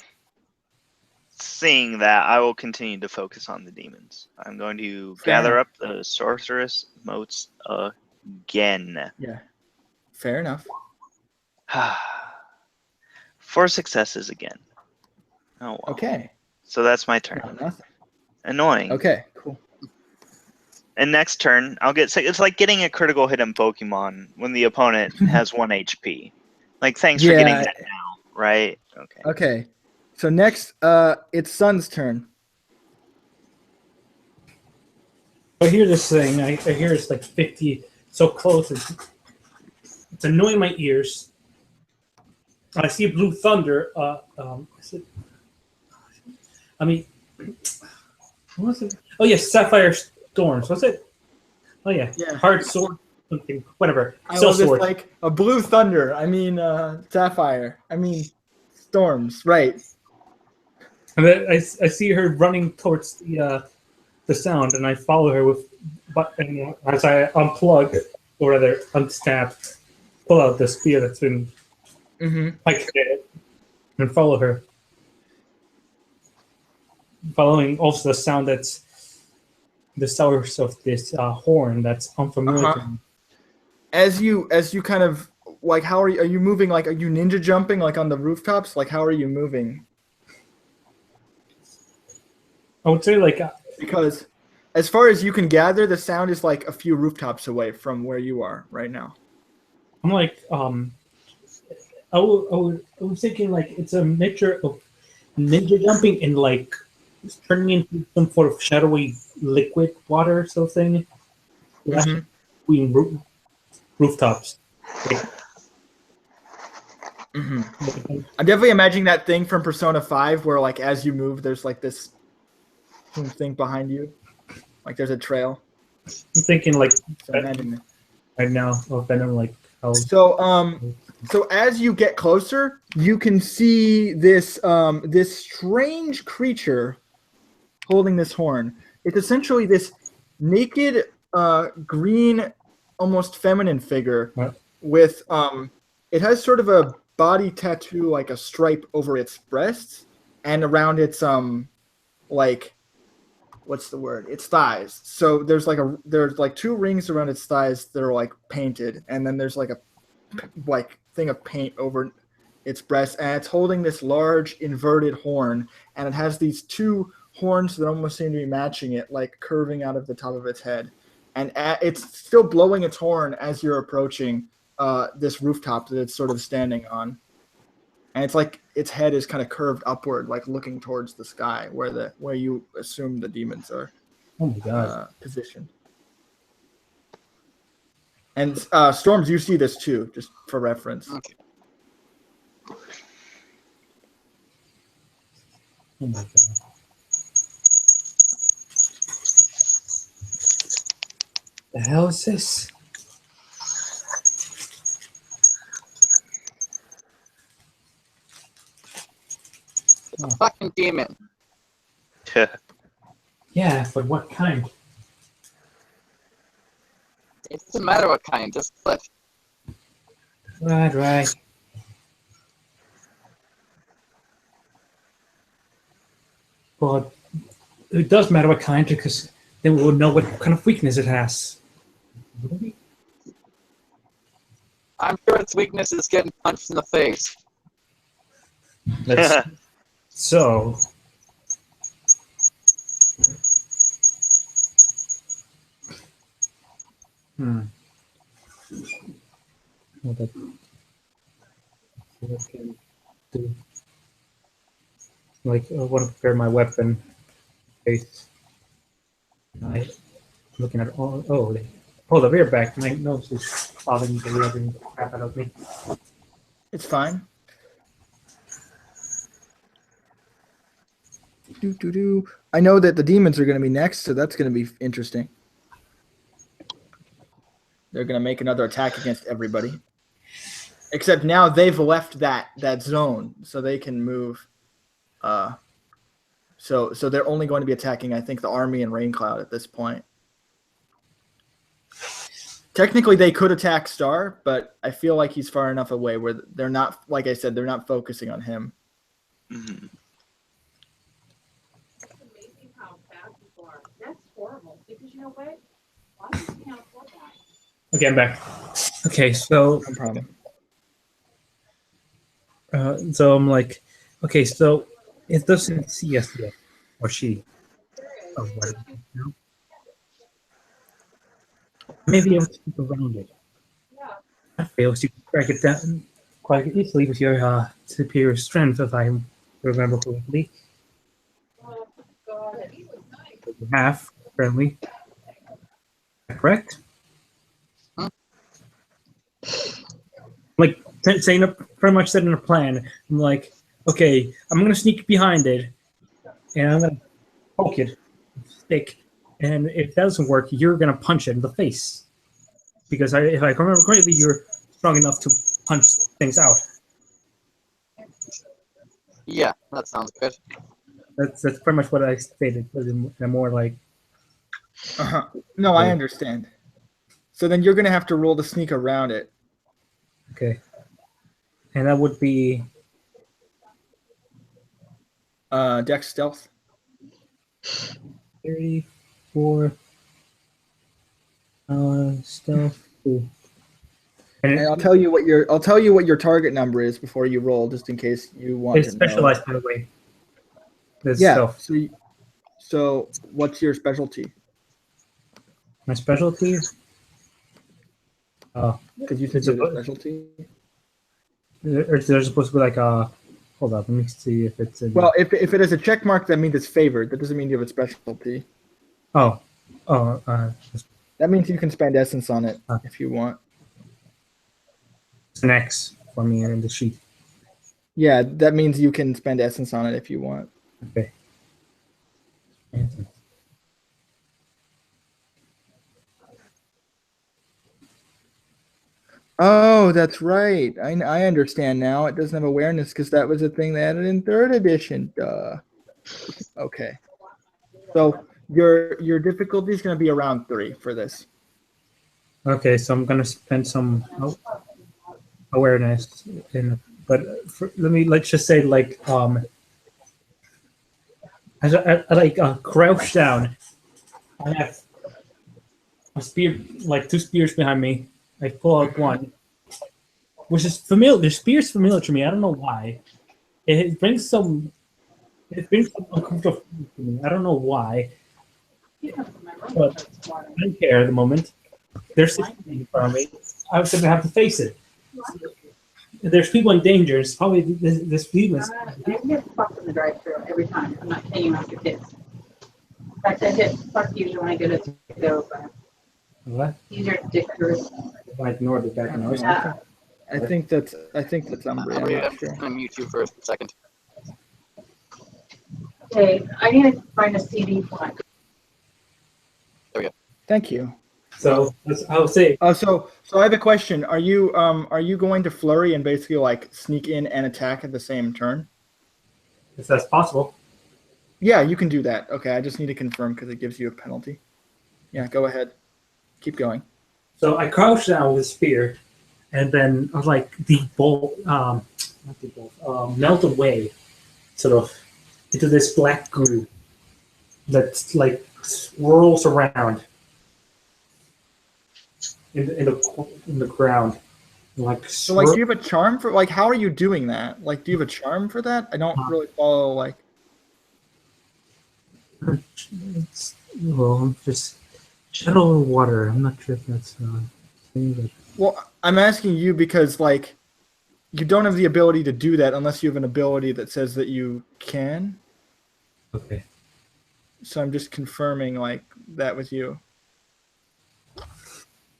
S4: seeing that, I will continue to focus on the demons. I'm going to gather up the sorceress motes again.
S1: Yeah. Fair enough.
S4: 4 successes again. Oh, wow.
S1: Okay.
S4: So that's my turn.
S1: No, nothing.
S4: Annoying.
S1: Okay, cool.
S4: And next turn, I'll get sick. It's like getting a critical hit in Pokemon when the opponent has 1 HP. Like, thanks for getting that now, right? Okay.
S1: Okay. So next, it's Sun's turn.
S7: I hear this thing. I hear it's like 50, so close. It's annoying my ears. I see blue thunder. Is it? I mean, what was it? Oh yes, sapphire storms. What's it? Oh yeah, hard sword, something, whatever.
S1: I love this, like a blue thunder. I mean, sapphire. I mean, storms. Right.
S7: And then I see her running towards the sound, and I follow her with, as I unplug, or rather unstab, pull out the spear that's been piked in it, and follow her. Following also the sound that's the source of this horn that's unfamiliar to me.
S1: As you kind of like, how are you moving? Like, are you ninja jumping like on the rooftops? Like, how are you moving?
S7: I would say like
S1: because as far as you can gather, the sound is like a few rooftops away from where you are right now.
S7: I'm like I was thinking like it's a mixture of ninja jumping and like turning into some sort of shadowy liquid water sort of thing. Between rooftops.
S1: I'm definitely imagining that thing from Persona 5 where like as you move there's like this thing behind you. Like there's a trail.
S7: I'm thinking like
S1: so imagine
S7: right now of Venom like how
S1: so as you get closer, you can see this this strange creature holding this horn. It's essentially this naked green, almost feminine figure with it has sort of a body tattoo, like a stripe over its breasts and around its like what's the word? Its thighs. So there's like 2 rings around its thighs that are like painted, and then there's like a thing of paint over its breast, and it's holding this large inverted horn, and it has these 2 horns that almost seem to be matching it, like curving out of the top of its head, and it's still blowing its horn as you're approaching this rooftop that it's sort of standing on, and it's like its head is kind of curved upward, like looking towards the sky where you assume the demons are positioned. And Storms, you see this too, just for reference.
S2: Okay.
S7: Oh my god. The hell is this?
S2: It's a fucking demon.
S7: Yeah, but what kind?
S2: It doesn't matter what kind, just click.
S7: Right. Well, it does matter what kind because then we will know what kind of weakness it has.
S2: I'm sure its weakness is getting punched in the face.
S7: So. What I can do. Like, I want to prepare my weapon. Case. I'm looking at all. Oh, they pull the rear back. My nose is bothering the living crap out of me.
S1: It's fine. I know that the demons are going to be next, so that's going to be interesting. They're going to make another attack against everybody. Except now they've left that zone, so they can move. So they're only going to be attacking, I think, the army and Raincloud at this point. Technically, they could attack Star, but I feel like he's far enough away where they're not, like I said, they're not focusing on him.
S8: Mm-hmm. It's amazing how bad people are. That's horrible, because you know what? A lot of people can't afford that.
S7: Okay, I'm back. Okay, so
S1: No problem.
S7: So I'm like, okay, so it doesn't see us yet, or she. Oh, what? No? Maybe able to keep around it.
S8: Yeah.
S7: I feel you can track it down quite easily with your superior strength, if I remember correctly.
S8: Oh, God.
S7: Half, apparently. Correct?
S2: Huh?
S7: Like, saying pretty much setting a plan. I'm like, okay, I'm going to sneak behind it, and I'm going to poke it with a stick. And if that doesn't work, you're going to punch it in the face. Because if I remember correctly, you're strong enough to punch things out.
S2: Yeah, that sounds good.
S7: That's pretty much what I stated, but in a more like...
S1: No, I understand. So then you're going to have to roll to sneak around it.
S7: Okay. And that would be...
S1: Dex stealth.
S7: 34 stealth. Ooh.
S1: And I'll tell you what your target number is before you roll, just in case you want
S7: It's
S1: to know.
S7: specialized, by the way. This
S1: Yeah.
S7: stealth.
S1: So what's your specialty?
S7: My specialty?
S1: Because you said you had a specialty.
S7: There's supposed to be like a... Hold up, let me see if it's in...
S1: Well, if it has a check mark, that means it's favored. That doesn't mean you have a specialty.
S7: That
S1: That means you can spend essence on it if you want.
S7: It's an X for me in the sheet.
S1: Yeah, that means you can spend essence on it if you want.
S7: Okay.
S1: Oh, that's right. I understand now. It doesn't have awareness because that was a thing they added in 3rd edition. Duh. Okay. So your difficulty is going to be around 3 for this.
S7: Okay, so I'm gonna spend some awareness but let's just say like as I crouch down, I have a spear, like 2 spears behind me. I pull out one, which is familiar. The spear's familiar to me. I don't know why. It brings some uncomfortable feelings to me. I don't know why, but I don't care at the moment. There's something in front of me. I was going to have to face it. There's people in danger. It's probably this demons.
S8: I hit fuck in the drive-thru every time. I'm not kidding you after kids. In fact, I hit fuck usually when I go to go, but
S7: What?
S8: these are dickers.
S7: If I ignore the back noise.
S8: Yeah.
S1: I think that's Umbria. I'm
S2: I'm
S1: not sure.
S2: gonna mute you for a second.
S8: Okay, I need to find a CD file.
S1: Thank you.
S7: So I'll say.
S1: So I have a question. Are you going to flurry and basically like sneak in and attack at the same turn?
S7: If that's possible.
S1: Yeah, you can do that. Okay, I just need to confirm because it gives you a penalty. Yeah, go ahead. Keep going.
S7: So I crouch down with spear, and then like the bolt, melt away, sort of into this black goo that like swirls around in the ground. Like
S1: So like, do you have a charm for like? How are you doing that? Like, do you have a charm for that? I don't really follow. Like,
S7: well, just shadow of water. I'm not sure if that's thing, but...
S1: Well, I'm asking you because like, you don't have the ability to do that unless you have an ability that says that you can.
S7: Okay.
S1: So I'm just confirming like that with you.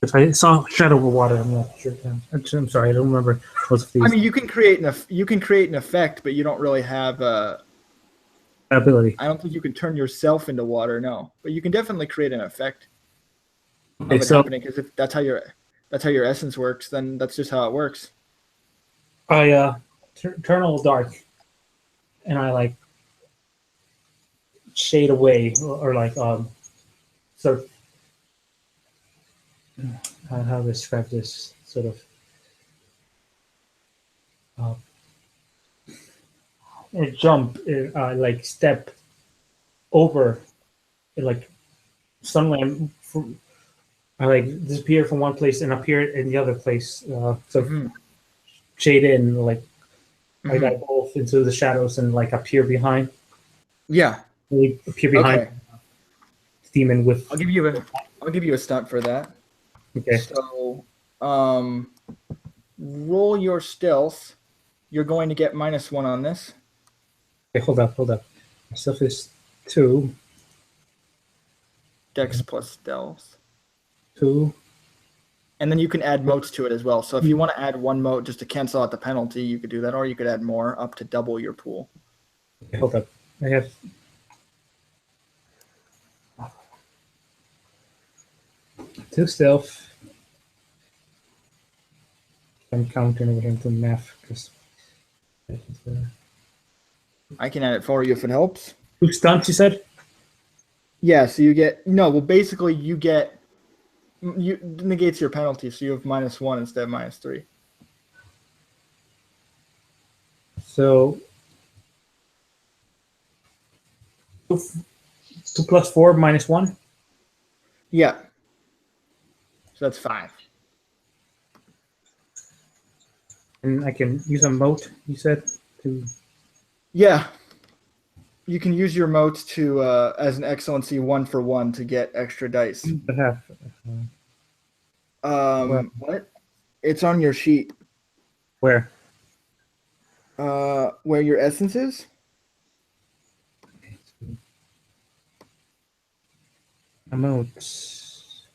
S7: If I saw shadow of water, I'm not sure. I'm sorry, I don't remember most of these.
S1: I mean, you can create an effect, but you don't really have a
S7: ability.
S1: I don't think you can turn yourself into water, no. But you can definitely create an effect of
S7: Okay,
S1: it happening, because if that's how your essence works, then that's just how it works.
S7: I turn all dark, and I like shade away, or like sort of how to describe this sort of a jump, like step over, like suddenly I like disappear from one place and appear in the other place. Shade in, like I got both into the shadows and like appear behind.
S1: Yeah.
S7: Really appear behind.
S1: Okay.
S7: Demon with.
S1: I'll give you a stunt for that.
S7: Okay.
S1: So, roll your stealth. You're going to get -1 on this.
S7: Okay, hold up. My stuff is 2.
S1: Dex plus stealth.
S7: 2.
S1: And then you can add motes to it as well. So if you want to add 1 mote just to cancel out the penalty, you could do that, or you could add more up to double your pool.
S7: Okay, hold up. I have 2 stealth. I'm counting over into math because
S1: I can add it for you if it helps.
S7: 2 stunts. You said?
S1: Yeah, so you get well. Basically, you negates your penalty, so you have -1 instead of -3.
S7: So 2 plus 4 -1.
S1: Yeah. So that's 5.
S7: And I can use a moat. You said to.
S1: Yeah. You can use your motes to as an excellency 1-for-1 to get extra dice.
S7: I have.
S1: What? It's on your sheet.
S7: Where?
S1: Where your essence is?
S7: Moats.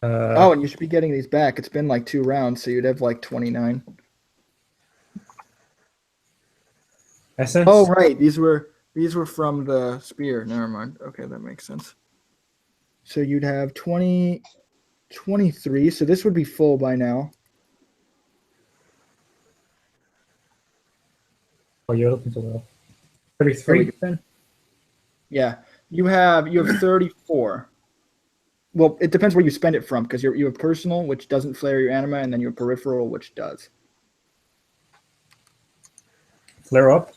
S1: And you should be getting these back. It's been like 2 rounds, so you'd have like 29.
S7: Essence?
S1: Oh, right. These were from the spear. Never mind. Okay, that makes sense. So you'd have 23. So this would be full by now.
S7: Oh, you're looking for the 33 then?
S1: Yeah. You have 34. Well, it depends where you spend it from, because you have personal, which doesn't flare your anima, and then you have peripheral, which does.
S7: Flare up?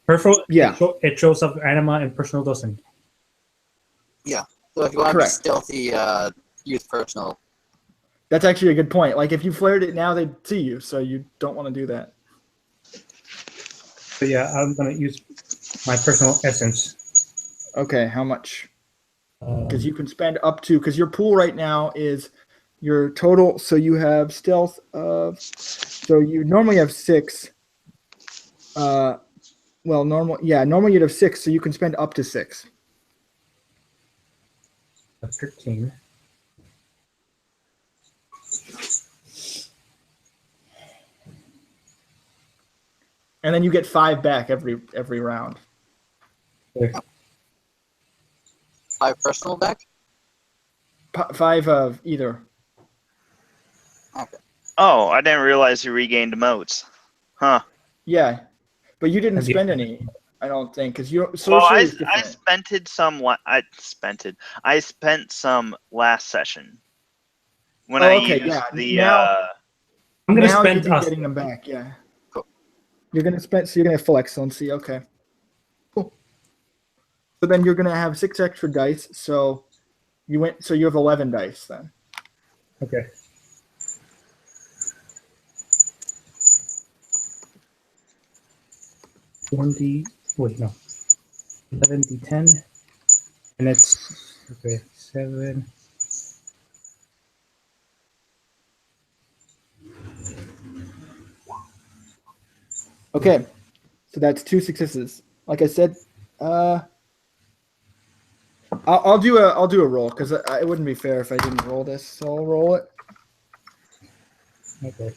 S7: Peripheral,
S1: Yeah.
S7: it shows up anima and personal doesn't.
S2: Yeah. So if you want to be
S1: Correct.
S2: stealthy, use personal.
S1: That's actually a good point. Like, if you flared it now, they'd see you, so you don't want to do that.
S7: But yeah, I'm going to use my personal essence.
S1: Okay, how much? Because you can spend up to, because your pool right now is your total, so you have stealth of, so you normally have 6. Normally you'd have 6, so you can spend up to 6.
S7: 13.
S1: And then you get 5 back every round.
S7: Okay.
S2: 5 personal back?
S1: 5 of either.
S2: Okay.
S4: Oh, I didn't realize you regained moats. Huh.
S1: Yeah, but you didn't
S7: Have you-
S1: spend any, I don't think, because you.
S4: Well,
S1: Sorcery
S4: I
S1: is different.
S4: I spent some last session when
S1: Oh,
S4: I
S1: okay,
S4: used
S1: yeah.
S4: the
S1: Now-
S7: I'm going to
S1: now
S7: spend
S1: you'd be getting them back. Yeah.
S2: Cool.
S1: You're gonna spend, so you're gonna have full excellency. Okay. Cool. So then you're gonna have 6 extra dice. So you have 11 dice then.
S7: Okay. Wait, no. 11d10. And it's, okay, 7.
S1: Okay. So that's 2 successes. Like I said, I'll do a roll, because it wouldn't be fair if I didn't roll this. So I'll roll it.
S7: Okay.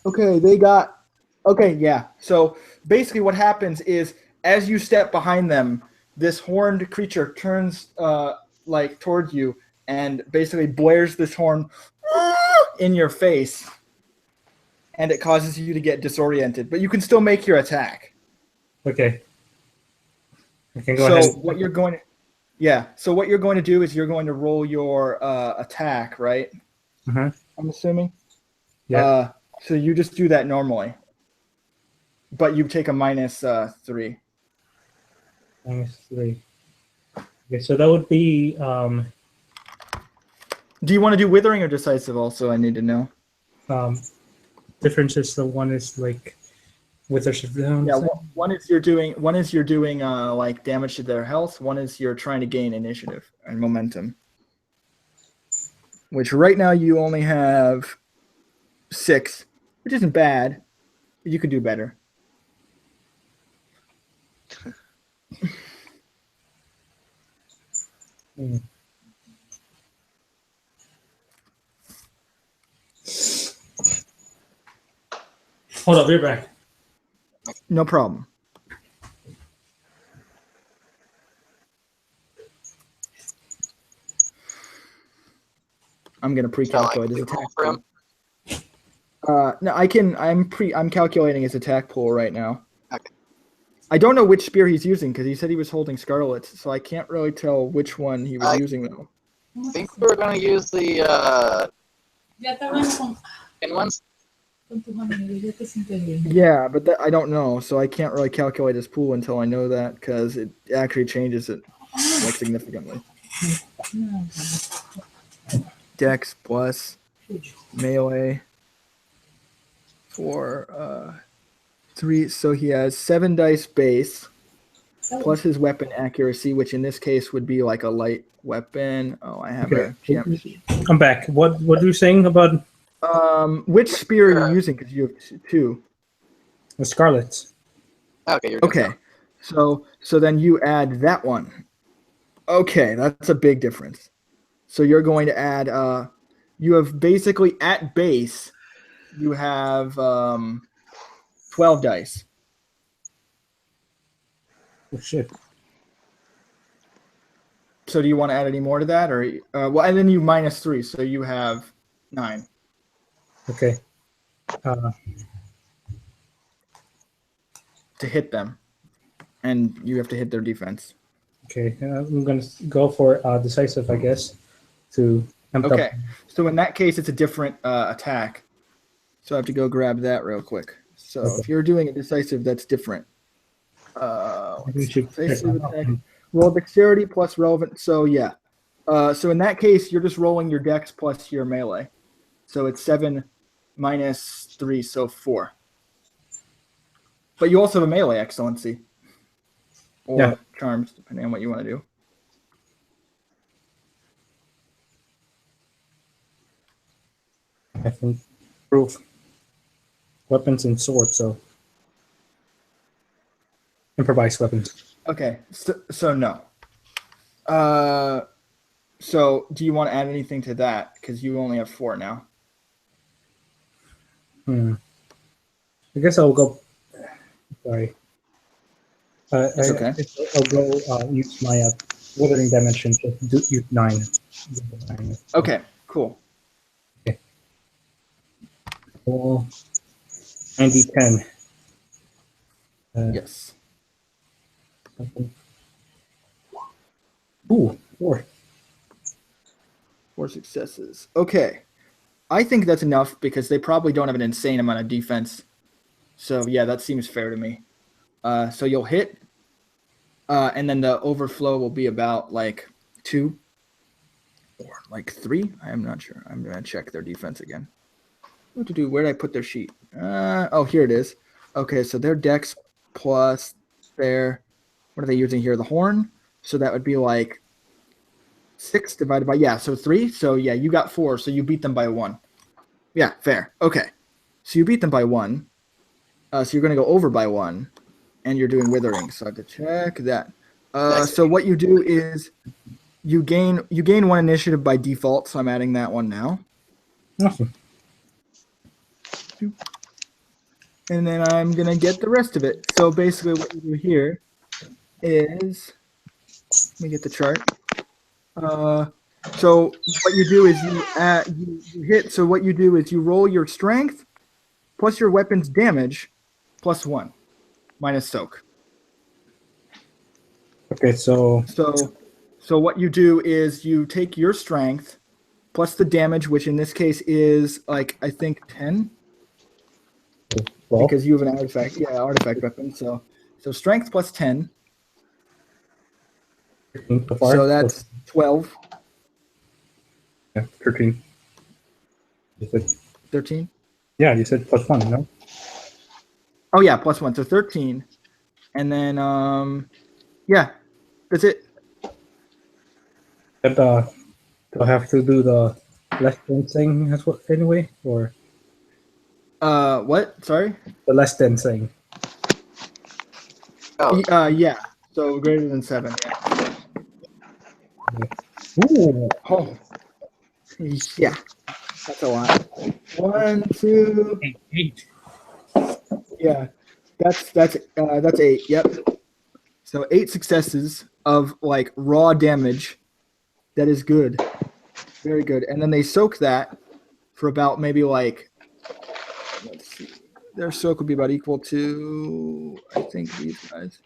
S1: Okay, they got. Okay, yeah. So basically, what happens is, as you step behind them, this horned creature turns like towards you and basically blares this horn in your face, and it causes you to get disoriented. But you can still make your attack.
S7: Okay. I can go ahead.
S1: So what you're going to do is you're going to roll your attack, right?
S7: Uh-huh.
S1: I'm assuming.
S7: Yeah.
S1: So you just do that normally, but you take a -3.
S7: -3. Okay, so that would be
S1: Do you want to do withering or decisive? Also, I need to know.
S7: difference is the one is like with their
S1: Yeah, one is you're doing like damage to their health. One is you're trying to gain initiative and momentum. Which right now you only have 6, which isn't bad. But you could do better.
S7: Hold up, you're back.
S1: No problem. I'm gonna pre-calculate his attack.
S2: For him?
S1: No, I can. I'm calculating his attack pool right now.
S2: Okay.
S1: I don't know which spear he's using because he said he was holding Scarlet's, so I can't really tell which one he was using though.
S2: I think we were gonna use the in ones.
S1: Yeah, but I don't know, so I can't really calculate his pool until I know that because it actually changes it like significantly. Dex plus melee for 3, so he has 7 dice base plus his weapon accuracy, which in this case would be like a light weapon. Oh, I have a gem.
S7: I'm back. What were you saying about
S1: which spear are you using? Because you have 2.
S7: the Scarlets?
S2: Okay, you're good.
S1: Okay, so then you add that one. Okay, that's a big difference. So you're going to add. You have basically at base, you have 12 dice.
S7: Oh shit.
S1: So do you want to add any more to that, or well, and then you minus 3, so you have 9.
S7: Okay.
S1: To hit them, and you have to hit their defense.
S7: Okay, I'm gonna go for decisive, I guess, to amp up.
S1: Okay, so in that case, it's a different attack. So I have to go grab that real quick. So
S7: Okay.
S1: if you're doing a decisive, that's different. Decisive attack.
S7: Okay.
S1: Roll dexterity plus relevant. So yeah. So in that case, you're just rolling your dex plus your melee. So it's 7 minus 3, so 4. But you also have a melee excellency. Or charms, depending on what you want to do.
S7: I think proof weapons and swords, so improvised weapons.
S1: Okay, so no. So do you want to add anything to that? Because you only have 4 now.
S7: I guess I'll go. Sorry.
S1: It's okay.
S7: I'll go use my withering dimension to use 9.
S1: Okay, cool.
S7: Okay. Well, 90-10.
S1: Yes.
S7: Ooh, 4.
S1: 4 successes. Okay. I think that's enough because they probably don't have an insane amount of defense. So yeah, that seems fair to me. So you'll hit, and then the overflow will be about like 2 or like 3. I am not sure. I'm gonna check their defense again. What to do? Where did I put their sheet? Oh, here it is. Okay, so their dex plus their, what are they using here? The horn. So that would be like 6 divided by, so 3. So yeah, you got 4. So you beat them by 1. Yeah, fair. Okay. So you beat them by 1. So you're going to go over by 1, and you're doing withering. So I have to check that. So what you do is you gain 1 initiative by default. So I'm adding that one now.
S7: Awesome.
S1: And then I'm going to get the rest of it. So basically what you do here is, let me get the chart. So what you do is you hit. So what you do is you roll your strength plus your weapon's damage plus 1 minus soak.
S7: Okay, so
S1: what you do is you take your strength plus the damage, which in this case is like I think 10.
S7: well,
S1: Because you have an artifact weapon. So strength plus 10. So that's 12.
S7: Yeah, 13. You said
S1: 13.
S7: Yeah, you said plus 1, no?
S1: Oh yeah, +1, so 13, and then yeah, that's it.
S7: And do I have to do the less than thing as well anyway, or
S1: What? Sorry.
S7: the less than thing?
S2: Oh,
S1: Yeah. So greater than 7. Yeah.
S7: Ooh,
S1: Oh. Yeah. That's a lot. 1, 2.
S7: 8.
S1: Yeah. That's 8. Yep. So 8 successes of like raw damage. That is good. Very good. And then they soak that for about maybe like, let's see, their soak would be about equal to, I think, these guys.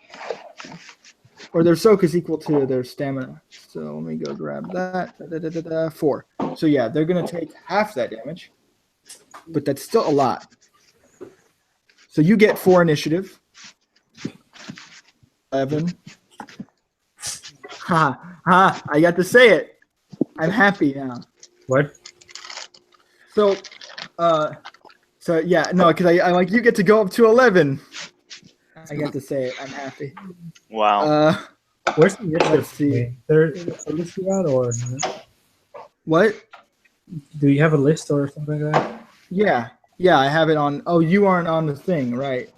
S1: Or their soak is equal to their stamina. So let me go grab that. 4. So yeah, they're going to take half that damage, but that's still a lot. So you get 4 initiative. 11. I got to say it. I'm happy now.
S7: What?
S1: So yeah, no, because I like you get to go up to 11. I got to say it. I'm happy.
S4: Wow.
S7: Where's the initiative?
S1: Let's see.
S7: There's a list you got, or
S1: What?
S7: do you have a list or something like that?
S1: Yeah, I have it on. Oh, you aren't on the thing, right?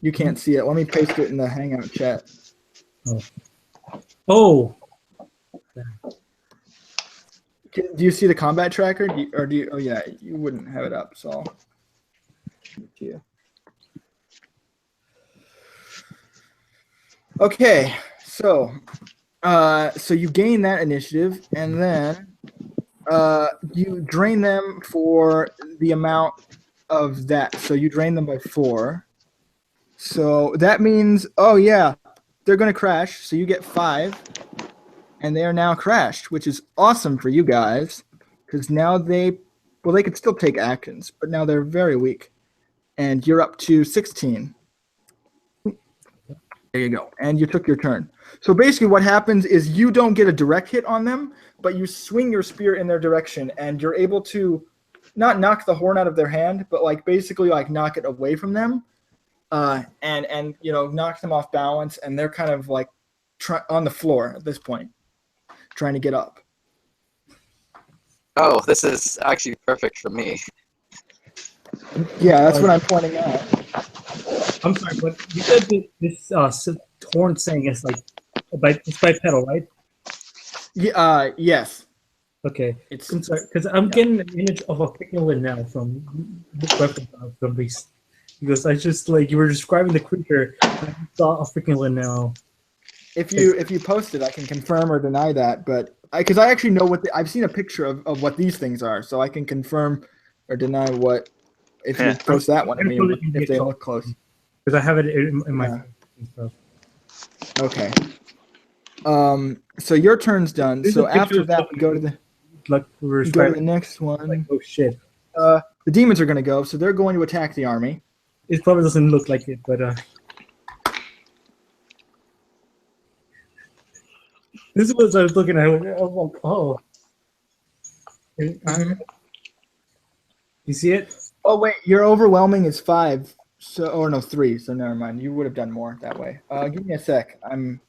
S1: You can't see it. Let me paste it in the Hangout chat.
S7: Oh,
S1: Do you see the combat tracker? Do you? Oh yeah, you wouldn't have it up, so I'll give it to you. Okay, so you gain that initiative, and then you drain them for the amount of that. So you drain them by 4. So that means, oh yeah, they're going to crash. So you get 5, and they are now crashed, which is awesome for you guys, because now they could still take actions, but now they're very weak, and you're up to 16. There you go. And you took your turn. So basically what happens is you don't get a direct hit on them, but you swing your spear in their direction, and you're able to not knock the horn out of their hand, but like basically like knock it away from them, and you know, knock them off balance, and they're kind of like on the floor at this point, trying to get up.
S2: oh, this is actually perfect for me.
S1: Yeah, that's what I'm pointing out.
S7: I'm sorry, but you said this horn thing is like it's by pedal, right?
S1: Yeah. Yes.
S7: Okay.
S1: It's
S7: I'm sorry, because I'm getting an image of a piglet now from this weapon from these. Because I just like you were describing the creature, I saw a piglet now.
S1: If you post it, I can confirm or deny that. But because I actually know what I've seen a picture of what these things are, so I can confirm or deny what if you post that one. I mean, if they look close.
S7: Because I have it in my phone and stuff.
S1: Okay. So your turn's done.
S7: There's
S1: So
S7: a picture
S1: after
S7: of
S1: that, we go to the next one.
S7: Like, oh shit.
S1: The demons are going to go, so they're going to attack the army.
S7: It probably doesn't look like it, but this is what I was looking at. Oh. You see it?
S1: Oh wait, your overwhelming is 5. So, or no, 3. So never mind. You would have done more that way. Give me a sec. I'm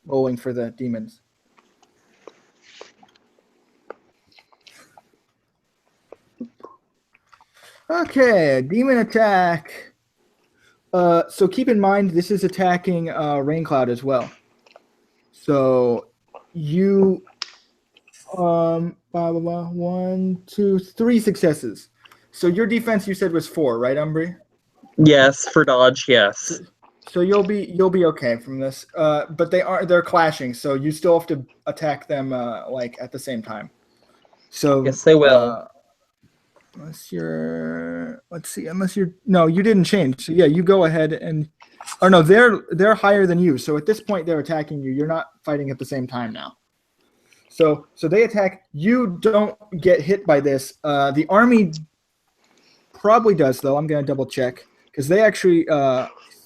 S1: rolling for the demons. Okay, demon attack. So keep in mind this is attacking Raincloud as well. So you 1, 2, 3 successes. So your defense you said was 4, right, Umbri?
S3: Yes, for dodge, yes.
S1: So you'll be okay from this. But they're clashing, so you still have to attack them like at the same time. So
S3: Yes, they will.
S1: Unless you're no, you didn't change. So yeah, you go ahead and or no, they're higher than you. So at this point they're attacking you. You're not fighting at the same time now. So they attack. You don't get hit by this. The army probably does though. I'm gonna double check because they actually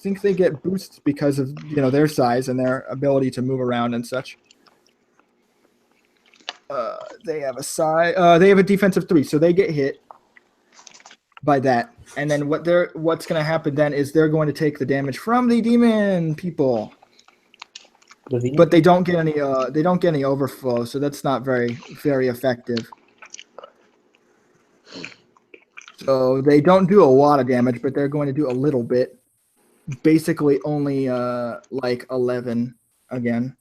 S1: think they get boosts because of their size and their ability to move around and such. They have a defensive 3, so they get hit. by that. And then what's going to happen then is they're going to take the damage from the demon people. But they don't get any overflow, so that's not very effective. So they don't do a lot of damage, but they're going to do a little bit. Basically only like 11 again,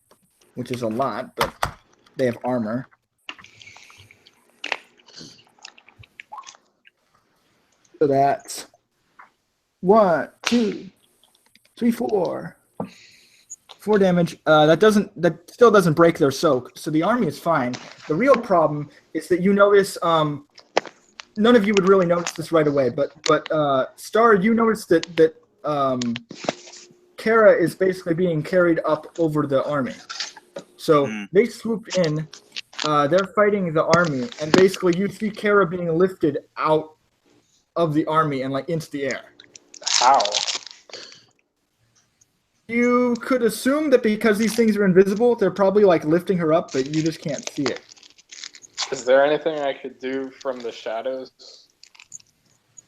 S1: which is a lot, but they have armor. So that's 1, 2, 3, 4. 4 damage. That still doesn't break their soak. So the army is fine. The real problem is that you notice none of you would really notice this right away, but Star, you notice that Kara is basically being carried up over the army. So they swoop in, they're fighting the army, and basically you see Kara being lifted out of the army and like into the air.
S5: How?
S1: You could assume that because these things are invisible, they're probably like lifting her up, but you just can't see it.
S5: Is there anything I could do from the shadows?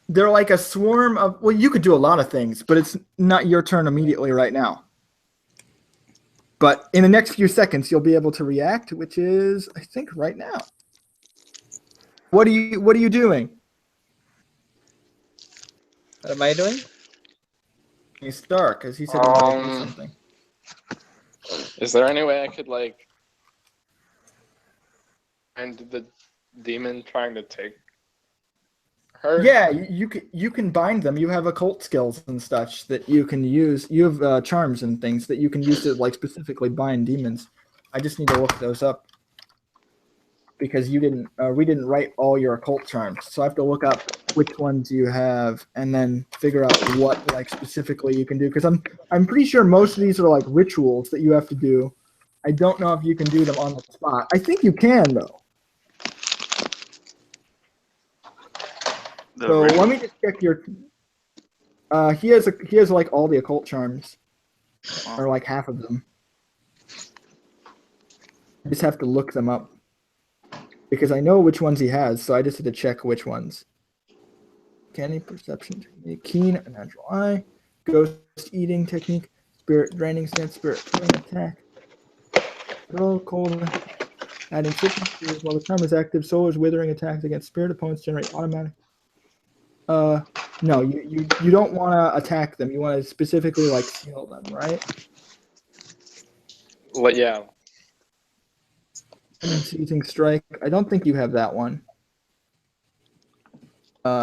S1: They're like a swarm of... Well, you could do a lot of things, but it's not your turn immediately right now. But in the next few seconds, you'll be able to react, which is, I think, right now. What are you doing?
S3: What am I doing?
S1: He's Stark, because he said he wanted to do something.
S5: Is there any way I could like find the demon trying to take her?
S1: Yeah, you can bind them. You have occult skills and such that you can use. You have charms and things that you can use to like specifically bind demons. I just need to look those up because we didn't write all your occult charms, so I have to look up which ones you have and then figure out what like specifically you can do. Because I'm pretty sure most of these are like rituals that you have to do. I don't know if you can do them on the spot. I think you can though. So let me just check your. He has like all the occult charms, or like half of them. I just have to look them up because I know which ones he has. So I just had to check which ones. Canny perception technique, keen natural eye, ghost eating technique, spirit draining stance, spirit killing attack, roll cold, adding sickness while the charm is active. Solar's withering attacks against spirit opponents generate automatic. No, you don't want to attack them. You want to specifically like heal them, right?
S5: Well, yeah.
S1: Seizing strike. I don't think you have that one.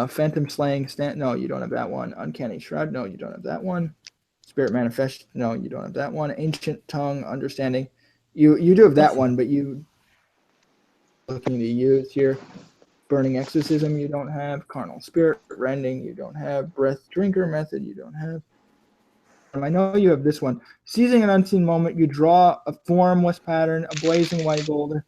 S1: Phantom slaying stand. No, you don't have that one. Uncanny shroud. No, you don't have that one. Spirit manifest. No, you don't have that one. Ancient tongue. Understanding. You do have that one, but you looking to use here. Burning exorcism. You don't have. Carnal spirit. Rending. You don't have. Breath drinker method. You don't have. I know you have this one. Seizing an unseen moment. You draw a formless pattern. A blazing white gold.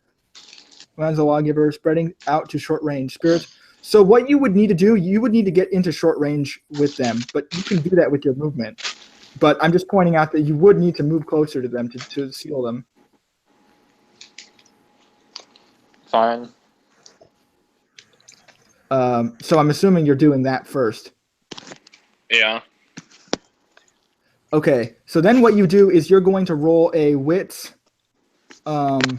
S1: Lands a lawgiver. Spreading out to short range. Spirits. So what you would need to do, you would need to get into short range with them, but you can do that with your movement. But I'm just pointing out that you would need to move closer to them to seal them.
S5: Fine.
S1: So I'm assuming you're doing that first.
S5: Yeah.
S1: Okay, so then what you do is you're going to roll a wits. Let's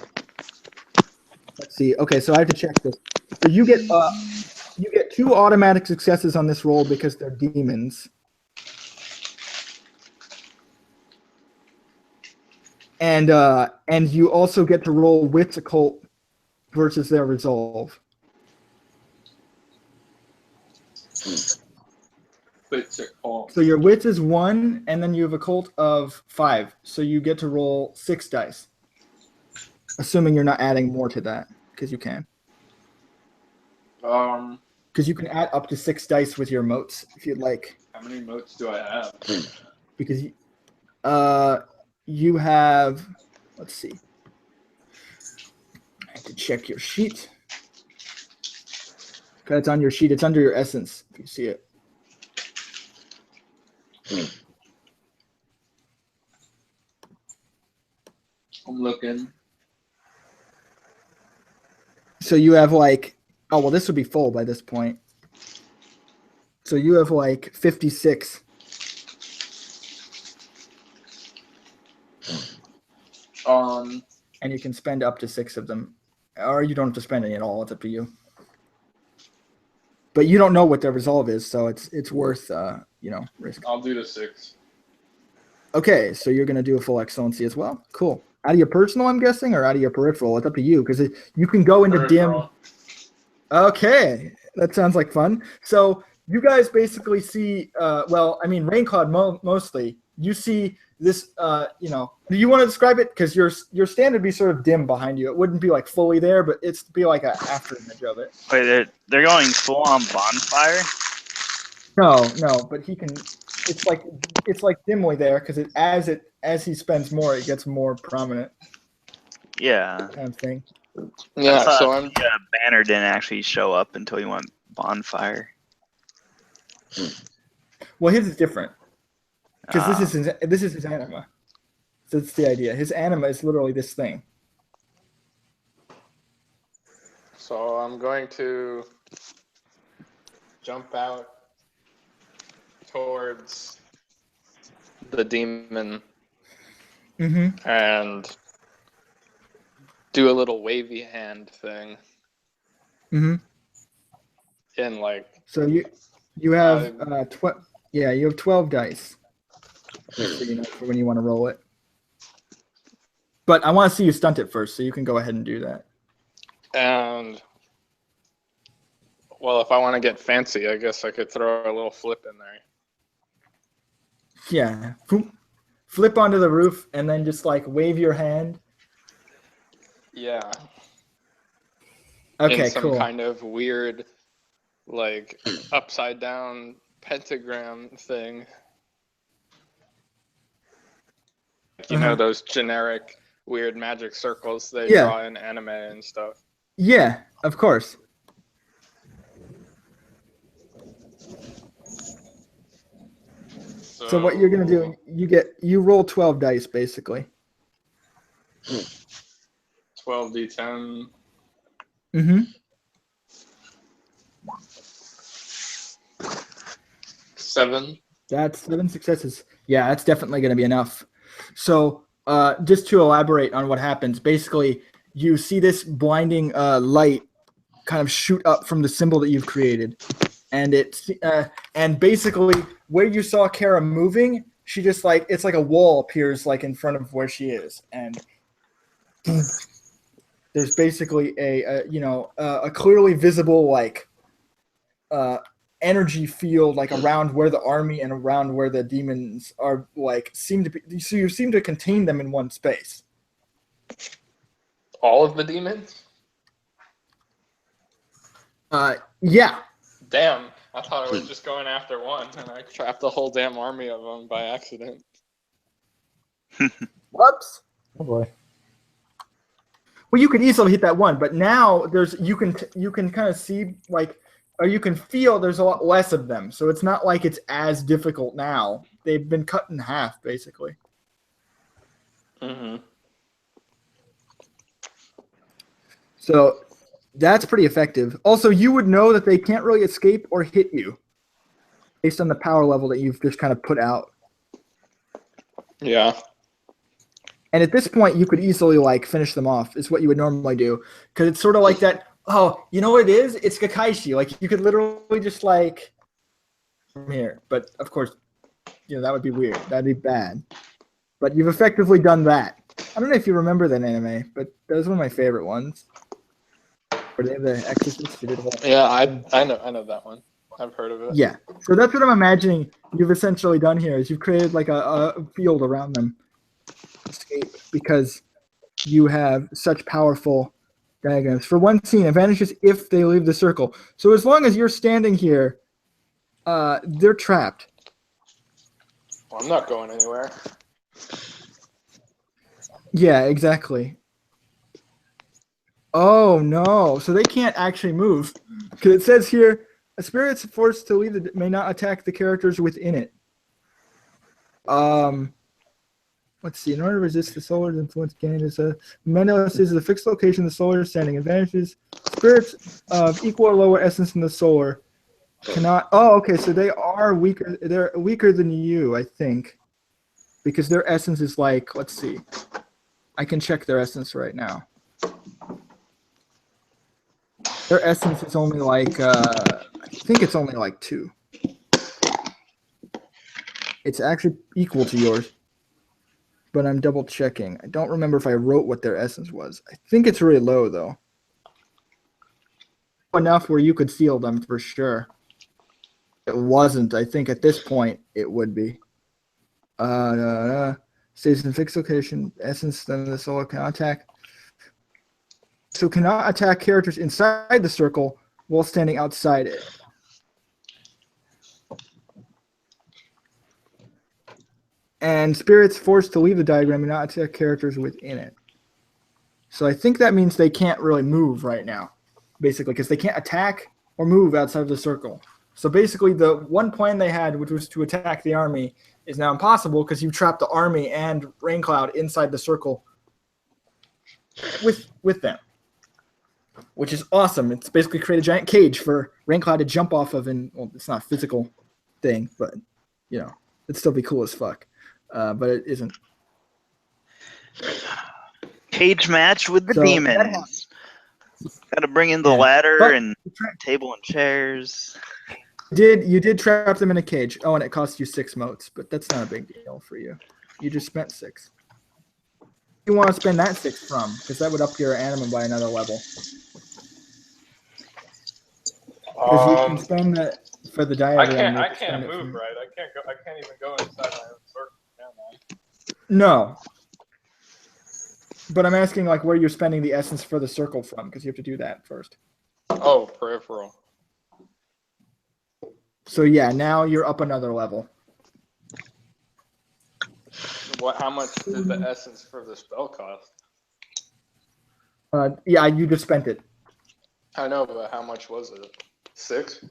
S1: see. Okay, so I have to check this. So you get 2 automatic successes on this roll because they're demons. And you also get to roll wits occult versus their resolve.
S5: Wits occult.
S1: So your wits is 1, and then you have occult of 5. So you get to roll 6 dice. Assuming you're not adding more to that, because you can. Because you can add up to 6 dice with your motes if you'd like.
S5: How many motes do I have?
S1: Because you have, let's see. I have to check your sheet. Okay, it's on your sheet. It's under your essence, if you see it.
S5: I'm looking.
S1: So you have like, oh, well, this would be full by this point. So you have like 56. And you can spend up to 6 of them. Or you don't have to spend any at all. It's up to you. But you don't know what the resolve is, so it's worth risk.
S5: I'll do the 6.
S1: Okay, so you're gonna do a full excellency as well. Cool. Out of your personal, I'm guessing, or out of your peripheral? It's up to you because you can go into dim. Okay, that sounds like fun. So you guys basically see. Raincloud mostly. You see this. Do you want to describe it? Because your stand would be sort of dim behind you. It wouldn't be like fully there, but it's be like an after image of it.
S4: Wait, they're going full on bonfire?
S1: No, but he can. It's like dimly there because as he spends more, it gets more prominent.
S4: Yeah.
S1: Kind of thing.
S5: Yeah. So
S4: the banner didn't actually show up until you went bonfire.
S1: Well, his is different because this is his anima. So that's the idea. His anima is literally this thing.
S5: So I'm going to jump out towards the demon and do a little wavy hand thing. And
S1: So you have you have 12 dice. So you know for when you want to roll it. But I want to see you stunt it first, so you can go ahead and do that.
S5: And well, if I want to get fancy, I guess I could throw a little flip in there.
S1: Yeah. Flip onto the roof and then just like wave your hand.
S5: Yeah.
S1: Okay,
S5: in some
S1: cool.
S5: kind of weird, like, upside down pentagram thing. You know those generic weird magic circles they draw in anime and stuff?
S1: Yeah, of course. So what you're gonna do, you roll 12 dice basically.
S5: 12d10. 7.
S1: That's 7 successes. Yeah, that's definitely gonna be enough. So just to elaborate on what happens, basically you see this blinding light kind of shoot up from the symbol that you've created. And and basically where you saw Kara moving, she just like it's like a wall appears like in front of where she is, and there's basically a clearly visible like energy field like around where the army and around where the demons are like seem to be. So you seem to contain them in one space.
S5: All of the demons?
S1: Yeah.
S5: Damn, I thought I was just going after one, and I trapped a whole damn army of them by accident.
S1: Whoops. Oh boy. Well, you could easily hit that one, but now you can kind of see like, or you can feel there's a lot less of them, so it's not like it's as difficult now. They've been cut in half, basically. So that's pretty effective. Also, you would know that they can't really escape or hit you based on the power level that you've just kind of put out.
S5: Yeah.
S1: And at this point, you could easily like finish them off. Is what you would normally do, because it's sort of like that. Oh, you know what it is? It's Kakaishi. Like you could literally just like from here. But of course, that would be weird. That'd be bad. But you've effectively done that. I don't know if you remember that anime, but that was one of my favorite ones. Where they have the Exorcist.
S5: Yeah, I know that one. I've heard of it.
S1: Yeah. So that's what I'm imagining you've essentially done here. Is you've created like a field around them. Escape because you have such powerful diagrams. For one scene, it vanishes if they leave the circle. So as long as you're standing here, they're trapped.
S5: Well, I'm not going anywhere.
S1: Yeah, exactly. Oh no! So they can't actually move because it says here, a spirit's forced to leave may not attack the characters within it. Let's see. In order to resist the solar's influence, gain is Menelaus is the fixed location the solar is standing. Advantages spirits of equal or lower essence in the solar Cannot. Oh, okay. So they are weaker. They're weaker than you, I think, because their essence is like. Let's see. I can check their essence right now. Their essence is only like. I think it's only like 2. It's actually equal to yours, but I'm double checking. I don't remember if I wrote what their essence was. I think it's really low though. Enough where you could seal them for sure. It wasn't. I think at this point it would be. Stays in fixed location. Essence, then the solo can attack. So cannot attack characters inside the circle while standing outside it. And spirits forced to leave the diagram and not attack characters within it. So I think that means they can't really move right now, basically, because they can't attack or move outside of the circle. So basically, the one plan they had, which was to attack the army, is now impossible because you trapped the army and Raincloud inside the circle with them, which is awesome. It's basically create a giant cage for Raincloud to jump off of, and well, it's not a physical thing, but you know, it'd still be cool as fuck. But it isn't.
S4: Cage match with the demons. Got to bring in the ladder and table and chairs.
S1: You did trap them in a cage. Oh, and it cost you 6 motes, but that's not a big deal for you. You just spent 6. You want to spend that 6 from, because that would up your animal by another level. Because you can spend that for the diagram.
S5: I can't move, right? I can't even go inside my own circle, can I?
S1: No. But I'm asking like where you're spending the essence for the circle from, because you have to do that first.
S5: Oh, peripheral.
S1: So yeah, now you're up another level.
S5: How much did the essence for the spell cost?
S1: Yeah, you just spent it.
S5: I know, but how much was it? 6?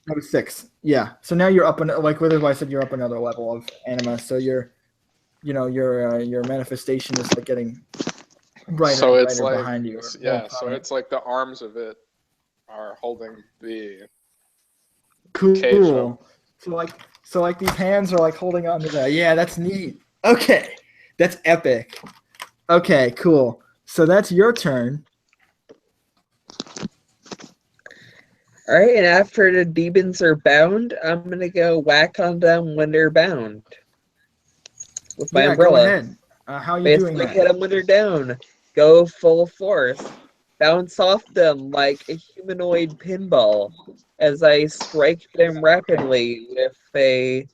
S1: That was 6. Yeah. So now you're up, like I said, you're up another level of anima. So your manifestation is like getting brighter,
S5: so it's
S1: brighter
S5: like,
S1: behind you.
S5: Yeah. So it's like the arms of it are holding the
S1: cool. So like these hands are like holding on to that. Yeah, that's neat. Okay, that's epic. Okay, cool. So that's your turn.
S3: All right, and after the demons are bound, I'm gonna go whack on them when they're bound with my umbrella.
S1: Go ahead. How are you
S3: Basically
S1: doing that?
S3: hit them when they're down. Go full force. Bounce off them like a humanoid pinball as I strike them rapidly with a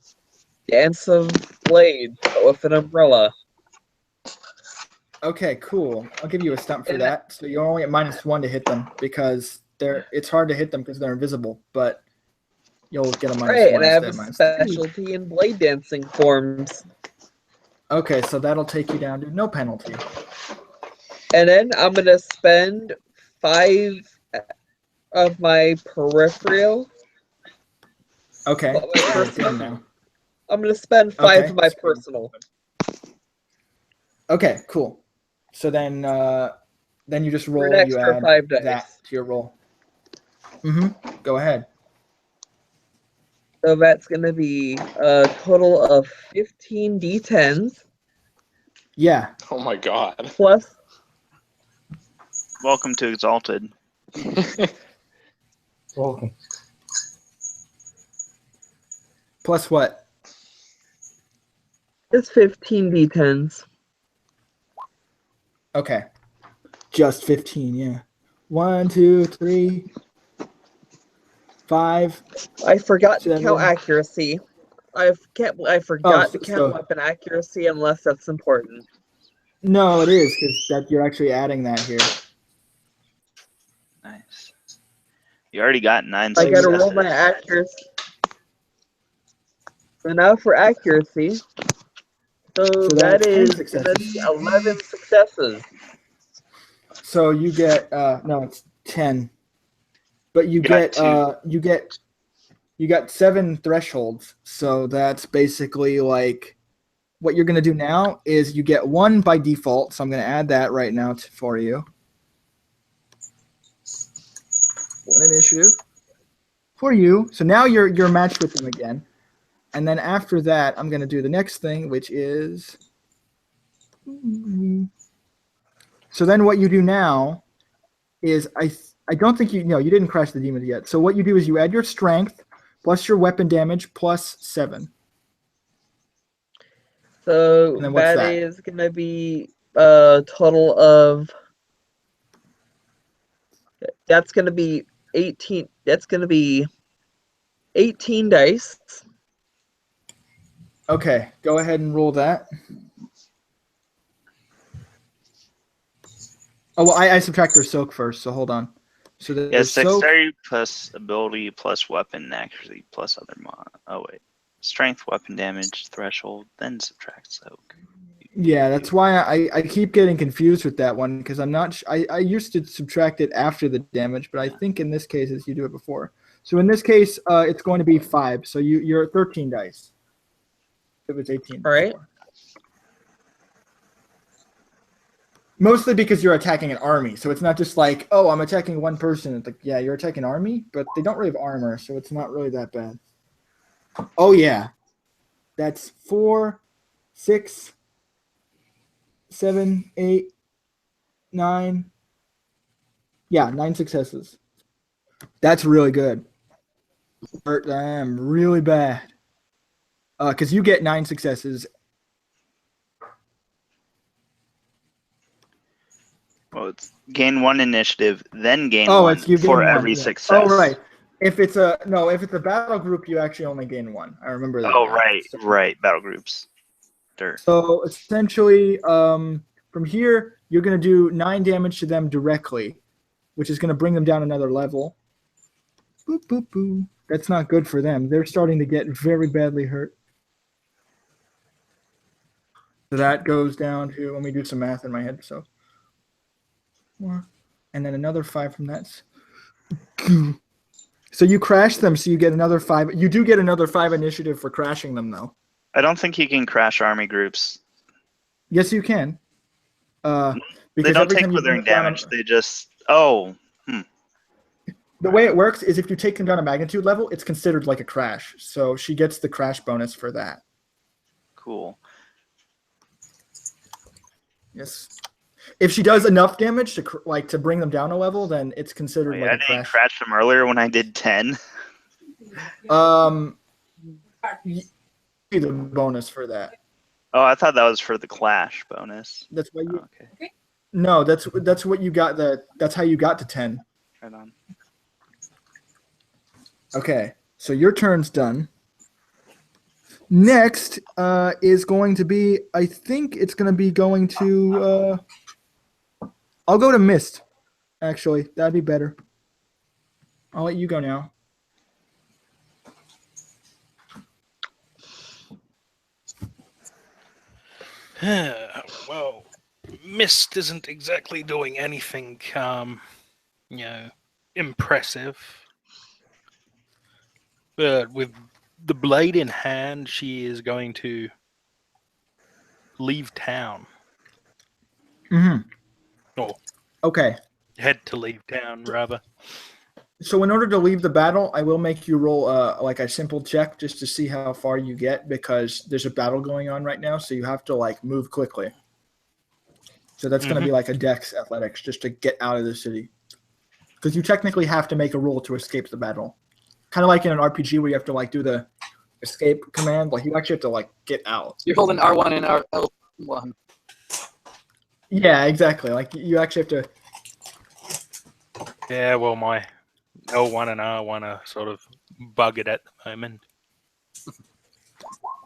S3: dance of blades, but with an umbrella.
S1: Okay, cool. I'll give you a stump for that. So you're only at -1 to hit them because it's hard to hit them because they're invisible, but you'll get a -1
S3: Right, and I have
S1: instead.
S3: a specialty in blade dancing forms.
S1: Okay, so that'll take you down to no penalty.
S3: And then I'm gonna spend 5 of my peripheral.
S1: Okay.
S3: I'm gonna spend 5 of my personal.
S1: Okay, cool. So then you just roll.
S3: For an
S1: you
S3: extra
S1: add
S3: 5 dice.
S1: that to your roll. Go ahead.
S3: So that's gonna be a total of 15 d10s.
S1: Yeah.
S5: Oh my god.
S3: Plus.
S4: Welcome to Exalted.
S7: Welcome.
S1: Plus what?
S3: It's 15 d10s.
S1: Okay. Just 15, yeah. 1, 2, 3, 5.
S3: I forgot
S1: 7.
S3: to count accuracy. I forgot to count weapon accuracy unless that's important.
S1: No, it is because that you're actually adding that here.
S4: Nice. You already got 9
S3: I
S4: successes.
S3: gotta roll my accuracy. So now for accuracy. So that is 11 successes.
S1: So you get no, it's 10. But you get 7 thresholds. So that's basically like what you're gonna do now is you get 1 by default. So I'm gonna add that right now for you. 1 initiative. for you. So now you're matched with them again. And then after that, I'm going to do the next thing, which is... So then what you do now is I don't think you didn't crash the demon yet. So what you do is you add your strength plus your weapon damage plus 7.
S3: So
S1: And then what's
S3: that
S1: that?
S3: is gonna be a total of. That's gonna be 18. That's gonna be 18 dice.
S1: Okay, go ahead and roll that. Oh, well, I subtract their soak first, so hold on. So there's
S4: Yes,
S1: soak.
S4: dexterity plus ability plus weapon accuracy plus other mod. Oh wait, strength, weapon damage threshold, then subtract soak.
S1: Yeah, that's why I keep getting confused with that one because I'm not. I used to subtract it after the damage, but I think in this case you do it before. So in this case, it's going to be 5. So you're at 13 dice. It was 18.
S3: All right.
S1: Before. Mostly because you're attacking an army, so it's not just like, oh, I'm attacking one person. It's like, yeah, you're attacking an army, but they don't really have armor, so it's not really that bad. Oh yeah, that's 4, 6, 7, 8, 9. Yeah, 9 successes. That's really good. Hurt them really bad. Because you get 9 successes.
S4: Well, it's gain 1 initiative, then gain
S1: Oh,
S4: 1
S1: it's you
S4: for
S1: gain 1,
S4: every
S1: yeah.
S4: success.
S1: Oh, right. If it's a battle group, you actually only gain 1. I remember that.
S4: Oh,
S1: now.
S4: right,
S1: So,
S4: right. Battle groups. Dirt.
S1: So essentially, from here, you're going to do 9 damage to them directly, which is going to bring them down another level. Boop, boop, boop. That's not good for them. They're starting to get very badly hurt. So that goes down to, let me do some math in my head. So, and then another 5 from that. So you crash them, so you get another 5. You do get another 5 initiative for crashing them, though.
S4: I don't think you can crash army groups.
S1: Yes, you can. Because
S4: They don't
S1: every
S4: take
S1: time you
S4: withering
S1: bring down
S4: damage. They just... Oh.
S1: The way it works is if you take them down a magnitude level, it's considered like a crash. So she gets the crash bonus for that.
S4: Cool.
S1: Yes. If she does enough damage to bring them down a level, then it's considered
S4: Wait,
S1: like
S4: I
S1: a
S4: didn't
S1: crash.
S4: crash them earlier when I did 10.
S1: The bonus for that.
S4: Oh, I thought that was for the clash bonus.
S1: That's why you.
S4: Oh, okay.
S1: No, that's what you got. That's how you got to 10.
S4: Right on.
S1: Okay, so your turn's done. Next is going to be. I think it's going to be going to. I'll go to Mist. Actually, that'd be better. I'll let you go now.
S6: Well, Mist isn't exactly doing anything, impressive. But with the blade in hand, she is going to leave town.
S1: Mm-hmm.
S6: Or
S1: Okay.
S6: head to leave town, rather.
S1: So in order to leave the battle, I will make you roll like a simple check just to see how far you get because there's a battle going on right now, so you have to like move quickly. So that's going to be like a dex athletics just to get out of the city. Because you technically have to make a roll to escape the battle. Kind of like in an RPG where you have to like do the escape command, like you actually have to like get out.
S2: You're holding R1 and L1.
S1: Yeah, exactly. Like you actually have to.
S6: Yeah, well, my L1 and R1 are sort of buggered at the moment.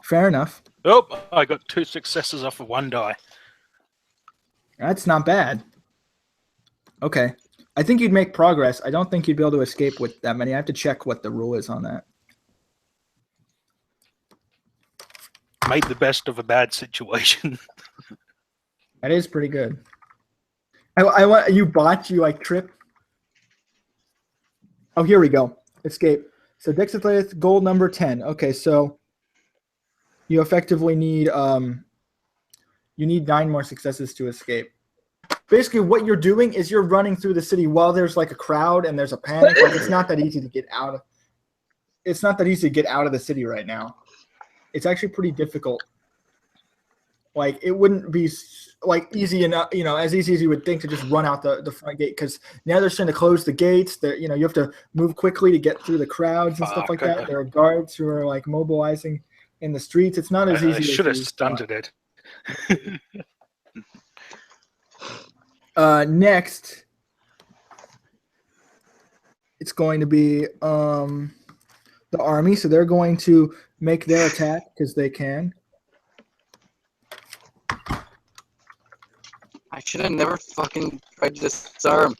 S1: Fair enough.
S6: Oh, I got 2 successes off of 1 die.
S1: That's not bad. Okay. I think you'd make progress. I don't think you'd be able to escape with that many. I have to check what the rule is on that.
S6: Made the best of a bad situation.
S1: That is pretty good. I want you like trip. Oh, here we go. Escape. So Dex Athletics, goal number 10. Okay, so you effectively need 9 more successes to escape. Basically, what you're doing is you're running through the city while there's like a crowd and there's a panic. Like it's not that easy to get out of. it's not that easy to get out of the city right now. It's actually pretty difficult. Like it wouldn't be like easy enough, as easy as you would think to just run out the front gate, because now they're trying to close the gates. That you have to move quickly to get through the crowds and stuff like that. There are guards who are like mobilizing in the streets. It's not as easy.
S6: I should have stunted it.
S1: Next, it's going to be the army. So they're going to make their attack because they can.
S2: I should have never fucking tried to disarm.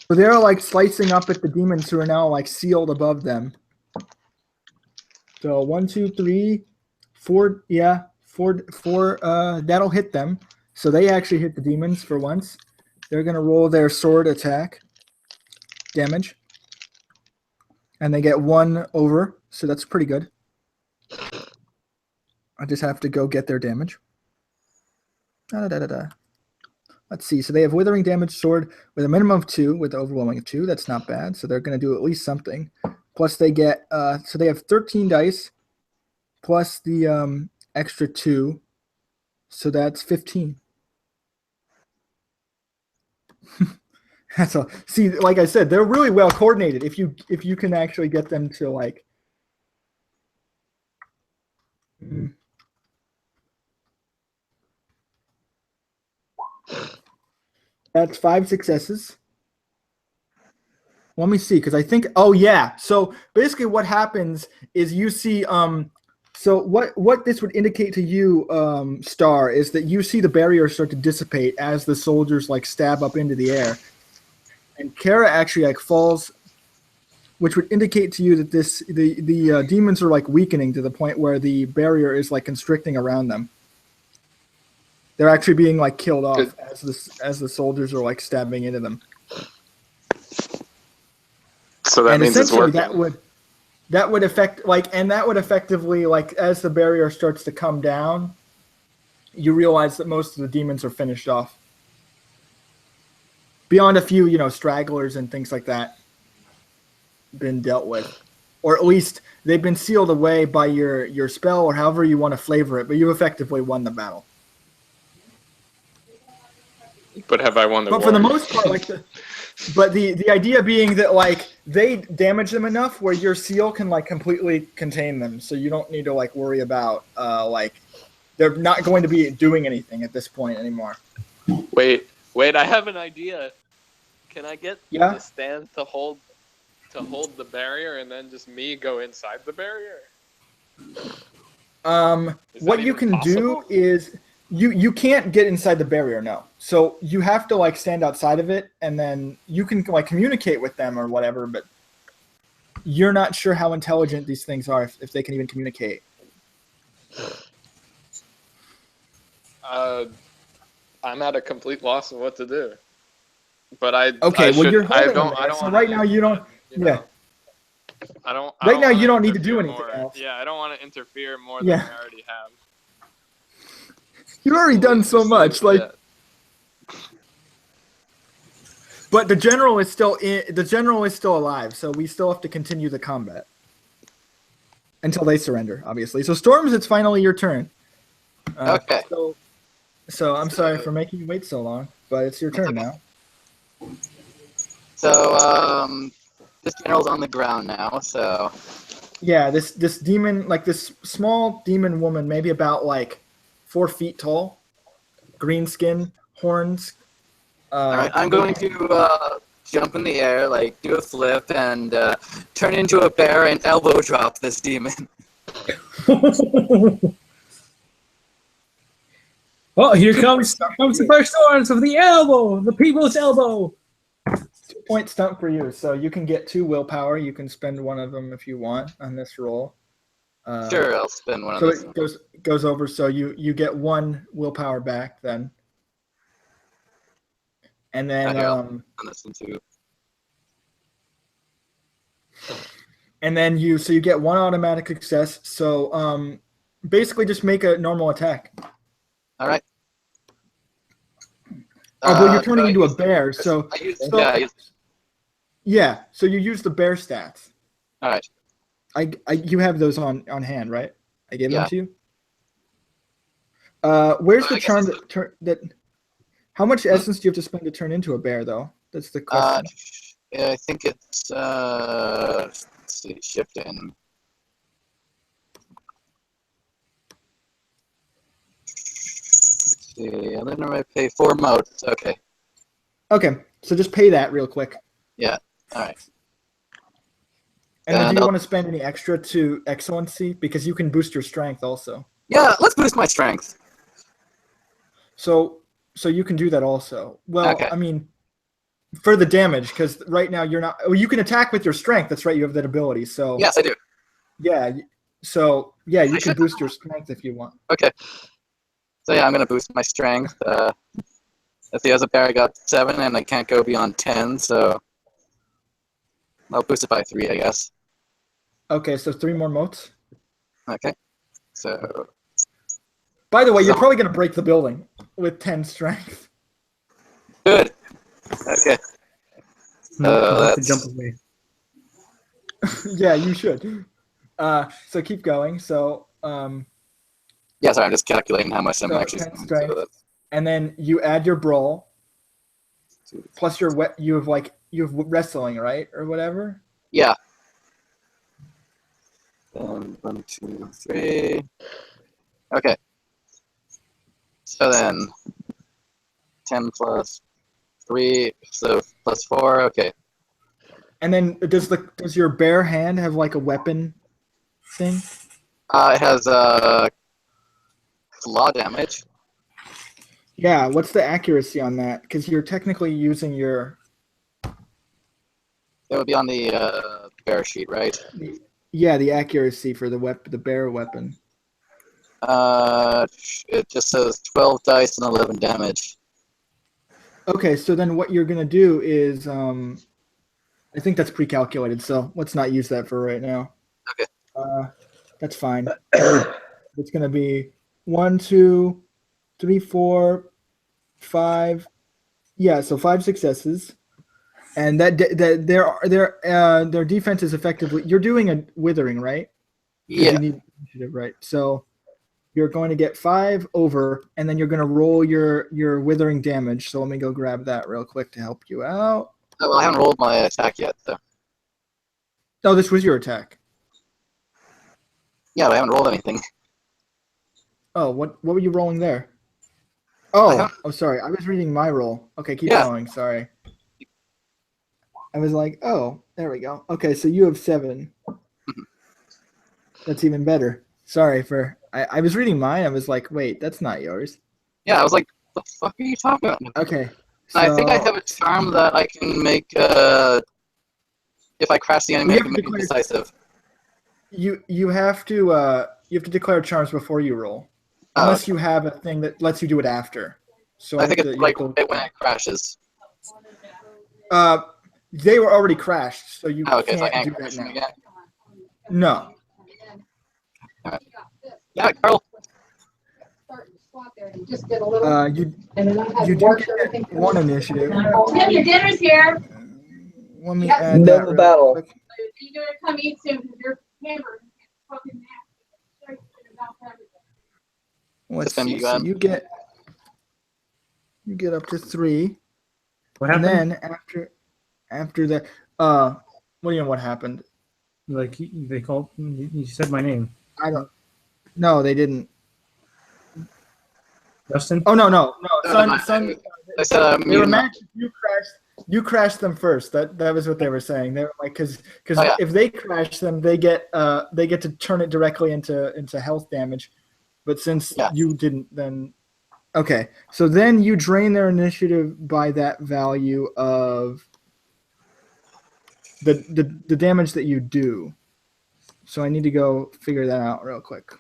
S1: So they're like slicing up at the demons who are now like sealed above them. So 1, 2, 3, 4. Yeah, four. That'll hit them. So they actually hit the demons for once. They're gonna roll their sword attack damage, and they get 1 over. So that's pretty good. I just have to go get their damage. Let's see. So they have withering damage sword with a minimum of 2, with the overwhelming of 2. That's not bad. So they're going to do at least something. Plus they get so they have 13 dice plus the extra 2. So that's 15. That's all. See, like I said, they're really well coordinated. If you can actually get them to like. That's 5 successes. Let me see, because I think, oh yeah. So basically what happens is you see, so what this would indicate to you, Star, is that you see the barrier start to dissipate as the soldiers like stab up into the air. And Kara actually like falls, which would indicate to you that the demons are like weakening to the point where the barrier is like constricting around them. They're actually being like killed off as the soldiers are like stabbing into them.
S5: So that means it's working.
S1: That would affect that would effectively like as the barrier starts to come down, you realize that most of the demons are finished off. Beyond a few, stragglers and things like that been dealt with. Or at least they've been sealed away by your spell or however you want to flavor it, but you've effectively won the battle.
S5: But have I won the war?
S1: But for the most part, the idea being that like they damage them enough where your seal can like completely contain them, so you don't need to like worry about they're not going to be doing anything at this point anymore.
S5: Wait, I have an idea. Can I get the stand to hold the barrier and then just me go inside the barrier?
S1: What you can do is you can't get inside the barrier, no. So you have to like stand outside of it, and then you can like communicate with them or whatever, but you're not sure how intelligent these things are if they can even communicate.
S5: I'm at a complete loss of what to do. But
S1: you're holding them. So right now you don't. Yeah. Right now you don't need to do anything else.
S5: Yeah, I don't want to interfere more than I already have.
S1: You've already done so much, like. Yeah. But the general is still alive, so we still have to continue the combat until they surrender, obviously. So Storms, it's finally your turn.
S2: Okay.
S1: So I'm sorry for making you wait so long, but it's your turn now.
S2: So this general's on the ground now. So.
S1: Yeah, this demon, like this small demon woman, maybe about like 4 feet tall, green skin, horns.
S2: All right, I'm going to jump in the air, like do a flip, and turn into a bear and elbow drop this demon.
S7: Oh, here comes the first ones of the elbow, the people's elbow.
S1: 2-point stunt for you, so you can get 2 willpower. You can spend one of them if you want on this roll.
S2: Sure, I'll spend one of
S1: them.
S2: So
S1: it goes over, so you get 1 willpower back then. And then
S2: on this one too.
S1: And then you get 1 automatic success. So basically just make a normal attack.
S2: All right.
S1: Well, you're turning into a bear, so
S2: so you use
S1: you use the bear stats.
S2: All right.
S1: You have those on hand, right? I gave them
S2: Yeah.
S1: to you. Where's
S2: I
S1: the
S2: guess
S1: charm
S2: it's
S1: that? How much essence do you have to spend to turn into a bear, though? That's the
S2: Uh,
S1: question.
S2: yeah, I think it's let's see, shift in. Let's see, and then I pay 4 motes. Okay.
S1: Okay, so just pay that real quick.
S2: Yeah. All right.
S1: And then do
S2: And
S1: you
S2: I'll-
S1: want to spend any extra to excellency because you can boost your strength also?
S2: Yeah, let's boost my strength.
S1: So you can do that also. Well,
S2: Okay.
S1: I mean, for the damage, because right now you're not. Well, you can attack with your strength. That's right. You have that ability. So
S2: Yes, I do.
S1: yeah. So yeah, you
S2: I
S1: can
S2: should-
S1: boost your strength if you want.
S2: Okay. So yeah, I'm gonna boost my strength. If the other pair I got 7, and I can't go beyond 10, so I'll boost it by 3, I guess.
S1: Okay, so 3 more motes.
S2: Okay. So
S1: By the way, you're
S2: So-
S1: probably gonna break the building with 10 strength.
S2: good. Okay.
S7: I'll have to
S2: that's-
S7: jump away.
S1: Yeah, you should. So keep going. So
S2: Yeah, sorry, I'm just calculating how much I'm
S1: So
S2: actually
S1: 10
S2: spending.
S1: strength.
S2: So that's
S1: and then you add your brawl plus your you have wrestling, right, or whatever.
S2: yeah. 1, 2, 3. Okay. So then 10 plus 3, so plus 4. Okay.
S1: And then does your bare hand have like a weapon thing?
S2: It has claw damage.
S1: Yeah. What's the accuracy on that? Because you're technically using your.
S2: That would be on the bear sheet, right?
S1: Yeah, the accuracy for the bear weapon.
S2: It just says 12 dice and 11 damage.
S1: Okay, so then what you're gonna do is I think that's pre-calculated, so let's not use that for right now.
S2: Okay.
S1: That's fine. It's gonna be 1, 2, 3, 4, 5. Yeah, so 5 successes, and their defense is effectively. You're doing a withering, right? 'Cause
S2: Yeah.
S1: You need initiative, right? So you're going to get 5 over, and then you're going to roll your withering damage. So let me go grab that real quick to help you out.
S2: Oh, well, I haven't rolled my attack yet, though.
S1: Oh, this was your attack.
S2: Yeah, but I haven't rolled anything.
S1: Oh, what were you rolling there?
S2: I
S1: Oh, sorry. I was reading my roll. Okay, keep
S2: Yeah.
S1: going. Sorry. I was like, oh, there we go. Okay, so you have 7. That's even better. Sorry for. I was reading mine. I was like, wait, that's not yours.
S2: Yeah, I was like, the fuck are you talking about?
S1: Okay.
S2: I think I
S1: so-
S2: have a charm that I can make, if I crash the enemy,
S1: You
S2: I
S1: have
S2: can
S1: to
S2: make it
S1: declare-
S2: decisive.
S1: You have to declare charms before you roll,
S2: Oh,
S1: unless you have a thing that lets you do it after. So
S2: I think
S1: have
S2: it's
S1: to-
S2: like
S1: you have to-
S2: right when it crashes.
S1: They were already crashed, so you
S2: Oh, okay, so I
S1: can't
S2: can't
S1: do
S2: crash
S1: that
S2: them
S1: now.
S2: again.
S1: No.
S2: Yeah, Carl.
S8: Just get a little,
S1: You
S8: and then I had
S1: you
S8: to
S1: do
S8: wash
S1: get
S8: everything.
S1: one initiative.
S8: Tim, your dinner's here.
S1: Let me
S8: Yeah.
S1: add
S3: No
S1: that real
S3: battle.
S1: quick.
S8: You're gonna come eat soon because your hamburger is fucking nasty.
S1: Let's
S2: System
S1: see.
S2: you
S1: So
S2: got.
S1: you get up to 3,
S7: What
S1: and
S7: happened?
S1: then after that, what do you know? What happened?
S7: Like they called. You said my name,
S1: I don't. No, they didn't.
S7: Justin.
S1: Oh no.
S2: No,
S1: Son.
S2: I said,
S1: They were
S2: mutant-
S1: mad 'cause you crashed them first. That was what they were saying. They were like, because
S2: Oh, yeah.
S1: if they crash them, they get to turn it directly into health damage. But since
S2: Yeah.
S1: you didn't, then okay. So then you drain their initiative by that value of the damage that you do. So I need to go figure that out real quick.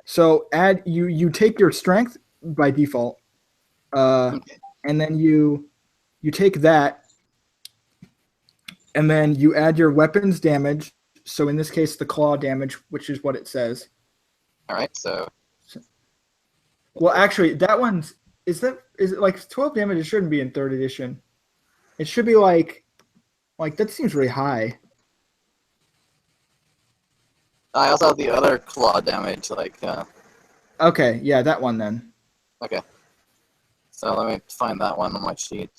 S1: So add you take your strength by default. And then you take that, and then you add your weapons damage. So in this case, the claw damage, which is what it says.
S2: All right, so
S1: Well, actually, that one's is it like 12 damage? It shouldn't be in 3rd edition. It should be like that seems really high.
S2: I also have the other claw damage, like,
S1: Okay, yeah, that one then.
S2: okay. So let me find that one on my sheet.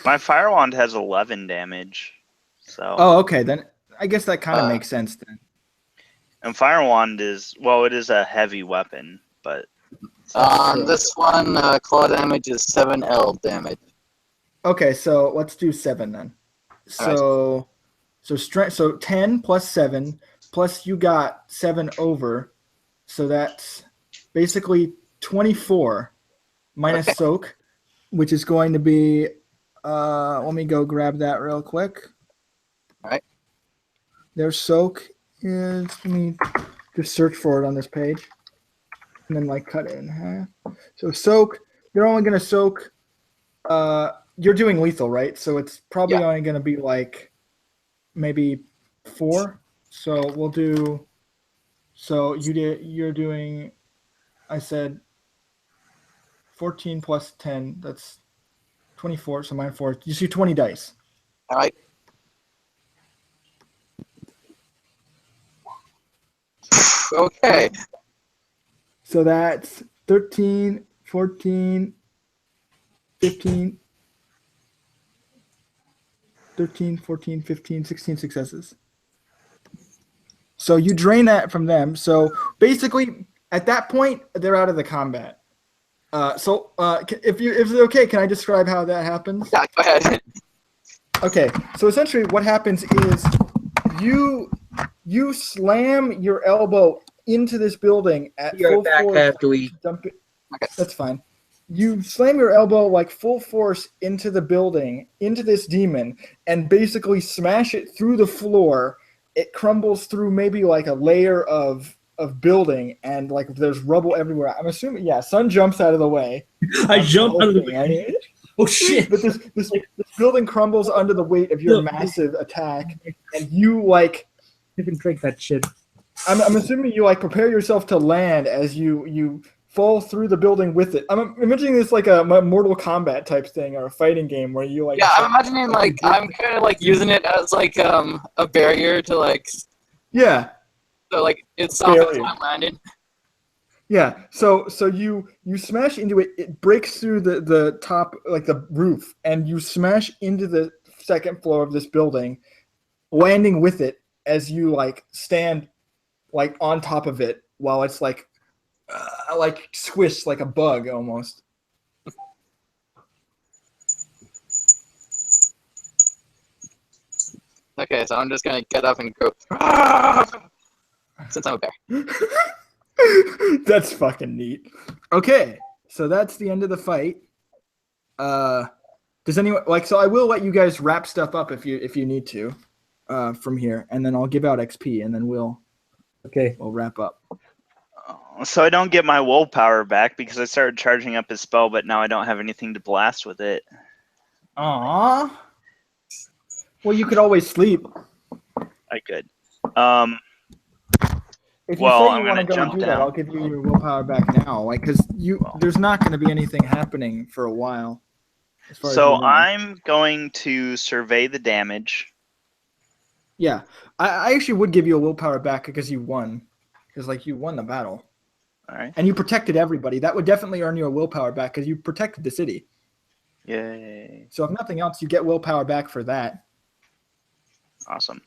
S4: My fire wand has 11 damage. So.
S1: Oh, okay, then I guess that kind of makes sense then.
S4: And fire wand is, well, it is a heavy weapon, but.
S2: On this one, claw damage is 7L damage.
S1: Okay, so let's do 7 then. So, so strength. So 10 plus 7 plus you got 7 over, so that's basically 24 minus soak, which is going to be. Let me go grab that real quick.
S2: All right.
S1: Their soak is. Let me just search for it on this page, and then like cut it in half. So soak. You're only going to soak. You're doing lethal, right? So it's probably only going to be like maybe 4. So we'll do. So you're doing. I said 14 plus 10. That's 24. So mine 4. You see 20 dice.
S2: All right. Okay.
S1: So that's 13, 14, 15, 13, 14, 15, 16 successes. So you drain that from them. So basically, at that point, they're out of the combat. If it's okay, can I describe how that happens?
S2: Yeah, go ahead.
S1: Okay, so essentially what happens is you slam your elbow into this building at full force.
S3: After we
S1: Dump it. That's fine. You slam your elbow like full force into the building, into this demon, and basically smash it through the floor. It crumbles through maybe like a layer of building, and like there's rubble everywhere. I'm assuming, Sun jumps out of the way.
S7: I jump out of the way. Oh shit!
S1: But this building crumbles under the weight of your massive attack, and you like.
S7: You can drink that shit.
S1: I'm assuming you like prepare yourself to land as you fall through the building with it. I'm imagining this like a Mortal Kombat type thing or a fighting game where you like.
S2: Yeah, I'm imagining like I'm kind of like using it as like a barrier to like.
S1: Yeah.
S2: So like it stops when I'm landing.
S1: Yeah, so you smash into it. It breaks through the top, like the roof, and you smash into the second floor of this building, landing with it as you like stand like on top of it while it's like squished like a bug almost.
S2: Okay, so I'm just gonna get up and go. Since I'm a bear.
S1: That's fucking neat. Okay, so that's the end of the fight. Does anyone like? So I will let you guys wrap stuff up if you need to, from here, and then I'll give out XP, and then we'll wrap up.
S4: So I don't get my willpower back because I started charging up his spell, but now I don't have anything to blast with it.
S1: Aww. Well, you could always sleep.
S4: I could.
S1: If you say you want to go and do that, I'll give you your willpower back now. Like, because there's not going to be anything happening for a while.
S4: So I'm going to survey the damage.
S1: Yeah, I actually would give you a willpower back because you won. Because like you won the battle.
S4: All right.
S1: And you protected everybody. That would definitely earn you a willpower back because you protected the city.
S4: Yay.
S1: So if nothing else, you get willpower back for that.
S4: Awesome.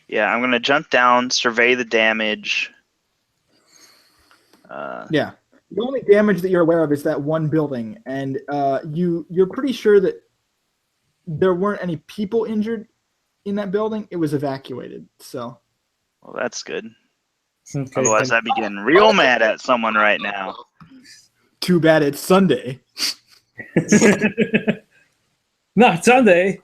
S4: Yeah, I'm going to jump down, survey the damage.
S1: Yeah. The only damage that you're aware of is that one building. And you're pretty sure that there weren't any people injured in that building. It was evacuated. So.
S4: Well, that's good.
S7: Okay.
S4: Otherwise, I'd be getting real mad at someone right now.
S1: Too bad it's Sunday.
S7: No, it's Sunday.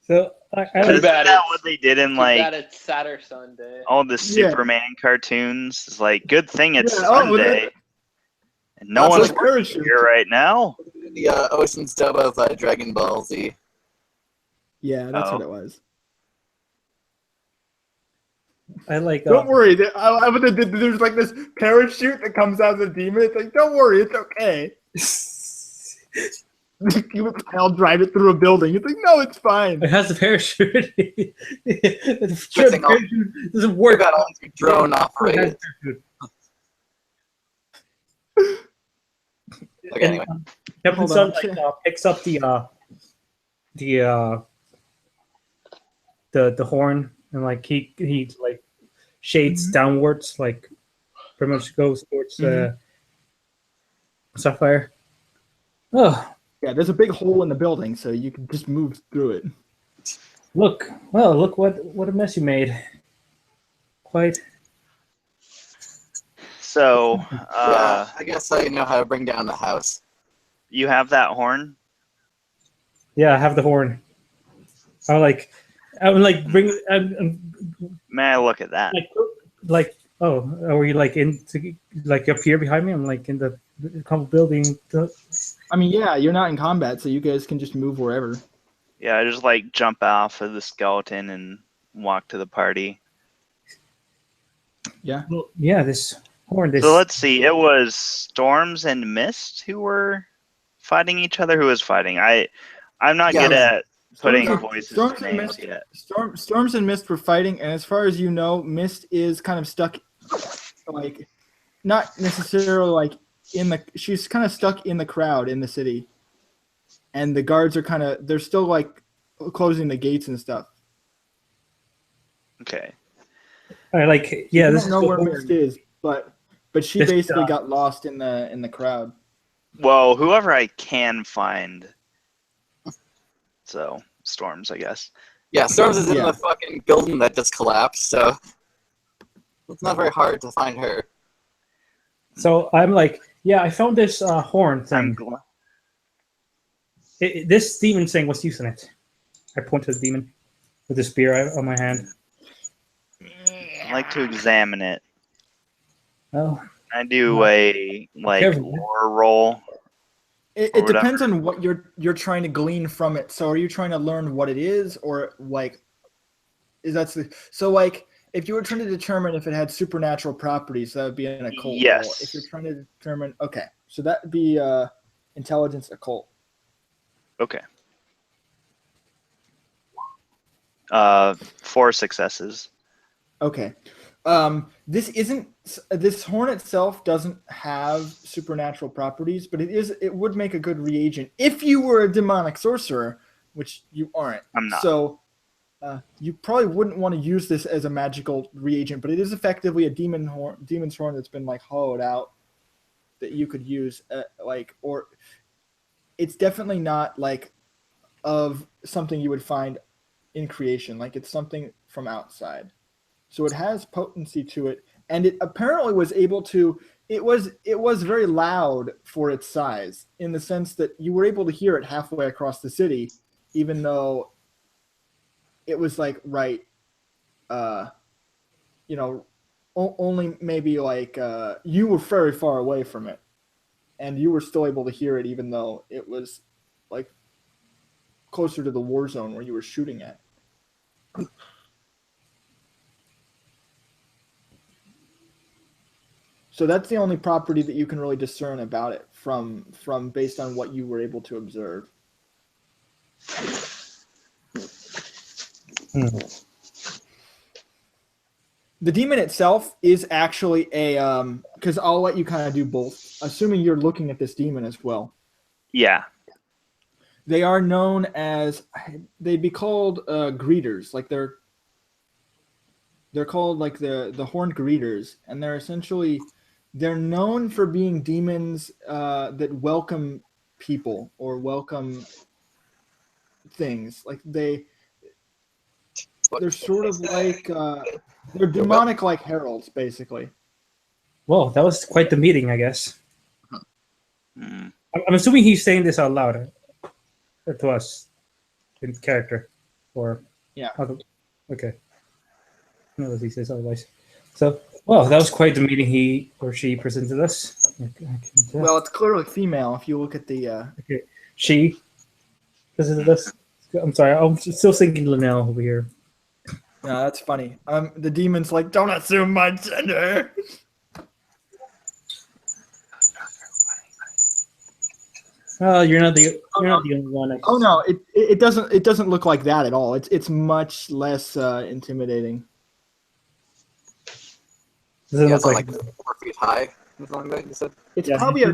S7: So
S4: Isn't that what they did in like
S5: it's Saturday, Sunday.
S4: all the Superman cartoons? It's like, good thing it's
S1: Yeah,
S4: Sunday. And no one's
S1: parachute
S4: here right now.
S2: The Ocean's dub of Dragon Ball Z.
S1: Yeah, that's what it was.
S7: I like.
S1: Don't worry. There's like this parachute that comes out of the demon. It's like, don't worry, it's okay. I'll drive it through a building. It's like, no, it's fine.
S7: It has a parachute. The
S2: Good thing
S7: parachute doesn't work.
S2: got all your drone
S7: It has
S2: operated.
S7: a parachute.
S2: Okay, anyway.
S7: Captain
S1: Hold
S7: Sun
S1: on.
S7: picks up the horn and like he like shades downwards, like pretty much goes towards Sapphire. Oh,
S1: Yeah, there's a big hole in the building, so you can just move through it.
S7: look what a mess you made. Quite.
S4: So,
S2: Yeah, I guess I know how to bring down the house.
S4: you have that horn?
S7: Yeah, I have the horn. I'm like bring.
S4: May I look at that?
S7: Like oh, are you like like up here behind me? I'm like in the building.
S1: I mean, yeah, you're not in combat, so you guys can just move wherever.
S4: Yeah, I just like jump off of the skeleton and walk to the party.
S1: Yeah.
S7: Well, yeah, this horn. This.
S4: So let's see. It was Storms and Mist who were fighting each other. Who was fighting? I'm not good at putting voices to names yet.
S1: Storms and Mist were fighting, and as far as you know, Mist is kind of stuck, like, not necessarily like she's kind of stuck in the crowd in the city, and the guards are they're still like closing the gates and stuff.
S4: Okay.
S7: All right, like yeah,
S1: I
S7: this
S1: don't know
S7: is
S1: where Mist is, but she
S7: This,
S1: basically got lost in the crowd.
S4: Well, whoever I can find. So, Storms, I guess.
S2: Yeah, Storms is in the fucking building that just collapsed, so it's not very hard to find her.
S7: So I'm like, yeah, I found this horn thing. This demon thing was using it. I point to the demon with the spear on my hand.
S4: I like to examine it.
S7: Oh.
S4: I do a lore roll.
S1: It depends on what you're trying to glean from it. So are you trying to learn what it is, or like so like if you were trying to determine if it had supernatural properties, that would be an occult
S4: yes.
S1: roll. If you're trying to determine, okay, so that would be intelligence occult.
S4: Okay. 4 successes.
S1: Okay. This horn itself doesn't have supernatural properties, but it would make a good reagent if you were a demonic sorcerer, which you aren't.
S4: I'm not.
S1: So you probably wouldn't want to use this as a magical reagent, but it is effectively a demon's horn that's been like hollowed out that you could use or it's definitely not like of something you would find in creation. Like it's something from outside. So it has potency to it, and it apparently was able to. It was very loud for its size, in the sense that you were able to hear it halfway across the city, even though it was like only maybe like you were very far away from it, and you were still able to hear it, even though it was like closer to the war zone where you were shooting at. So that's the only property that you can really discern about it from based on what you were able to observe. The demon itself is actually because I'll let you kind of do both, assuming you're looking at this demon as well.
S4: Yeah.
S1: They are known as, they'd be called greeters. Like they're called like the horned greeters, and they're known for being demons that welcome people or welcome things. Like they're sort of like they're demonic like heralds, basically.
S7: Well, that was quite the meeting, I guess. I'm assuming he's saying this out loud to us in character, or
S1: yeah.
S7: Okay. No, he says otherwise. So, well, that was quite the meeting he or she presented us.
S1: Well, it's clearly female if you look at the.
S7: Okay, she presented us. I'm sorry, I'm still thinking Linnell over here.
S1: No, that's funny. The demon's like, don't assume my gender.
S7: Oh, you're not the only one.
S1: Oh no, it doesn't look like that at all. It's much less intimidating.
S7: Doesn't
S2: Yeah,
S7: look
S2: it's
S7: like.
S2: like 4 feet high. Something like that. You said.
S1: It's
S7: Yeah.
S1: probably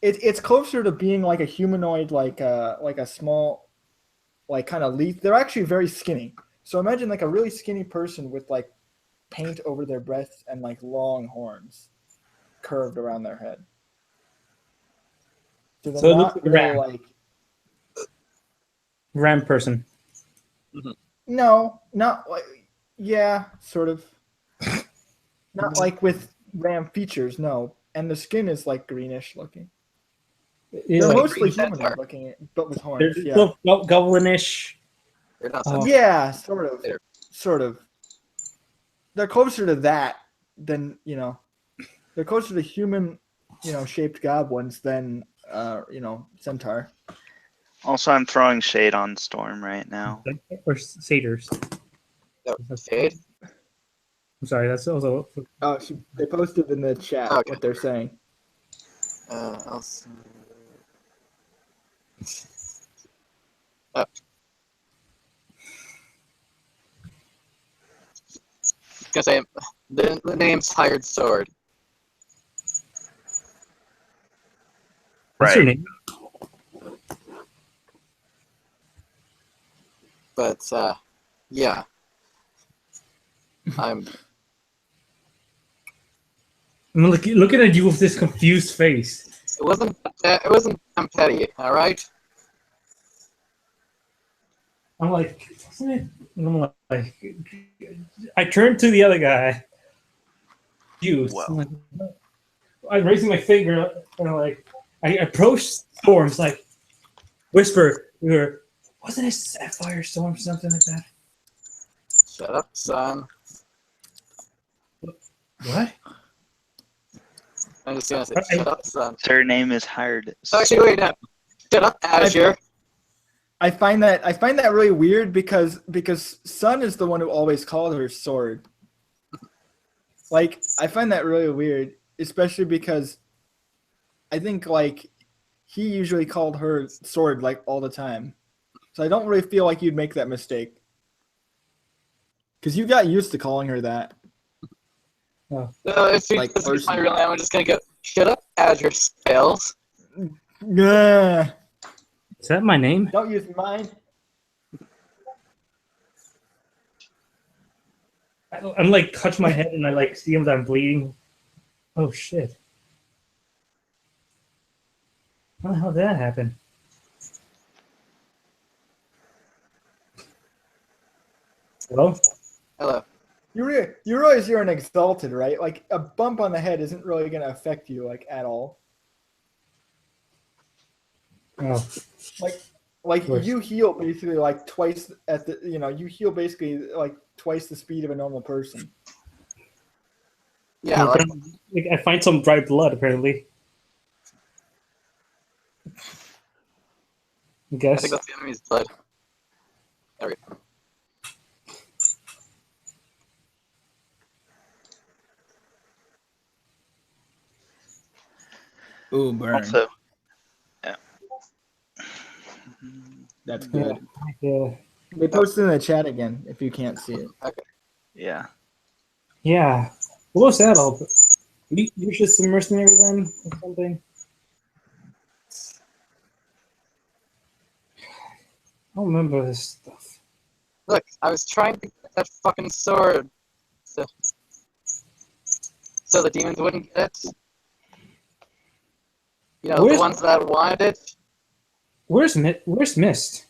S1: it's closer to being like a humanoid, like a small, like kind of leaf. They're actually very skinny. So imagine like a really skinny person with like paint over their breath and like long horns curved around their head. So they're
S7: So it looks
S1: not
S7: like a
S1: real
S7: ram.
S1: like
S7: Ram person.
S1: no, not like yeah, sort of. Not like with ram features, no. And the skin is like greenish looking.
S7: Yeah,
S1: They're
S7: like,
S1: mostly
S2: green centaur.
S1: humanoid looking, but with
S7: they're
S1: horns. Yeah.
S7: goblinish.
S2: They're not
S7: Oh.
S1: Yeah, sort of.
S2: They're-
S1: Sort of. They're closer to that than, they're closer to human, shaped goblins than, centaur.
S4: Also, I'm throwing shade on Storm right now.
S7: Or satyrs.
S2: Shade.
S7: I'm sorry, that's also.
S1: Oh, they posted in the chat
S2: Okay.
S1: what they're saying.
S2: I'll see. Gonna say the name's Hired Sword.
S7: What's your
S4: Right.
S7: name?
S2: But yeah, I'm
S7: I'm looking at you with this confused face.
S2: it wasn't I'm petty, all right?
S7: I'm like, wasn't it? And I'm like, I turned to the other guy. You.
S4: Whoa.
S7: I'm like, I'm raising my finger and I approached Storms like, whisper, wasn't it Sapphire Storm, something like that?
S2: Shut up, son.
S7: What?
S2: I'm just gonna say shut up, son.
S4: Her name is Hired.
S2: Actually, wait, no. Shut up, Azure.
S1: I find that really weird because Sun is the one who always called her Sword. Like, I find that really weird, especially because I think like he usually called her Sword like all the time. So I don't really feel like you'd make that mistake. Because you got used to calling her that.
S2: If you
S1: Like,
S2: doesn't get my real name, I'm just gonna go shut up, Azure Spells.
S1: Yeah.
S7: Is that my name?
S1: Don't use mine.
S7: I'm like, touch my head and I like see him that I'm bleeding. Oh shit. How the hell did that happen? Hello?
S2: Hello.
S1: You realize you're an Exalted, right? Like a bump on the head isn't really going to affect you like at all.
S7: Oh.
S1: Like
S7: Worse.
S1: you heal basically like twice at the you heal basically like twice the speed of a normal person.
S2: Yeah, like,
S7: I find some dry blood apparently. I
S2: I
S7: guess.
S2: think that's the enemy's blood. There we go.
S1: Ooh, burn.
S4: Also,
S1: That's good.
S7: Yeah.
S1: They posted in the chat again if you can't see it.
S2: Okay.
S4: yeah.
S7: Yeah. What was that all? You're just a mercenary then or something? I don't remember this stuff.
S2: Look, I was trying to get that fucking sword. So the demons wouldn't get it. You know,
S7: Where's-
S2: the ones that wanted it.
S7: Where's Mist?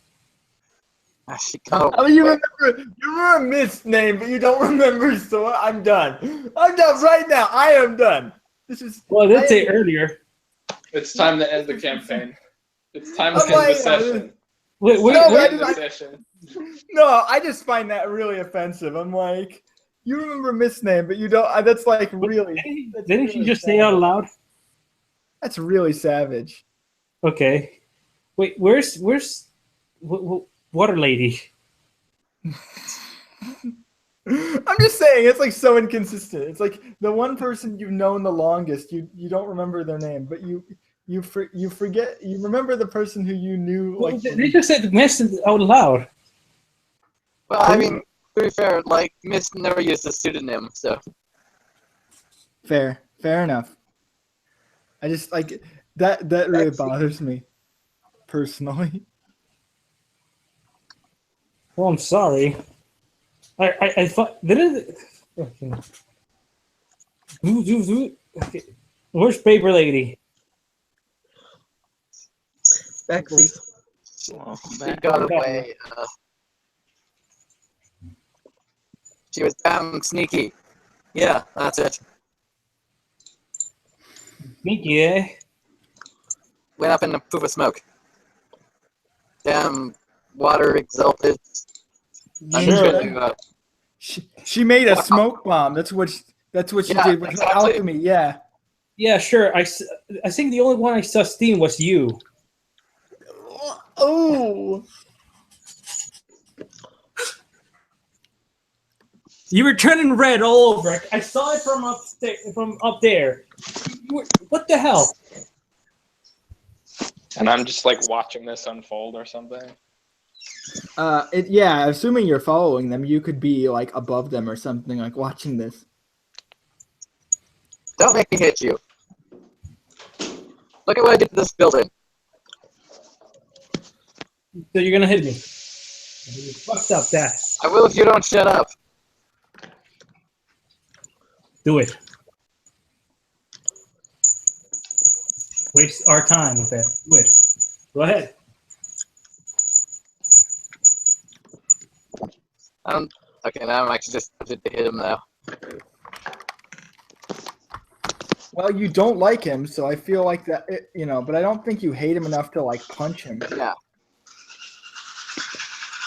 S2: She got
S1: Oh, you remember Mist's name, but you don't remember. So I'm done. I'm done right now. I am done. This is.
S7: Well, I did say earlier.
S5: It's time to end the campaign. It's time to
S1: Oh,
S5: end the
S1: wait,
S5: session.
S7: Wait,
S1: No, but
S5: End the session.
S1: No, I just find that really offensive. I'm like, you remember Mist's name, but you don't. That's like really. That's
S7: Didn't you
S1: really
S7: just say out
S1: savage.
S7: loud?
S1: That's really savage.
S7: Okay. Wait, where's Water Lady?
S1: I'm just saying, it's like so inconsistent. It's like the one person you've known the longest, you don't remember their name, but you You forget. You remember the person who you knew.
S7: Well,
S1: Like
S7: they just said mist out loud.
S2: Well, I mean, to be fair, like Mist never used a pseudonym, so
S1: fair enough. I just like that. That really bothers me, personally.
S7: Well, I'm sorry. I thought did it. Okay. Where's Paper Lady?
S3: Backseat.
S4: Welcome
S2: she
S4: back.
S2: got away. She was damn sneaky. Yeah, that's it.
S7: Sneaky, eh?
S2: Went up in a poof of smoke. Damn water exalted. I'm just
S7: Sure.
S2: going to,
S1: She made a smoke bomb. That's what she
S2: Yeah,
S1: did with
S2: exactly.
S1: alchemy. Yeah.
S7: Yeah, sure. I think the only one I sustained was you.
S1: Oh.
S7: You were turning red all over. I saw it from up there. What the hell?
S5: And I'm just like watching this unfold or something.
S1: Yeah. Assuming you're following them, you could be like above them or something, like watching this.
S2: Don't make me hit you. Look at what I did to this building.
S7: So you're gonna hit me? You fucked up that.
S2: I will if you don't shut up.
S7: Do it. Waste our time with that. Do it. Go ahead.
S2: Okay, now I'm actually just tempted to hit him now.
S1: Well, you don't like him, so I feel like that, but I don't think you hate him enough to like punch him.
S2: Yeah.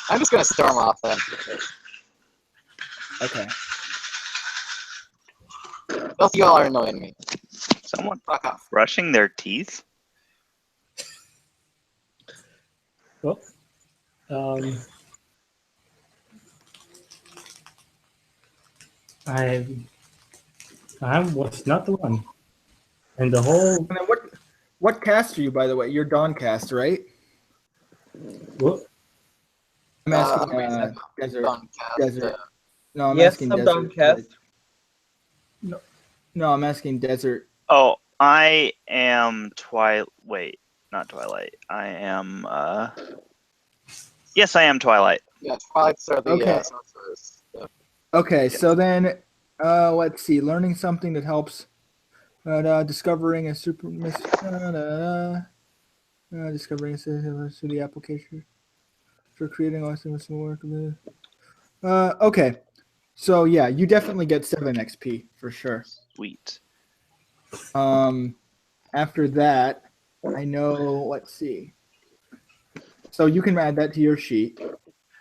S2: I'm just gonna storm off then.
S1: Okay.
S2: Both of y'all are annoying me.
S4: Someone
S2: Fuck off.
S4: brushing their teeth?
S7: Well, I was not the one. And the whole.
S1: And then what cast are you, by the way? You're Dawn cast, right?
S7: What?
S1: I'm asking
S2: I'm
S1: Desert.
S2: Downcast,
S1: Desert. No, I'm
S3: Yes,
S1: asking
S3: I'm
S1: Desert.
S3: Downcast.
S1: No, I'm asking Desert.
S4: Oh, I am Wait, not Twilight. I am. Yes, I am Twilight.
S2: Yeah, Twilights are the
S1: Okay.
S2: sorcerers. So.
S1: Okay, so then, let's see. Learning something that helps. Discovering a discovering a city application for creating awesome work. Okay, so yeah, you definitely get 7 XP for sure.
S4: Sweet.
S1: After that, I know. Let's see. So you can add that to your sheet.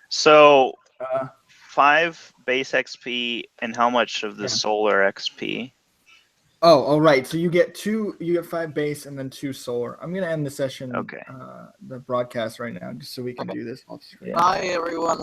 S4: So,
S1: Uh,
S4: 5 base XP, and how much of the
S1: Yeah.
S4: solar XP?
S1: Oh, right. So you get 5 base and then 2 solar. I'm gonna end the session.
S4: Okay.
S1: The broadcast right now, just so we can do this off screen.
S2: Bye, everyone.